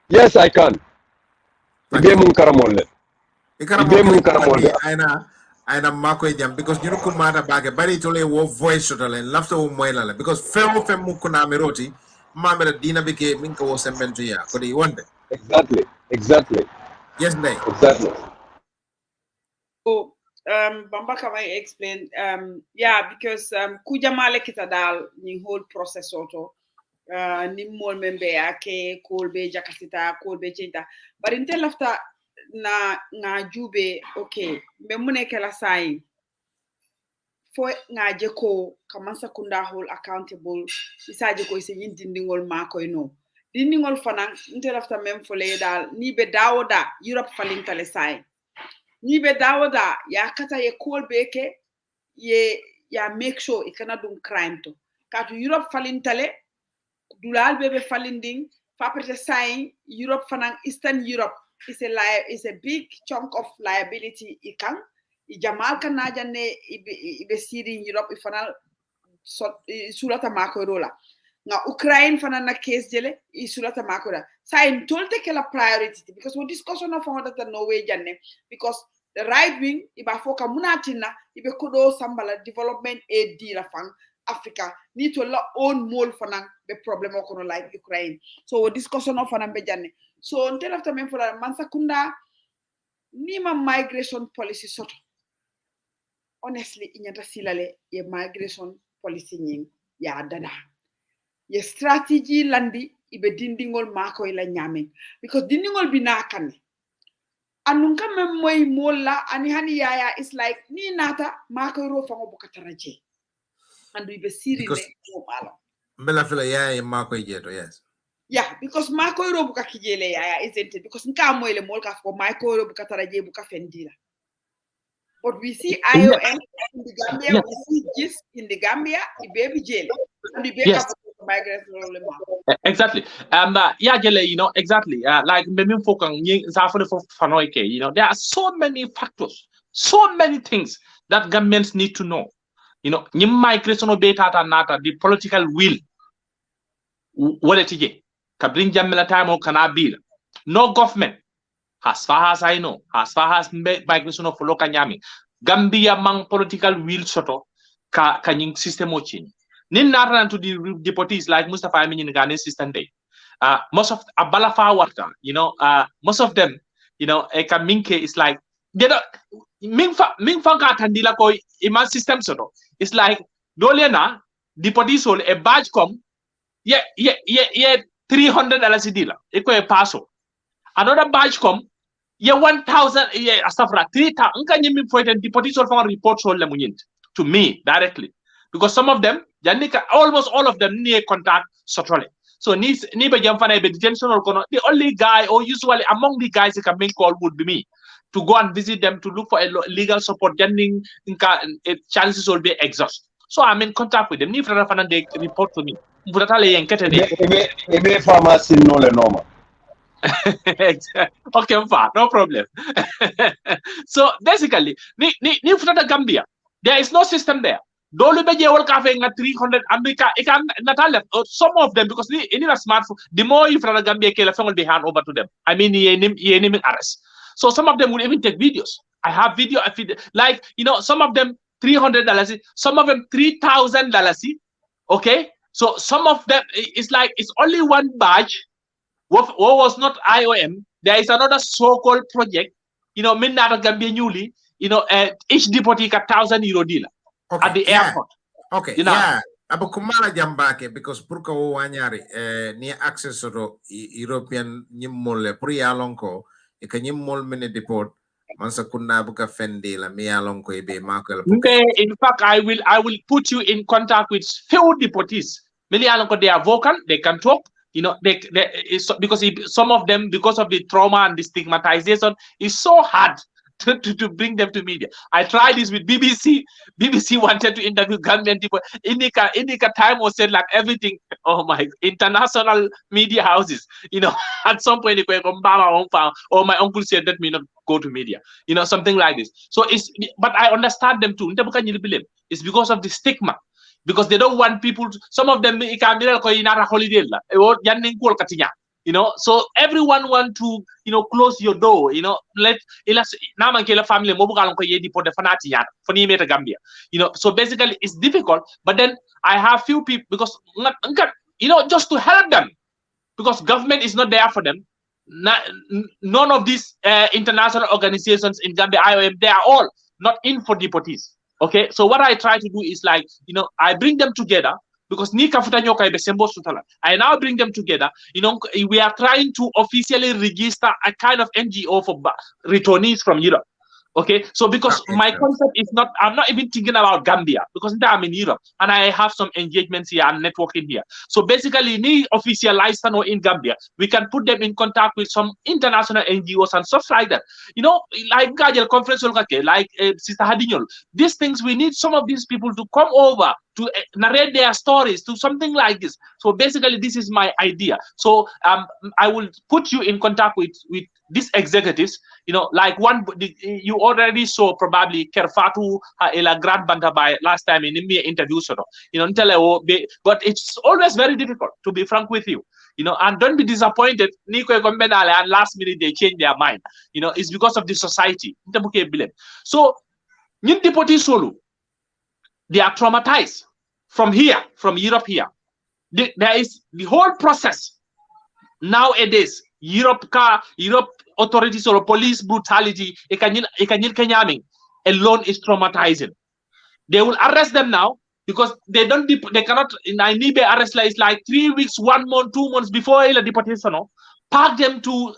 Yes, I can. Ibe mun karamole. Aina mako e jam because you could mata bage bari tole wo voice tole lafte wo moyla la because femo kuna meroti mamera dina beke minka wo sembentu ya ko di wonde. Exactly. Yes, Nay. Exactly. So, Bamba can I explain? Yeah, because kujamale kita dal ni whole process auto. Ni mol membe ake kolbe jakasita kolbe chinta. But until after na jube okay. Me mune kela sign. For nga jeko kamansa kunda whole accountable. Isaje ko ise yindingol mako no. Dindingol fanan until after mem fole dal ni be dawoda Europe falin tale sign. Ni be dawoda ya kata ye call beke ye ya make sure it cannot do crime to katu Europe falintale dulal bebe falinding fapete sign Europe fanan Eastern Europe is a big chunk of liability ikan jamal kanaja ne ibe siri Europe ifanal sulata makorola Nga Ukraine fana na case jele isulata makoda. Sa in tolte ke la priority because we discussion of that no way janne because the right wing iba foka munatina ibe kodo sambala development aid di la fang Africa need to la own mole fana be problem okono like Ukraine. So we discussion of fana be janne. So until after men for mansakunda nima migration policy soto. Honestly, inyata silale ye migration policy nying ya dada. Ye strategy landi ibe dindingol mako ila nyamen because dindingol binakane anunka memoy mola ani hani yaya is like ni nata mako ro fango bukataraje andu ibe sirile mo malo mbela fela yaya mako jeto yes yeah because mako ro bukakijele yaya isn't it because nka moyle mol ka ko mako ro bukataraje bukafendila. But we see IOM in the Gambia, we see GIS in the Gambia, the baby jail, and the baby migrants. Exactly. Yeah, you know, exactly. Like maybe you know, there are so many factors, so many things that governments need to know. You know, migration of data nata, the political will. What it is? Kabrin Jammeh time or Kanabil. No government. As far as I know, as far as migration of local nyami, Gambia mang political will soto kanying system ochin. Nin naran to the deportees like Mustapha I mean in Ghanaian system day. Most of Abalafa water, you know, most of them, you know, Eka Minke is like they don't Mingfa Tandila ko iman system soto. It's like Doliana, deportees hold a badge come, yeah, $300 dealer. Eko a paso. Another badge come, yeah, 1,000, yeah, astafra, 3,000. Unka nyimi foyten deportation from report so to me directly, because some of them, Janika, almost all of them near contact sotole. So ni be jamfana be detention or kono. The only guy, or usually among the guys that can make call would be me to go and visit them to look for a legal support. Then chances will be exhausted. So I'm in contact with them. If they report to me, ebe pharmacy no le normal. Okay, fine, no problem. So basically, ni Gambia, there is no system there. Dolu be jewol ka fe nga 300 America ikan natal some of them because ni a smartphone the more you from Gambia ke la will be hand over to them. I mean ye arrest. So some of them will even take videos. I have video like you know some of them $300, some of them $3,000. Okay, so some of them it's like it's only one badge. What was not IOM? There is another so-called project. You know, Minna Gambia newly. You know, each deportee €1,000 deal at the airport. Okay, you know? Yeah. Abu kumala jambake because purka wo wanyari ni access to European nyimmole puri alonko e ka nyimmol mene deport mansa kunna buka fendi la mi alonko e be makel. In fact, I will put you in contact with few deportees. Many alonko they are vocal, they can talk. You know, because some of them, because of the trauma and the stigmatization, it's so hard to bring them to media. I tried this with BBC. BBC wanted to interview Gambian people. Inika time was said like everything. Oh my, international media houses. You know, at some point, or my uncle said, let me not go to media. You know, something like this. So but I understand them too. It's because of the stigma. Because they don't want people to, some of them holiday you know, so everyone want to, you know, close your door, you know, family Gambia, you know, so basically it's difficult, but then I have few people because you know, just to help them, because government is not there for them. None of these international organizations in Gambia, IOM, they are all not in for deportees. Okay, so what I try to do is like, you know, I bring them together because I now bring them together. You know, we are trying to officially register a kind of NGO for returnees from Europe. Okay, so because my concept is not, I'm not even thinking about Gambia because I'm in Europe and I have some engagements here and networking here. So basically, ni official license in Gambia, we can put them in contact with some international NGOs and stuff like that. You know, like Gajal conference, like Sister Hadinyol. These things, we need some of these people to come over to narrate their stories, to something like this. So basically, this is my idea. So I will put you in contact with these executives. You know, like you already saw probably Kerfatu Ela Grand Banta by last time in the interview. You know, but it's always very difficult, to be frank with you. You know, and don't be disappointed. And last minute they change their mind. You know, it's because of the society. So, they are traumatized from here, from Europe here. There is the whole process nowadays. Europe authorities or police brutality alone is traumatizing. They will arrest them now because they cannot in Nibe arrest like 3 weeks, 1 month, 2 months before the deportation. Park them to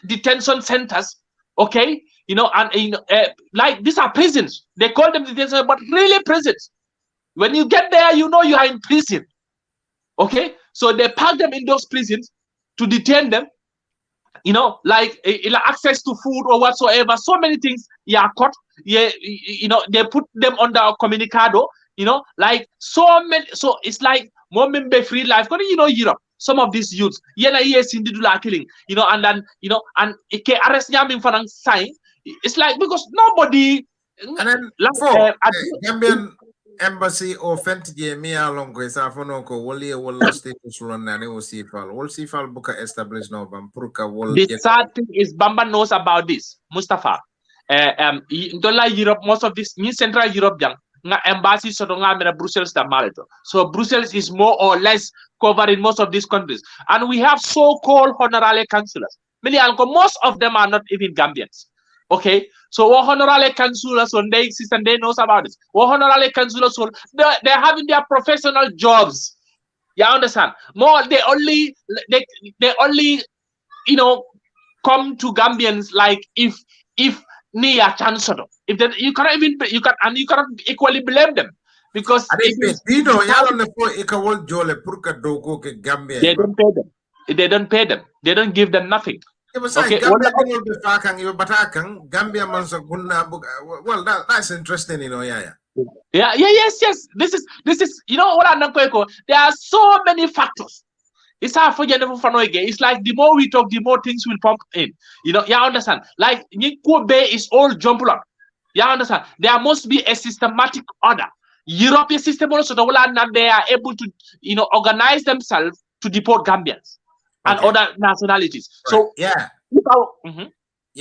detention centers, okay? You know, and like these are prisons. They call them detention, but really prisons. When you get there, you know you are in prison, okay? So they park them in those prisons to detain them. You know, like access to food or whatsoever. So many things. Yeah, caught. Yeah, you know, they put them under a communicado. You know, like so many. So it's like more member free life. You know, Europe. Some of these youths, killing. You know, and then and arrest them for sign. It's like because nobody. And then Gambian embassy or fentije mi alongo isa fonoko woli wala status lonna ne osifal wol sifal buka establish no bam purka wol. The sad thing is Bamba knows about this, Mustapha. Dola Europe, most of this in Central Europe nga embassy so nga mera Brussels da maleto. So Brussels is more or less covered in most of these countries. And we have so-called honorary consulars. Most of them are not even Gambians. Okay, so what honorary consulars on they exist and they knows about this. What honorary consulars they're having their professional jobs. You understand? More they only you know come to Gambians like if near chancellor. If then you cannot equally blame them because they don't pay them. They don't pay them. They don't give them nothing. Okay. Gambia well, that's interesting, you know. Yes. This is you know what I'm not going to. There are so many factors. It's hard for it's like the more we talk, the more things will pump in. You know, you understand? Like Bay is all jumbled up. You understand? There must be a systematic order. European system also they are able to organize themselves to deport Gambians and other nationalities. Right. So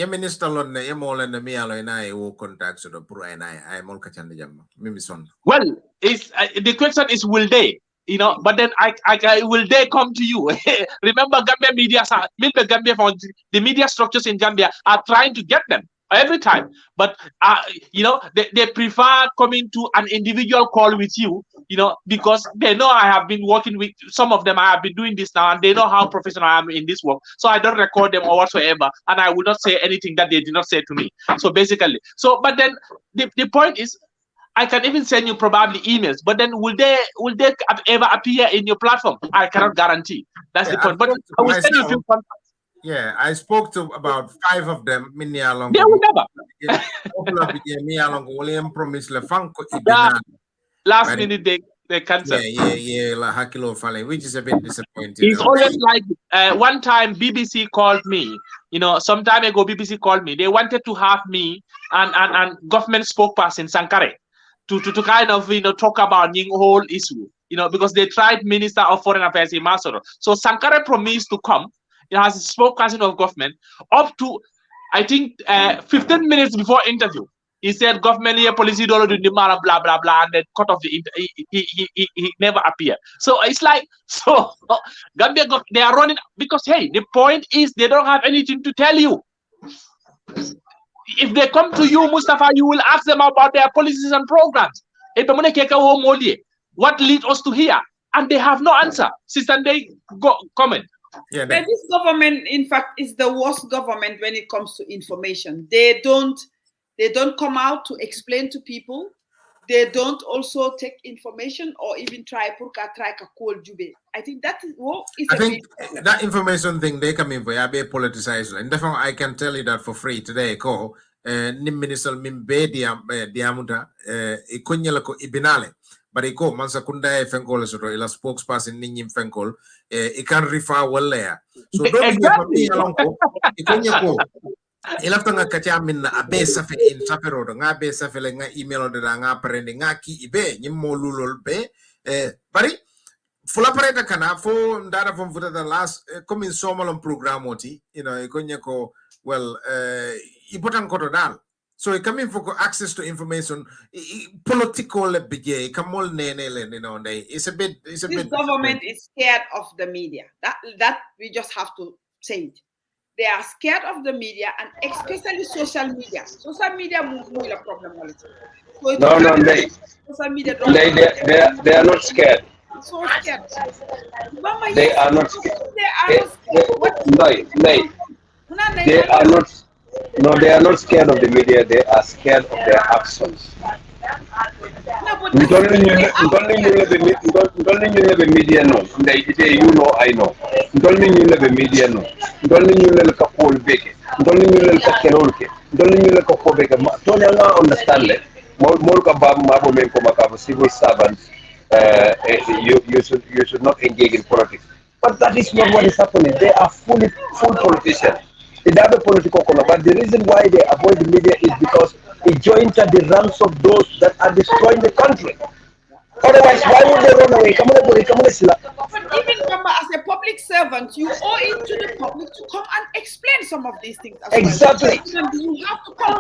Minister Lon contact so well, it's the question is will they? You know, but then I will they come to you? Remember, Gambia media, the media structures in Gambia are trying to get them every time, but they prefer coming to an individual call with you, because they know I have been working with some of them. I have been doing this now, and they know how professional I am in this work. So I don't record them or whatsoever, and I will not say anything that they did not say to me. So basically, but then the point is, I can even send you probably emails, but then will they ever appear in your platform? I cannot guarantee. That's the point. But I will send you a few contacts. Yeah, I spoke to about 5 of them. They will never. Last minute they cancel. Which is a bit disappointing. It's always like one time BBC called me. Some time ago BBC called me. They wanted to have me and government spokesperson Sankare to kind of talk about the whole issue. Because they tried Minister of Foreign Affairs in Masoro. So Sankare promised to come. He has a spokesperson of government up to, I think, 15 minutes before interview. He said government here policy don't do blah blah blah, and then cut off the he never appeared. So it's like Gambia they are running because hey, the point is they don't have anything to tell you. If they come to you, Mustapha, you will ask them about their policies and programs. What leads us to here? And they have no answer. Sister, they comment. Yeah, but this government, in fact, is the worst government when it comes to information. They don't come out to explain to people. They don't also take information or even try to call Jube. I think that is that information thing they come in for be politicized. And definitely I can tell you that for free today. Ko Nim Minister Mimbe Diamuta Ikunyalako Ibinale. bari ko man sakunda e fenkol soto ila spokesperson ni nyim fenkol e can refer wala so do mi Exactly. alonko e konye ko ila tanga kacha minna abe safe in safero do nga be safe le nga email do nga prende nga ki ibe nyim mo lulol be bari fula pareta kana fo ndara from futa the last comme in somalon programme oti you know e konye ko well important koto dal so it coming for access to information political bigay kamol nene le you know it's a bit this government is scared of the media that we just have to say it. They are scared of the media and especially social media. Social media move a problem. So no, social media they are not scared. So scared. Mama, They yes, are not scared. They are not scared. They are not. No, they are not scared of the media. They are scared of their actions. Don't the media no. You know, I know. Don't the media no. Don't the couple beke. Don't the kerolke. Don't the couple beke. Don't understand it. More about mabo men come civil servants. You should not engage in politics. But that is not what is happening. They are full politicians. They have a political corner. But the reason why they avoid the media is because it joins at the ranks of those that are destroying the country. Otherwise, why would they run away? Come on. But even remember, as a public servant, you owe it to the public to come and explain some of these things as exactly. Well. You have to come.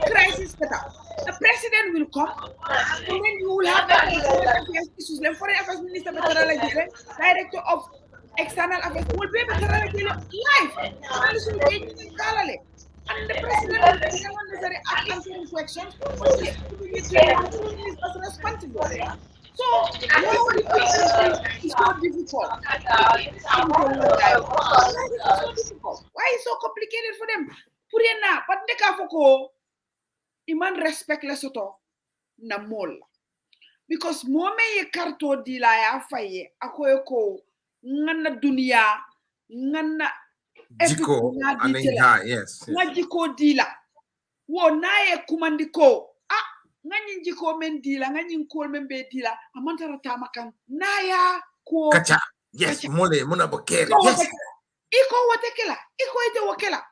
Crisis the president will come, and then you will have the foreign affairs minister, director of external affairs will be live. And the president will take unnecessary answering questions, is responsible. So, it's so difficult. Why is it so complicated for them? Purina, but nekafoko, iman respect lesoto na mol. Because mome ye karto di la ya faye, akoyo ko ngana dunia, ngana jiko aninha yes nga jiko dila wo naye kumandiko ngani jiko men dila ngani ko men be dila amantara tamakan naya ko kacha yes mole muna bokere yes iko watekela iko ite wakela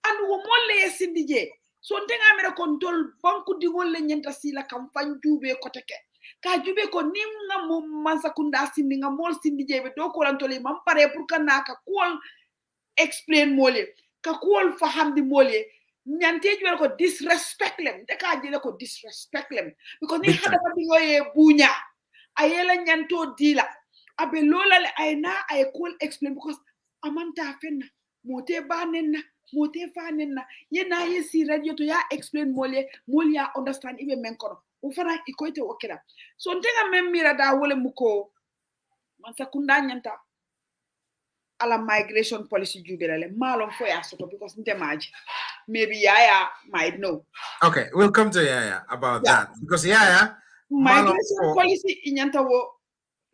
and wo mole sindije so ndenga mere kontol banku digol le nyenta sila kam fanjube koteke ka jube ko nimna mum mansakunda sindinga mol sindije be do ko lantole mam pare pour kanaka ko explain mole ka kuol fahamdi mole nyante jwel ko disrespect lem de ka jele ko disrespect lem because ni hada fa ngoye bunya ayela nyanto dila abe lola le ayna ay cool explain because amanta fenna mote banenna mote fanenna yena yesi radio to ya explain mole ya understand ibe men kono o fana ikoite okela so ntenga memmira da wole muko man sakunda nyanta ala migration policy jubilale malon for ya soto because ntemaji maybe Yaya might know. Okay, we'll come to Yaya about that because Yaya migration policy inyanta wo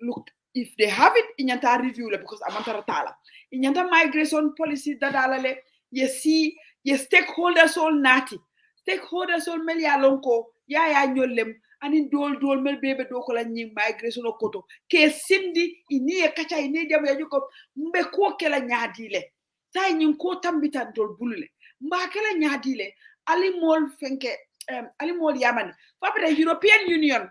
look if they have it inyanta review le because amantara tala inyanta migration policy dadalale ye see ye stakeholders all nati stakeholders all meli alonko Yaya nyolem ani dol mel bebe do ko la nyi migration okoto ke sindi ini e kacha ini dem ya joko mbe ko kela nyaadile tay nyi ko tambitan dol bulule mba kela nyaadile ali mol fenke ali mol yaman fa the European Union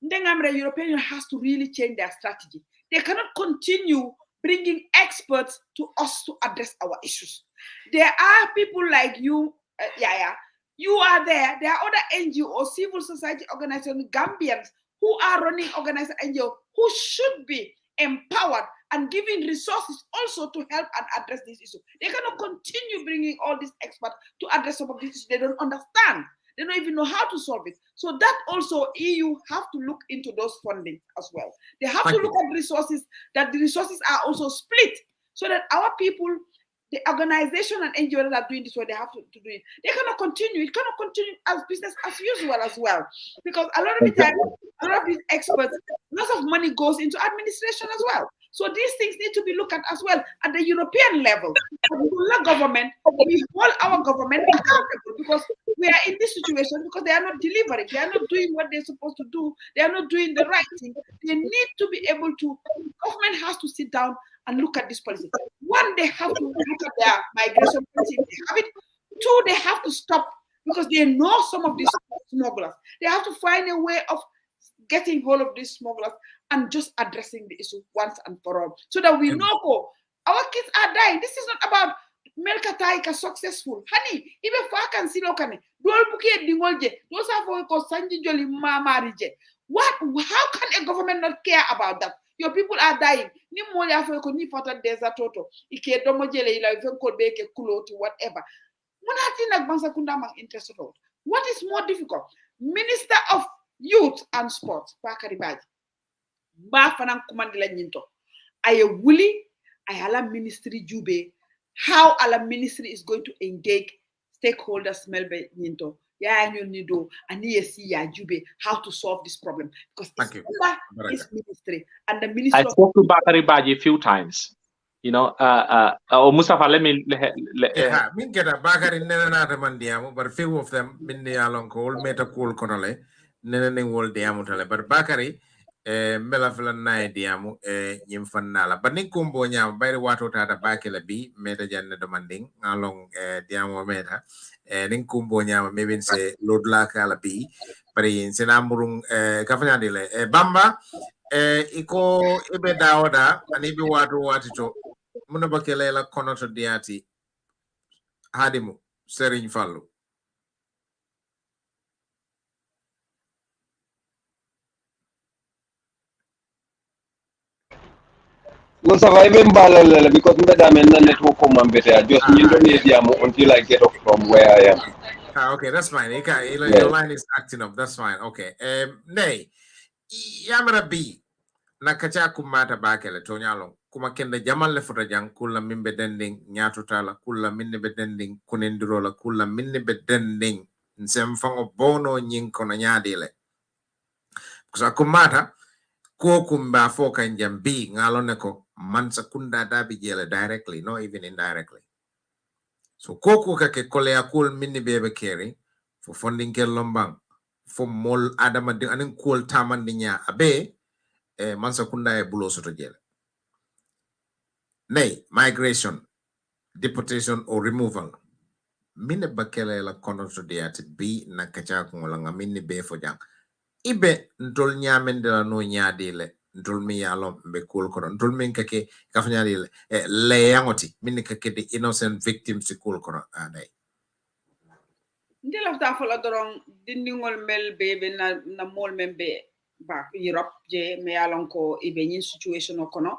ndengamre European Union has to really change their strategy. They cannot continue bringing experts to us to address our issues. There are people like you Yaya. You are there. There are other NGOs, civil society organizations, Gambians who are running organized NGOs who should be empowered and given resources also to help and address this issue. They cannot continue bringing all these experts to address some of these issues. They don't understand. They don't even know how to solve it. So that also EU have to look into those funding as well. They have to look at resources, that the resources are also split so that our people, the organization and NGOs that are doing this, what they have to do it. They cannot continue. It cannot continue as business as usual as well. Because a lot of the time, a lot of these experts, lots of money goes into administration as well. So these things need to be looked at as well at the European level. The government, we hold our government accountable because we are in this situation because they are not delivering. They are not doing what they're supposed to do. They are not doing the right thing. They need to be able to, government has to sit down and look at this policy. One, they have to look at their migration policy if they have it. Two, they have to stop because they know some of these smugglers. They have to find a way of getting hold of these smugglers and just addressing the issue once and for all so that we know our kids are dying. This is not about Melkataika successful. Honey, even Fakan Silokane, Dol Buke Dingolje, those are for Sanji Joli Mamarije. What? How can a government not care about that? Your people are dying. Ni moya for ko ni fata desert toto. Ike domojele ila venko beke kuloti whatever. Munati nak bangsa kunda mang interested. What is more difficult? Minister of Youth and Sports, Bakari Baji. Ba fanang kumandila nyinto. Aye wuli, ayala ministry jube. How our ministry is going to engage stakeholders melbe nyinto. Ya nido ani see ya jube how to solve this problem because it's ministry and the ministry. I spoke to Bakari Baji a few times. You know, Mustapha, let me get a Bakari Nana Mandiamo, but few of them in the along call meta cool conole, Nene Wol Diamutale, but Bakari. Melafla na diamu nyimfanala but ni kumbo nya bayri watu tata bakela bi meta janne demanding along diamu meta ni kumbo nya maybe se lodla kala bi pare sina murung kafanya dile bamba iko ibe daoda ani bi watu watito muna bakela la konoto diati hadimu Serigne Fallou. Mustapha, I remember because I'm a network I just need until I get off from where I am. Okay, that's fine. Your line is acting up. That's fine. Okay. Nay, yamara B. Nakacha kumata bakele tonyalo. Kuma kende jamal le futajang kula mimbe dending nyatutala kula minne bedending kunendirola kula minne bedending nsemfango bono nyinko na nyadile. Kusa kumata ko kumba foka njambi ngaloneko mansa kunda dabi jele directly, not even indirectly. So koko kake kole akul mini bebe keri for funding ke lombang for mol adama ding anin kul taman dinya abe mansa kunda e bulo soto jele. Nay, migration, deportation or removal. Mine bakele la kono to diati bi na kacha kungolanga mini be fo jang. Ibe ntol nyamende la no nyadile ntol mi yalo be kul kono ntol min kake kafanyadile le yangoti mini kake the innocent victims si kul kono anay. Ndil of fola dorong dindingol mel bebe na mol membe back Europe je me yalonko ibe nyin situation okono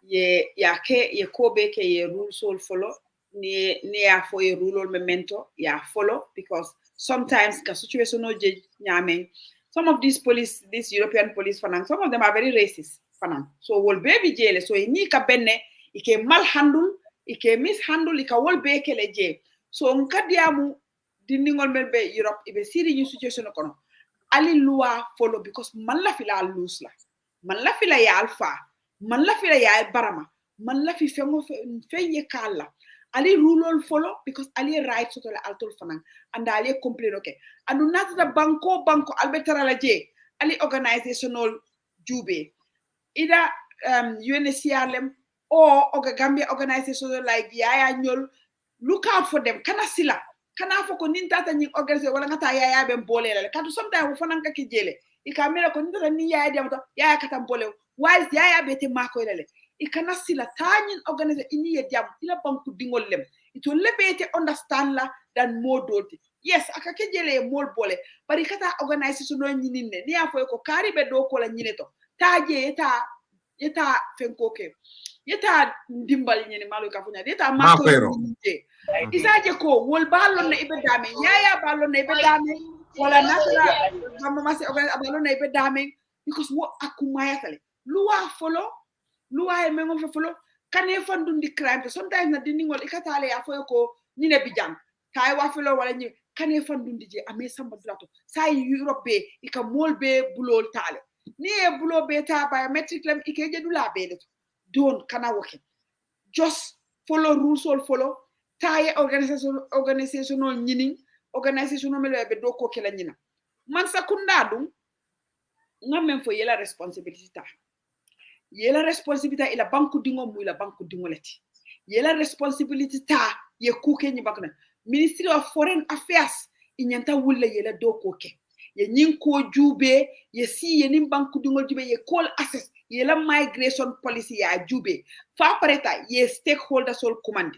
ye yake ye kobe ke ye rule sol follow ni ya fo ye rule memento ya follow because sometimes ka situation no je nyame some of these police, this European police fanang, some of them are very racist fanang. So wol baby jail so ni ka benne ike mal handle ike mishandle ika wol be kele je so nkadiamu dindingol melbe Europe ibe siri new situation kono ali loi follow because man la fila lose la man la fila ya alpha man la fila ya barama man la fi fengo fenye kala ali rule follow because ali right so la altol fanang and ali complain okay and not the banco albetara la je ali organizational jube either UNHCR or Gambia organization like Yaya Nyol look out for them kana sila kana foko nintata ni organize wala ngata Yaya be mbole la katu sometimes fanang ka kijele ikamera ko nintata ni Yaya dem to Yaya kata mbole why Yaya be te mako lele ikana sila tanyin organize ini ye diam ila banku dingol lem ito lebete understand la dan modoti yes akake jele mol bole bari kata organization no nyinine ni afo ko kari be do ko la nyineto taje yeta fenkoke yeta dimbal nyini malu ka funya yeta mako nyinte isaje ko wol balon na ibe dame Yaya balon na ibe dame wala nakra mama masi organize balon na ibe dame because what akumaya tale luwa follow luwa mengo fe follow kane fandundi crime sometimes na diningol ikatale ya foyo ko nyine bijam tay wa follow wala nyi kane fandundi je ame samba drato say Europe be ika mol be bulol tale ni e bulo be ta biometric lem ike je dula be don kana woke just follow rules all follow tay organizational nyini organisation no mele be do ko kela nyina man sakunda dum ngamen fo yela responsibility ta yela responsibility ila banku dingo mu ila banku dingoleti yela responsibility ta ye kuke nyi bakna Ministry of Foreign Affairs inyanta wulle yela do ko ke ye nyin ko jube ye si ye nim banku dingol jube ye call access yela migration policy ya jube fa pareta ye stakeholder sol command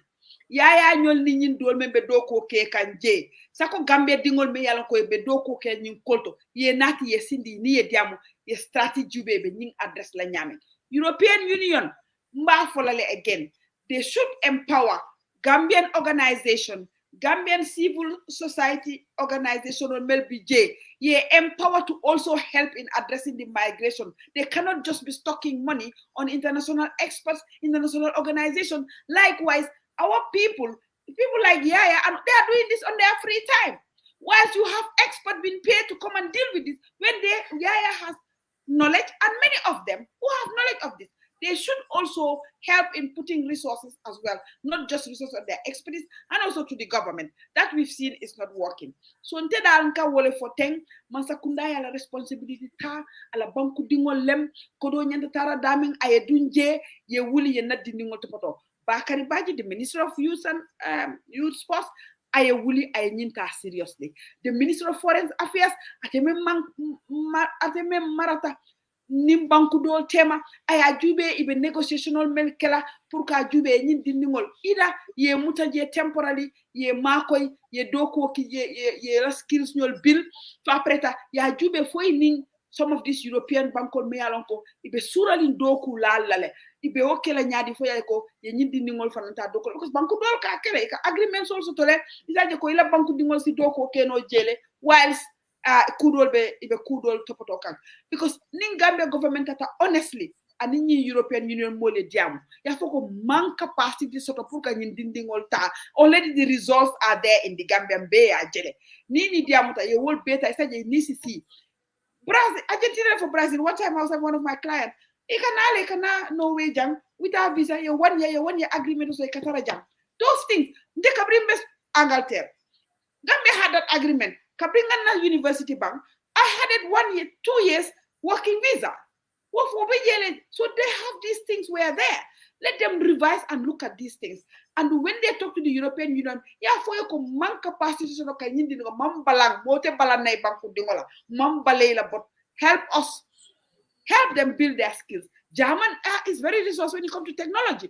ya ñol ni ñin dol men be do ko ke kanje sako gambe dingol me yalla ko be do ko ke ñin kolto ye nati ye sindi ni ye diamu ye strategy be ñin address la ñame European Union mba folale again they should empower Gambian organization Gambian civil society organization on MLBJ ye empower to also help in addressing the migration. They cannot just be stocking money on international experts, international organization. Likewise, our people like Yaya, and they are doing this on their free time. Whilst you have experts being paid to come and deal with this, when Yaya has knowledge, and many of them who have knowledge of this, they should also help in putting resources as well, not just resources of their expertise, and also to the government. That we've seen is not working. So nteda anka wole foteng masakunda ya la responsibility ta ala banku dingol lem kodo nyanda tara daming aye dunje ye wuli ye naddi dingol topoto. Bakari Baji, the Minister of Youth and Youth Sports, aye wuli aye nyinta seriously. The Minister of Foreign Affairs ateme marata nim banku do tema aya jube ibe negotiational melkela pour ka jube nyin dindingol ida ye mutaje temporarily ye makoy ye doko ki ye skills nyol bill fa preta ya jube foy ning some of these European bankol me alonko ibe surali doku lale ibe okela nyaadi fo yay ko ye nyin dindingol fananta doko because banku dol ka kele ka agreements also tole isaje ko ila banku dingol si doko keno jele whilst kudol be ibe kudol topoto kan because ning Gambia government ata honestly ani ni European Union mole diam ya foko man capacity soto pour ka nyin dindingol ta already the results are there in the Gambian Bay ajele ni diam ta ye wol beta isaje ni sisi Brazil Argentina for Brazil one time I was having one of my clients ikana Norway jang without visa ye 1 year agreement so ikatara jang those things de kabrim bes Angleterre Gambia had that agreement Kabringana University Bank, I had it 1 year, 2 years working visa. So they have these things where there. Let them revise and look at these things. And when they talk to the European Union, yeah, for your man capacity so can you mambalang mote balanay banku dingola mambalela but help us help them build their skills. German is very resourceful when it comes to technology.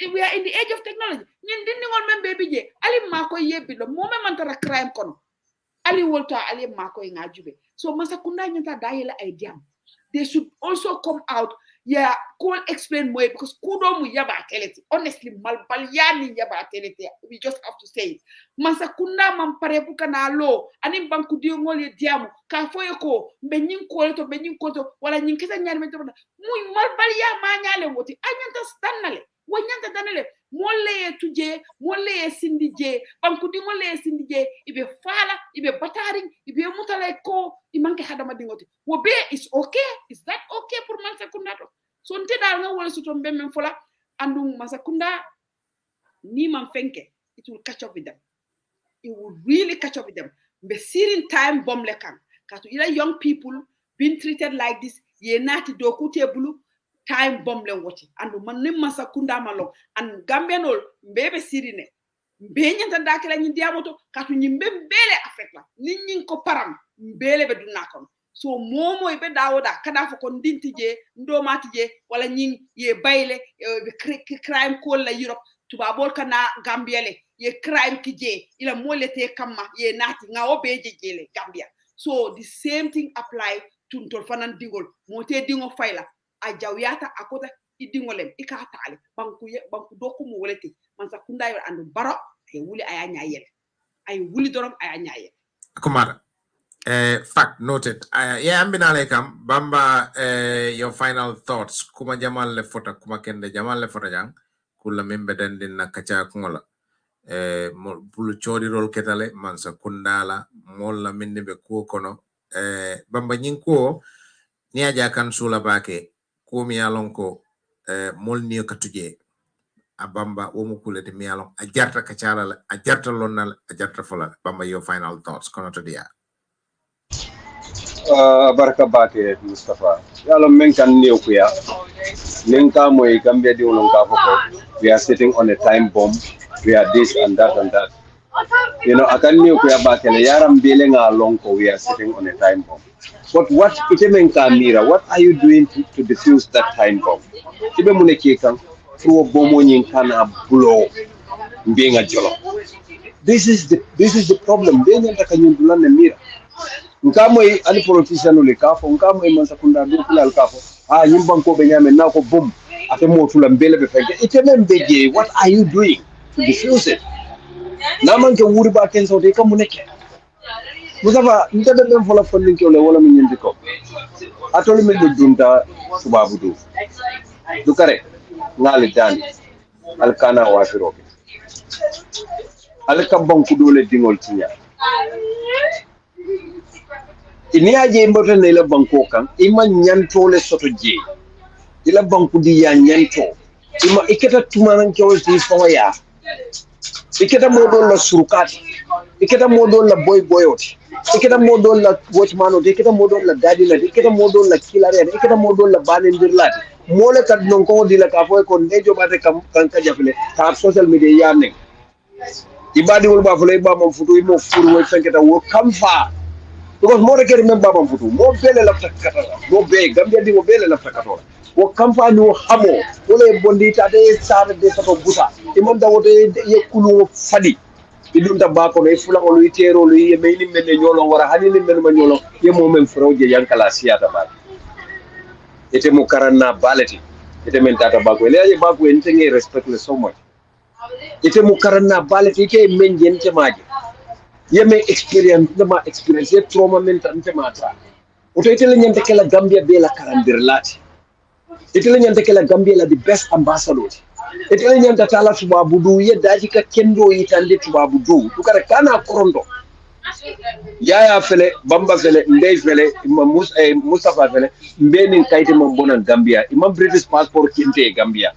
We are in the age of technology. Ali mako yebilo mome mantara crime kono. Ali Walter Ali Mako in Ajube. So Masakunda Nyanta Diala Idiam. They should also come out. Yeah, cool explain more because Kudo mu yaba teleti. Honestly, Malbaliani yaba teleti. We just have to say it. Masakunda mamparepuka na lo. Anim banku diongoli diamu. Kafoyoko. Benin koto. Wala nyinkisa nyari mento. Muy Malbalia manyale woti. Anyanta stanale. Wanyanta danele. Mole tuje, mole sindije, bankudi mole sindije, ibe fala, ibe bataring, ibe mutale ko, imanke hadama dingote. Wobe is okay? Is that okay for Masakunda? So nte da nga wala suto mbemme fola, andung Masakunda ni manfenke, it will catch up with them. It will really catch up with them. Be sirin time bomb lekan. Katu ila young people being treated like this, ye nati doku tebulu, time bomb le woti andu man nim Masakunda malo and Gambianol mbebe sirine mbenyanta dakela nyi diamoto katu nyimbe mbele afekla ninyin ko param mbele be dunakon so momo ibe dawoda kada fo ko ndintije ndo matije wala nyin ye bayle crime ko la Europe tubabol kana Gambiale ye crime kije ila molete kamma ye nati ngawo beje jele Gambia so the same thing apply to ntol fanan dingol mote dingo fayla a jawyata akota idingolem ikatale banku dokumu woleti Masakunda yo andu baro ay wuli aya nyaayel ay wuli dorom aya nyaayel Kumara fact noted yeah ambina lekam bamba your final thoughts kuma jamal le fota kuma kende jamal le fota jang kula membe den na kacha kungola bulu chori rol ketale Masakunda la molla minne be ko kono bamba nyinko niaja kan sula bake ko mi alonko mol ni katuje abamba womu kulete mialon a jarta kachala a jarta lonnal a jarta fola bamba your final thoughts kono to dia baraka bake Mustapha yalo men kan new kuya ninka moy Gambia di won ka foko we are sitting on a time bomb we are this and that and that you know akan new kuya bakele yaram bele nga lonko we are sitting on a time bomb but what itemen ka mira what are you doing to defuse that time bomb tibe muneke kan fuo bomo nyin kana blow being a jolo this is the problem being anta kanyun dulan mira nkamwe ali politician ole kafo nkamwe man sakunda do kulal kafo yimban ko be nyame na ko bum ate motula mbele be fege iteme mbeje what are you doing to defuse it na man ke wuri ba ken so de kam muneke Mustapha ntebe ben fola fondin ke ole wala min nyindi ko atol min do dunta subabu du kare ngali dani alkana wafiro alkabban ku dole dingol tinya ini aje mbote ne la banko kan ima nyanto le soto je ila banku di ya nyanto ima iketa tumanan kewti foya iketa modol la surukati iketa modol la boyoti iketa modol la watchmano iketa modol la dadila iketa modol la kilare iketa modol la balendirlati mole kad non ko di la ka foy ko nejo bate kam kan ka jafle ta social media ya ne ibadi wol ba fulay ba mom futu mo furu way fenketa wo kam fa because more ke remember bam futu mo bele la takata mo be Gambia di mo bele la takata wo campagne wo hamo wala bondi ta de sar de sato buta imam da wote ye kulu fadi idum ta ba ko e fula ko lu tero lu ye me ni men nyolo wara hani ni men ma nyolo ye mo men froje yankala siata ba ete mo karanna balati ete men tata ba ko le ye ba ko en tenge respect le so much ite mu karanna balati ke men jente maji yeme experience dama experience ye trauma men tan temata oto ite le nyante kala Gambia be la karandir lati ite le nyante kala Gambia la the best ambassador ite le nyante tala tubabu du ye daji ka kendo yitande tubabu du tukara kana korondo yaya fele bamba fele ndey fele Mustapha fele mbeni kayti mo bonan Gambia imam British passport kinte Gambia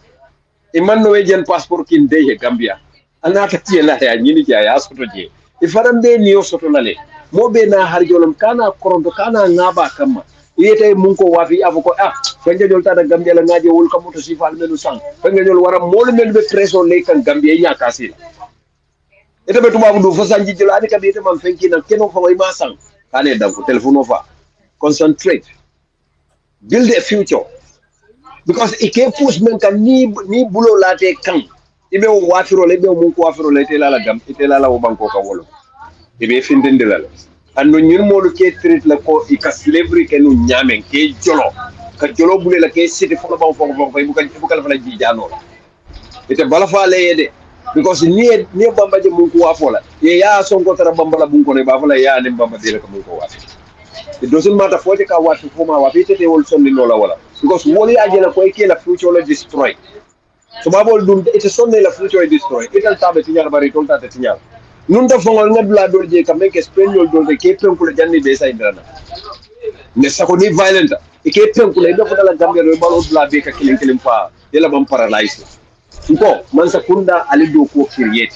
iman Norwegian passport kinte Gambia anata tiela ya nyini ya soto je ifarambe niyo soto lale mobe na harjolom kana korondo kana ngaba kama yete munko wafi afoko fenge jol tada Gambia la ngaje wol kamoto sifal melu sang fenge jol wara mol mel be preso le kan Gambia nya kasila ete be tubabu du fasanji jol ani kabite man fenki na keno fo ma sang kale dam ko telephone fa concentrate build a future because it can push men kan ni bulo late kan ibe o wafiro le be mun ko wafiro le tela la gam itela la o banko ka wolo ibe findinde la ando ñun modu ke treat la ko ika slavery ke nu ñamen ke jolo ka jolo bule la ke city fo ba fo bu ka fa la ji jano ite bala fa le yede because ni bamba je mun ko wafola ye ya Sonko tara bamba la bun ko ne ba fa la ya ne bamba de la ko mun ko wafi it doesn't matter for the ka wafi fo ma wafi te wol sonni no la wala because woli ajela ko ke la future la destroy so babol dum ite sonne la future destroy ital tabe tinyal bari tolta te tinyal nun da fongol ngadula dorje kambe ke spendol dorje ke penkul janni be say ndana ne sako ni violent e ke penkul e do fotala Gambia do balo dula be ka kilen fa yela bam paralyze ko man sakunda ali do ko create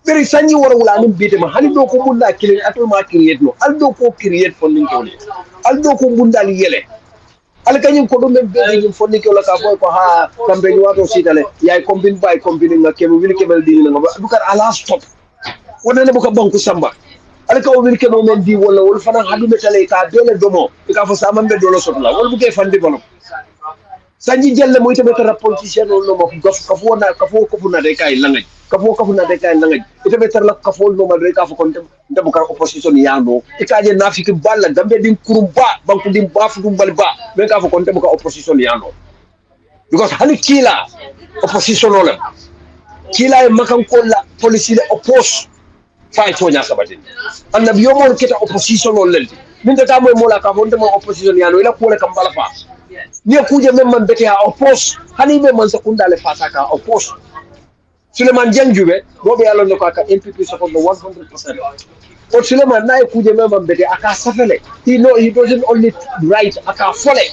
beri sanyi wara wala nim bite ma hali do ko bunda kilen atol ma create no al do ko create fondin ko al do ko bunda li yele al kanyum ko dum be ngim fonni ko la ka boy ko ha kambe ni wato sitale yaay combine bay combine nga kemu wili kebel di nga ba dukar ala stop wona ne buka banku samba al ka wili kemo men di wala wol fana hadu metale ka dele domo ka fo sama be dolo sotla wol bu kay fandi bolo sanji jelle moy tabe tara politicien no mo gof ka fo na de kay langaj ka fo na de kay langaj ite be tar la ka fo no ma de ka fo kon dem bu ka opposition yano ikaje nafiki balla Gambia din kurumba banku din bafu dum balba be ka fo kon dem ka opposition yano because hani kila opposition ola kila e makan ko la police le oppose fay to nya sabati annabi yo mon kita opposition ol lelti min da moy mola ka fo dem opposition yano ila ko le kam bala fa ni kuje memman bete ha oppose hani be man sakunda le fata ka oppose Suleiman Janjube bobe yalo no ka MPP support no 100%. But Suleiman na kuje memman bete aka safele he doesn't only right aka fole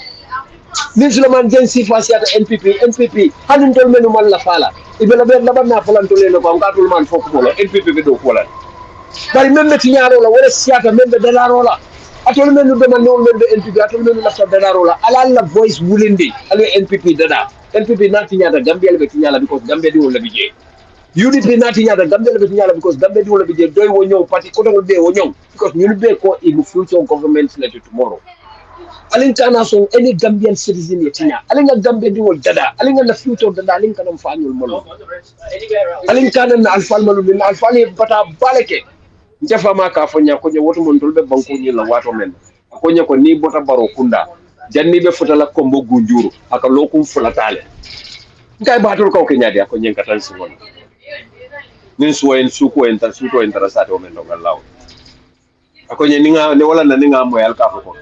nin Suleman Jen sifa siata NPP hanin tol menu man la fala ibela be laban na falan tol le ko ngatul man fokko bolo NPP be do ko la bari membe tiñaro la wala siata membe dalaro la atol menu de man non membe NPP atol menu la sa dalaro la ala la voice wulindi ale NPP dada NPP na tiñata Gambia be tiñala because Gambia di wala bije UDP na tiñata Gambia be tiñala because Gambia di wala bije doy wo ñew parti ko dangol be wo ñew because ñu be ko in future government let tomorrow alinka na son any Gambian citizen yetinya alinga Gambia di wol dada alinga na future dada alinka na mfanyul molo alinka na alfal malu min alfal bata baleke njafa maka fonya ko woto mon dolbe banko ni la wato men ko ko ni bota baro kunda janni be futala ko mbogu njuru aka lokum fulatale ngay batul ko ke nyaade ko nyen katan si won min suwen suko en tan suko en tarasate o men do gallaw ako ni nga ne wala na nga moyal ka ko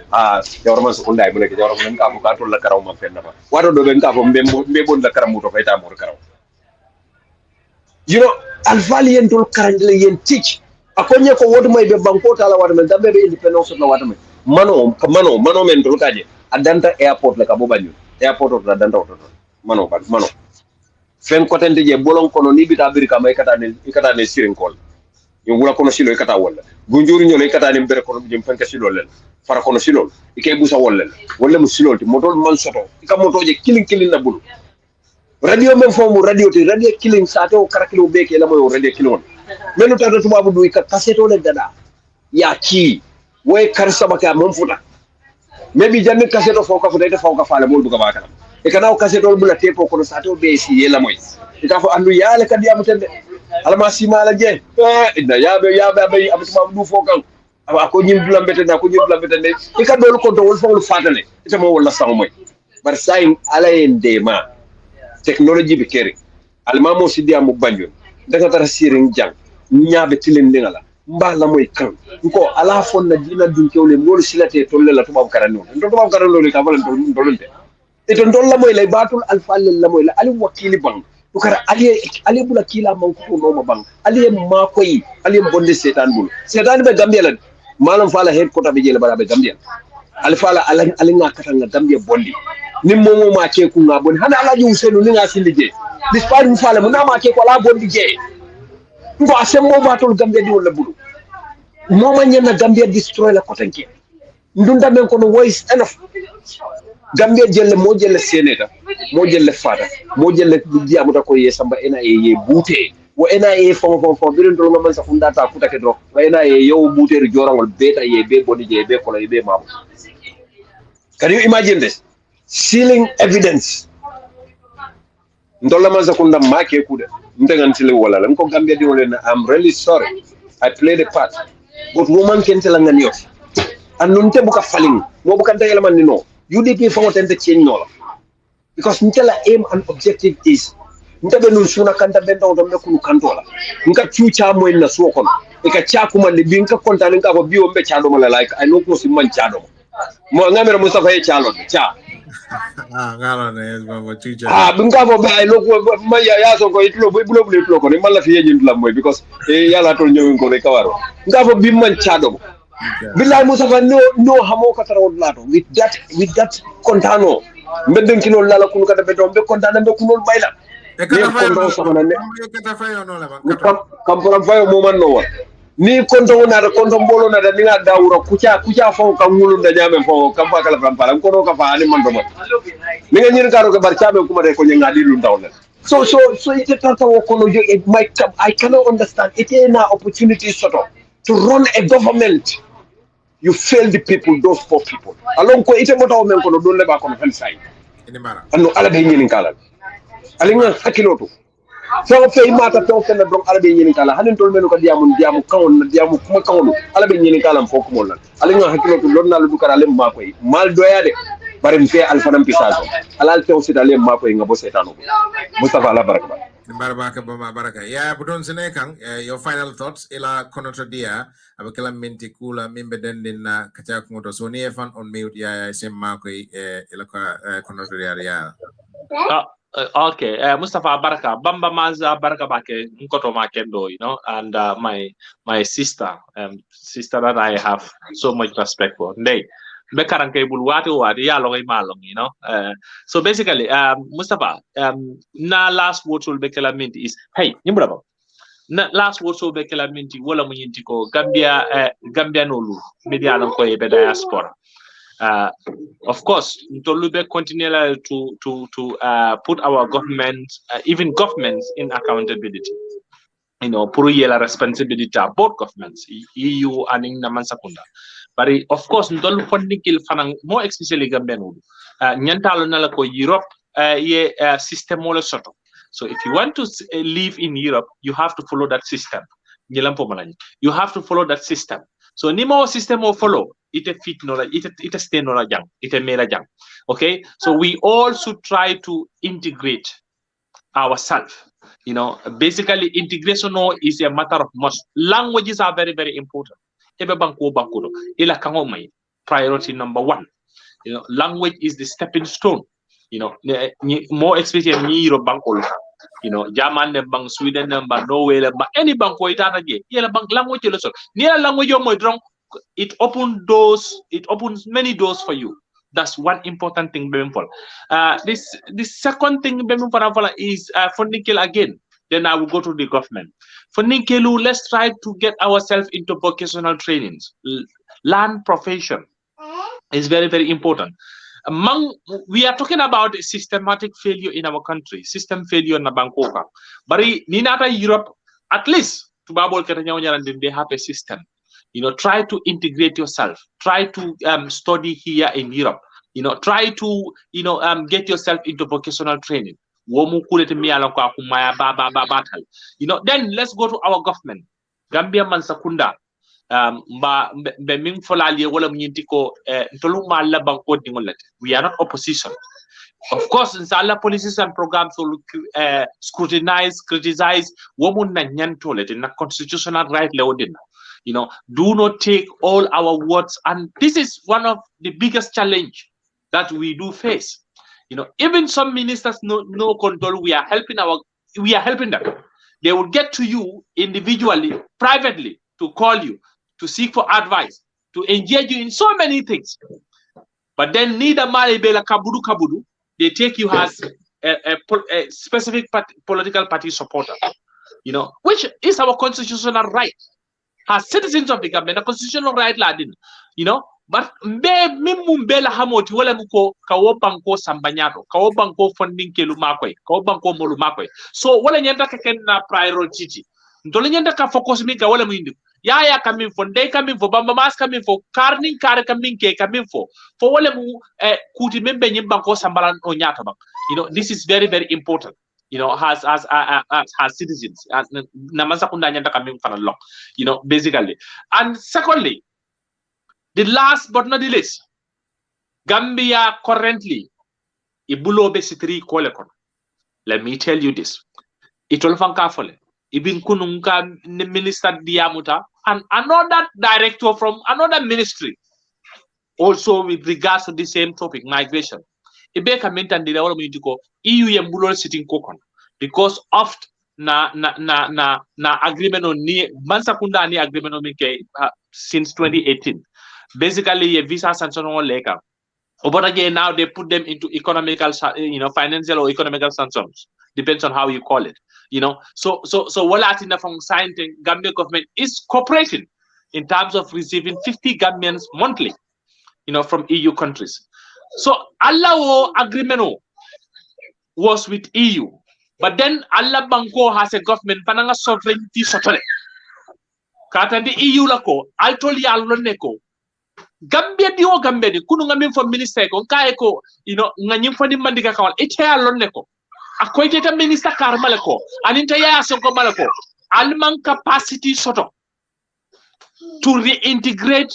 jawro man so kunday buleke jawro man ka ko ka to la karaw ma fenna ba wato do ben ka ko mbe bon la karam to fayta mo karaw you know alvalien dol karandle yen teach ako ni ko wodu may be banko tala wadu men dambe be independence la wadu men mano men dol kaje adanta airport la ka bo banyu airport la danta to mano fen ko tande je bolon kono ni bita birika may kata ne sirin kol yo wula kono silo kata wala gunjuri ñolo kata ni bere kono jëm fanka silo len fara kono silo ikay busa wala wala mu silo ti modol man soto ka motoje kilin na bulu radio men fomu radio killing sate o karakilo beke la moyo radio kilon menu tata tubabu du ka kaseto le dada ya ki way kar sabaka mom futa maybe janni kaseto fo ka futa ite fo ka fala mol du ka baka e kana o kaseto bula tepo kono sate o be si yela moy ita fo andu yaale kadi amutende alama simala je inda yabe abutuma du fo kan ko nyim blambete na ko nyim blambete ne e ka dol ko do wol fo fatale ita mo wala saw moy bar sayin ala endema technology be keri almamo sidia mo banjon daga tara siring jang nyaabe tilen ngala mbala moy kan ko ala fonna dina dun kewle mol silate tolle la tubab karano tubab karano le ka balan dolunte e to dolla moy lay batul alfal la moy la ali wakili bang to kara ali bula kila man ko no ma bang ali ma koy ali bonde setan bul setan be gambia la malam fala head ko tabe jele bara be gambia alfala ali nga katanga gambia bondi ni momo ma ke ku nga bon hana alaji usenu ni nga silije dispari mu fala mu na ma ke ko la bondi je ngo asemmo batul gambia di wala bulu moma nyena gambia destroy la kotanke ndunda men ko no voice enough gambia jelle mo jelle seneta mo jelle fata mo jelle diamuta ko ye samba ena ye bute wo ena ye fo birin do man sa funda ta kutake dro wa ena ye yow bute ri jorangol beta ye be boni je be ko ye be mamu. Can you imagine this? Sealing evidence. Ndola manza kunda make kude. Mtengantile wala. Nko Gambia di wale na I'm really sorry. I played a part. But woman can tell ngani yof. Anunte buka falling. Mo buka ntayela man nino. UDP fango tente change nola. Because ntela aim and objective is ntabe nusuna kanta benda utambe kunu kantola. Nka chucha mo ina suokona. Ika chaku mandi binka konta ninka ko biyo mbe chado mala like I know ko simman chado. Mo ngamira Mustapha e chalo cha ngalo ne baba chucha binga bo ba loko ma ya so ko itlo bulo ko ni mala fi yejin la moy because yala tol ñewin ko be kawaro ngafo bi man chado billahi Mustapha no hamo ka taraw lato with that kontano mbedden kino lala kunu kada be do be kontana be kunol bayla e ka konto sama ne ka fayo no la kam fayo mo man no wa ni konto na konto mbolo na ni nga dawura kucha fo ka ngulu da nyame fo kam fa kala pala ko no ka fa ani man do ni nga nyir karo ke barcha be kuma de ko nyanga di lu ndaw la so ite tata wo ko no I cannot understand it is an opportunity soto to run a government you fail the people those poor people alon ko ite mota o men ko no don le ba ko no fen sai ini mara anno ala be nyini kala ali nga hakiloto so fe mata to fen don ala be nyini kala hanin tol menu ko diamu kawon na diamu kuma kawon ala be nyini kala fo ko mon lan ali nga hakiloto lon na lu kara le ma koy mal doyade bare mfe alfanam pisaso alal tew sidale ma koy ngabo setano Mustapha ala baraka baraka bama baraka ya budon sene kan your final thoughts ila konoto dia abakala minti kula mimbe dendin na kacha ngoto so ni fan on mute ya semma koy ila konoto dia ya okay Mustapha baraka bamba maza baraka bake nkoto makendo and my sister that I have so much respect for ndey You know. So basically, Mustapha, na last word will be Kelaminti is hey, na last word will be Kelaminti. Wala mo yintiko Gambia, Gambia nolu media lang ko ebe diaspora. Of course, Ntolube continue to put our government, even governments, in accountability. You know, puru yela responsibility of both governments, EU and in Namansakunda. But of course, Ntolu Fondikil Fanang, more especially Gambian, Nyantalo Nalako Europe, system all sort of. So if you want to live in Europe, you have to follow that system. You have to follow that system. So Nimo system will follow. It fit no, it stay no jang, it mera jang. Okay, so we all should try to integrate ourselves. You know, basically integration is a matter of must. Languages are very, very important. Priority number 1. You know, language is the stepping stone. You know, more especially in Europe, you know, German bang, Sweden bang, Norway bang, any bank ko itata je. Yela bank language yelo so. Niya language yo mo drong. It opens doors. It opens many doors for you. That's one important thing. This second thing is funding again. Then I will go to the government. Funding, let's try to get ourselves into vocational trainings. Learn profession is very, very important. We are talking about systematic failure in our country, system failure in Bangkok. But in Europe, at least they have a system. You know, try to integrate yourself. Try to study here in Europe. You know, try to get yourself into vocational training. You know, then let's go to our government. Gambia Mansakunda. We are not opposition. Of course, in Sala policies and programs will scrutinize, criticize women in a constitutional right. You know, do not take all our words, and this is one of the biggest challenge that we do face. You know, even some ministers no control. We are helping them. They will get to you individually, privately, to call you, to seek for advice, to engage you in so many things. But then neither Maribela Kabudu, they take you as a specific political party supporter, you know, which is our constitutional right. As citizens of the government, a constitutional right, you know, but mimumbela hamoti wala muko kawobanko sambanyato, kawobanko funding kelumakwe, kawobanko molumakwe. So wala nyenda na priority. Ntole nyenda ka focus mi ka wala muindi. Yaya coming for, they coming for, Bamba Mas coming for, Karning Kare coming for wale mu kuti membe nyimbanko sambalan onyata bang. You know, this is very, very important. You know, as citizens, you know, basically. And secondly, the last but not the least, Gambia currently, Ibulo Besitri Kolekon. Let me tell you this. Itolfan Kafole, Ibin Kununga Minister Diamuta, and another director from another ministry, also with regards to the same topic, migration. Ibeka mentan di lawol ko EU yembulol sitting kokon because of na agreement on ni Mansakunda ni agreement on since 2018. Basically a visa sanction on leka. But again now they put them into economical, you know, financial or economical sanctions. Depends on how you call it. You know, so Walatina from signing Gambia government is cooperating in terms of receiving 50 Gambians monthly, you know, from EU countries. So Allah agreement was with EU, but then Allah Banko has a government pananga sovereignty sotole. Katandi EU lako, altoli aloneko. Gambia diwo Gambia di kunu ngamin for minister ko kaeko, you know, nganyim for di mandiga kawal ite aloneko. Akoiteta minister karmaleko, aninta ya Sonko maleko. Alman capacity soto to reintegrate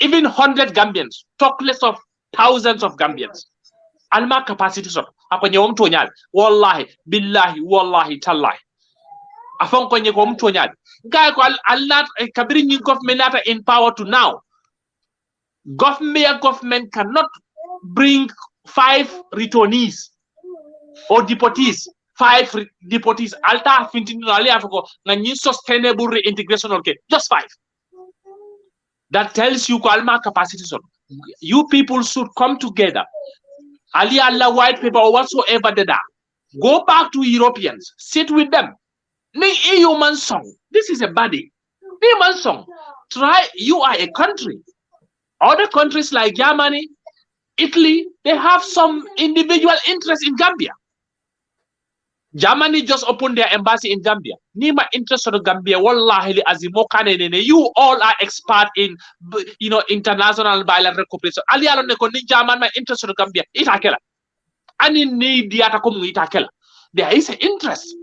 even 100 Gambians, talk less of thousands of Gambians. Alma capacity so. Apa nyom tuanyal. Wallahi, billahi, wallahi, tallahi. Afon ko nyom tuanyal. Gaya ko Allah kabiri ni government in power to now. Government cannot bring 5 returnees or deportees. 5 deportees. Alta fintini ali afoko na ni sustainable reintegration okay. Just 5. That tells you Alma capacity so. you people should come together. Ali Allah white paper or whatsoever they are. Go back to Europeans. Sit with them. Human song. This is a body. Human song. Try. You are a country. Other countries like Germany, Italy, they have some individual interest in Gambia. Germany just opened their embassy in Gambia. Nima interest in Gambia. Wallahi azimokane. You all are expert in, international bilateral cooperation. Ali alone ko ni German my interest in Gambia. Itakela. Ani ni diata komu itakela. There is an interest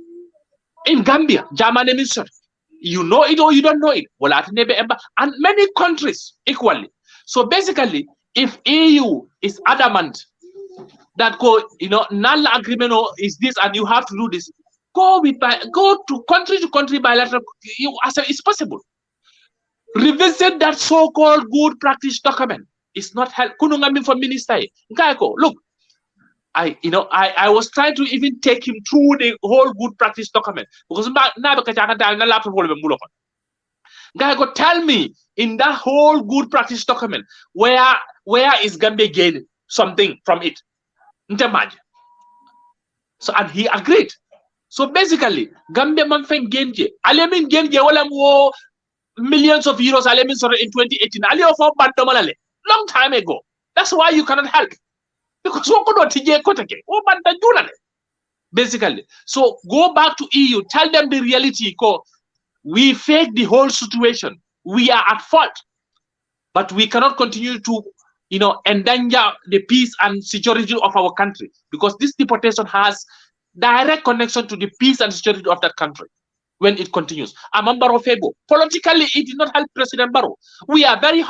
in Gambia. Germany mission. You know it or you don't know it. And many countries equally. So basically, if EU is adamant that null agreement is this and you have to do this, go to country bilateral. It's possible. Revisit that so-called good practice document. It's not help. Kunungami for minister. Look, I was trying to even take him through the whole good practice document because Gago, tell me in that whole good practice document where is Gambia gain something from it? So and he agreed. So basically, Gambia manfen gainje. Alemin gainje wala mo millions of euros. Alemin sorry in 2018. Ali offer bandomalale long time ago. That's why you cannot help because basically. So go back to EU. Tell them the reality. We fake the whole situation. We are at fault, but we cannot continue to, endanger the peace and security of our country because this deportation has direct connection to the peace and security of that country when it continues. Amambaro Febo, politically, it did not help President Barrow. We are very,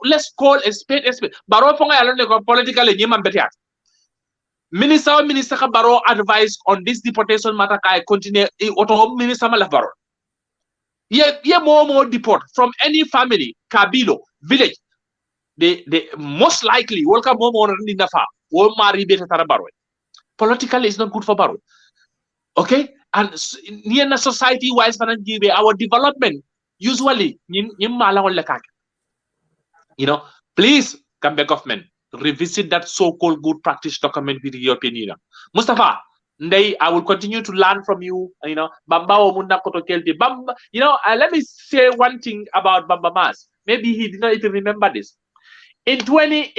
let's call a spade a spade. Barrow politically, Minister Barrow advised on this deportation matter. I continue. Minister Barrow. Yeah, more deport from any family, Kabilo, village. They most likely welcome more in the far. Politically, it's not good for Barrow. Okay, and near society wise, our development usually, please, Gambia government, revisit that so-called good practice document with the European Union. Mustapha. I will continue to learn from you. Bamba, let me say one thing about Bamba Mas. Maybe he did not even remember this. In early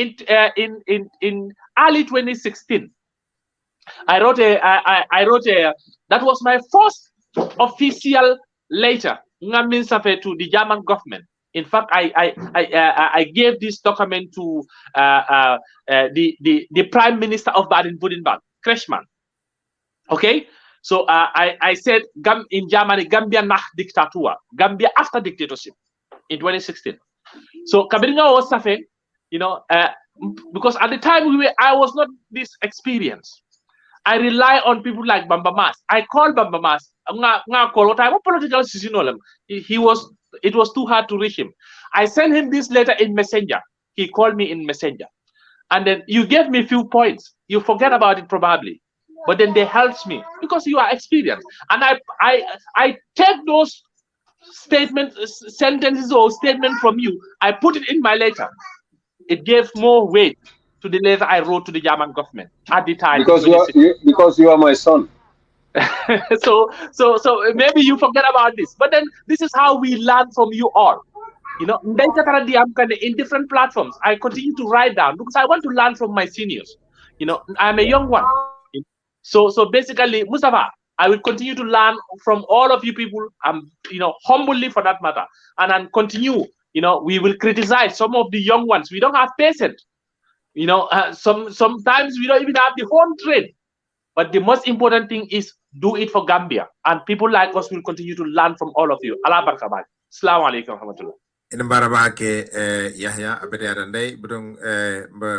2016, I wrote a that was my first official letter to the German government. In fact, I gave this document to the Prime Minister of Baden-Württemberg, Kretschmann. Okay, so I said in Germany, Gambia nach Diktatur, Gambia after dictatorship in 2016. So Kabinga was suffering, because at the time I was not this experienced. I rely on people like Bamba Mas. I called Bamba Mas. What political decision? It was too hard to reach him. I sent him this letter in Messenger. He called me in Messenger, and then you gave me a few points. You forget about it probably. But then they helped me because you are experienced, and I take those sentences or statements from you. I put it in my letter. It gave more weight to the letter I wrote to the German government at the time. Because you are my son. so maybe you forget about this. But then this is how we learn from you all. In different platforms, I continue to write down because I want to learn from my seniors. I'm a young one. So basically, Mustapha, I will continue to learn from all of you people, humbly for that matter, and then continue. We will criticize some of the young ones. We don't have patience. Sometimes we don't even have the home trade. But the most important thing is do it for Gambia, and people like us will continue to learn from all of you. Allah barkabak. Assalamu alaikum warahmatullah. In Barabake, Yahya Abedadande, Budung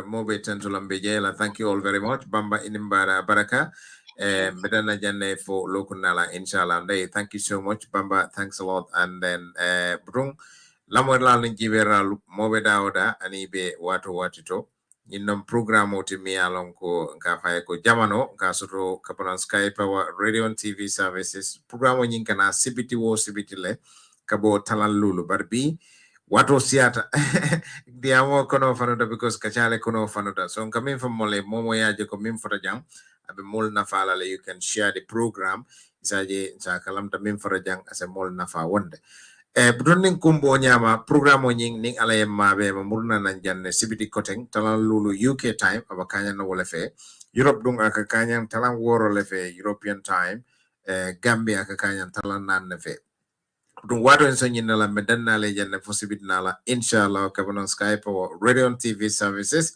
Mobe Tentulambe, thank you all very much. Bamba Inimbara Baraka, Bedana Jane for Lokunala, inshallah. Thank you so much, Bamba. Thanks a lot. And then Budung Lamwala Nijivera Mobe Dauda, Anibe Watu Watito. In program Otimia Lonko Kafayako Jamano, Kasuro Kapalan Sky Power Radio and TV services. Program when you can CBT wo CBT le Kabo Talan Lulu Barbi. wato siata diamo kono fanuta because kachale kono fanuta so coming from mole momo yaje ko min fota jang abe mol nafa la you can share the program isaje sa kalamta min fota jang as a mol nafa wonde budon kumbo nyama program o nying ning ala yemma be ma murna nan janne sibiti koteng talan lulu UK time aba kanya no wala fe Europe dung aka kanya talan woro le fe European time Gambia aka kanya talan nan ne fe dum wato en so nyinala me dannale janne possibility nala inshallah kabonon Skype or radio and TV services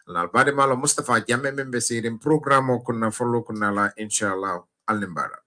la bade malo Mustapha Jammeh membe sirim program o kunna follow kunna la inshallah alimbara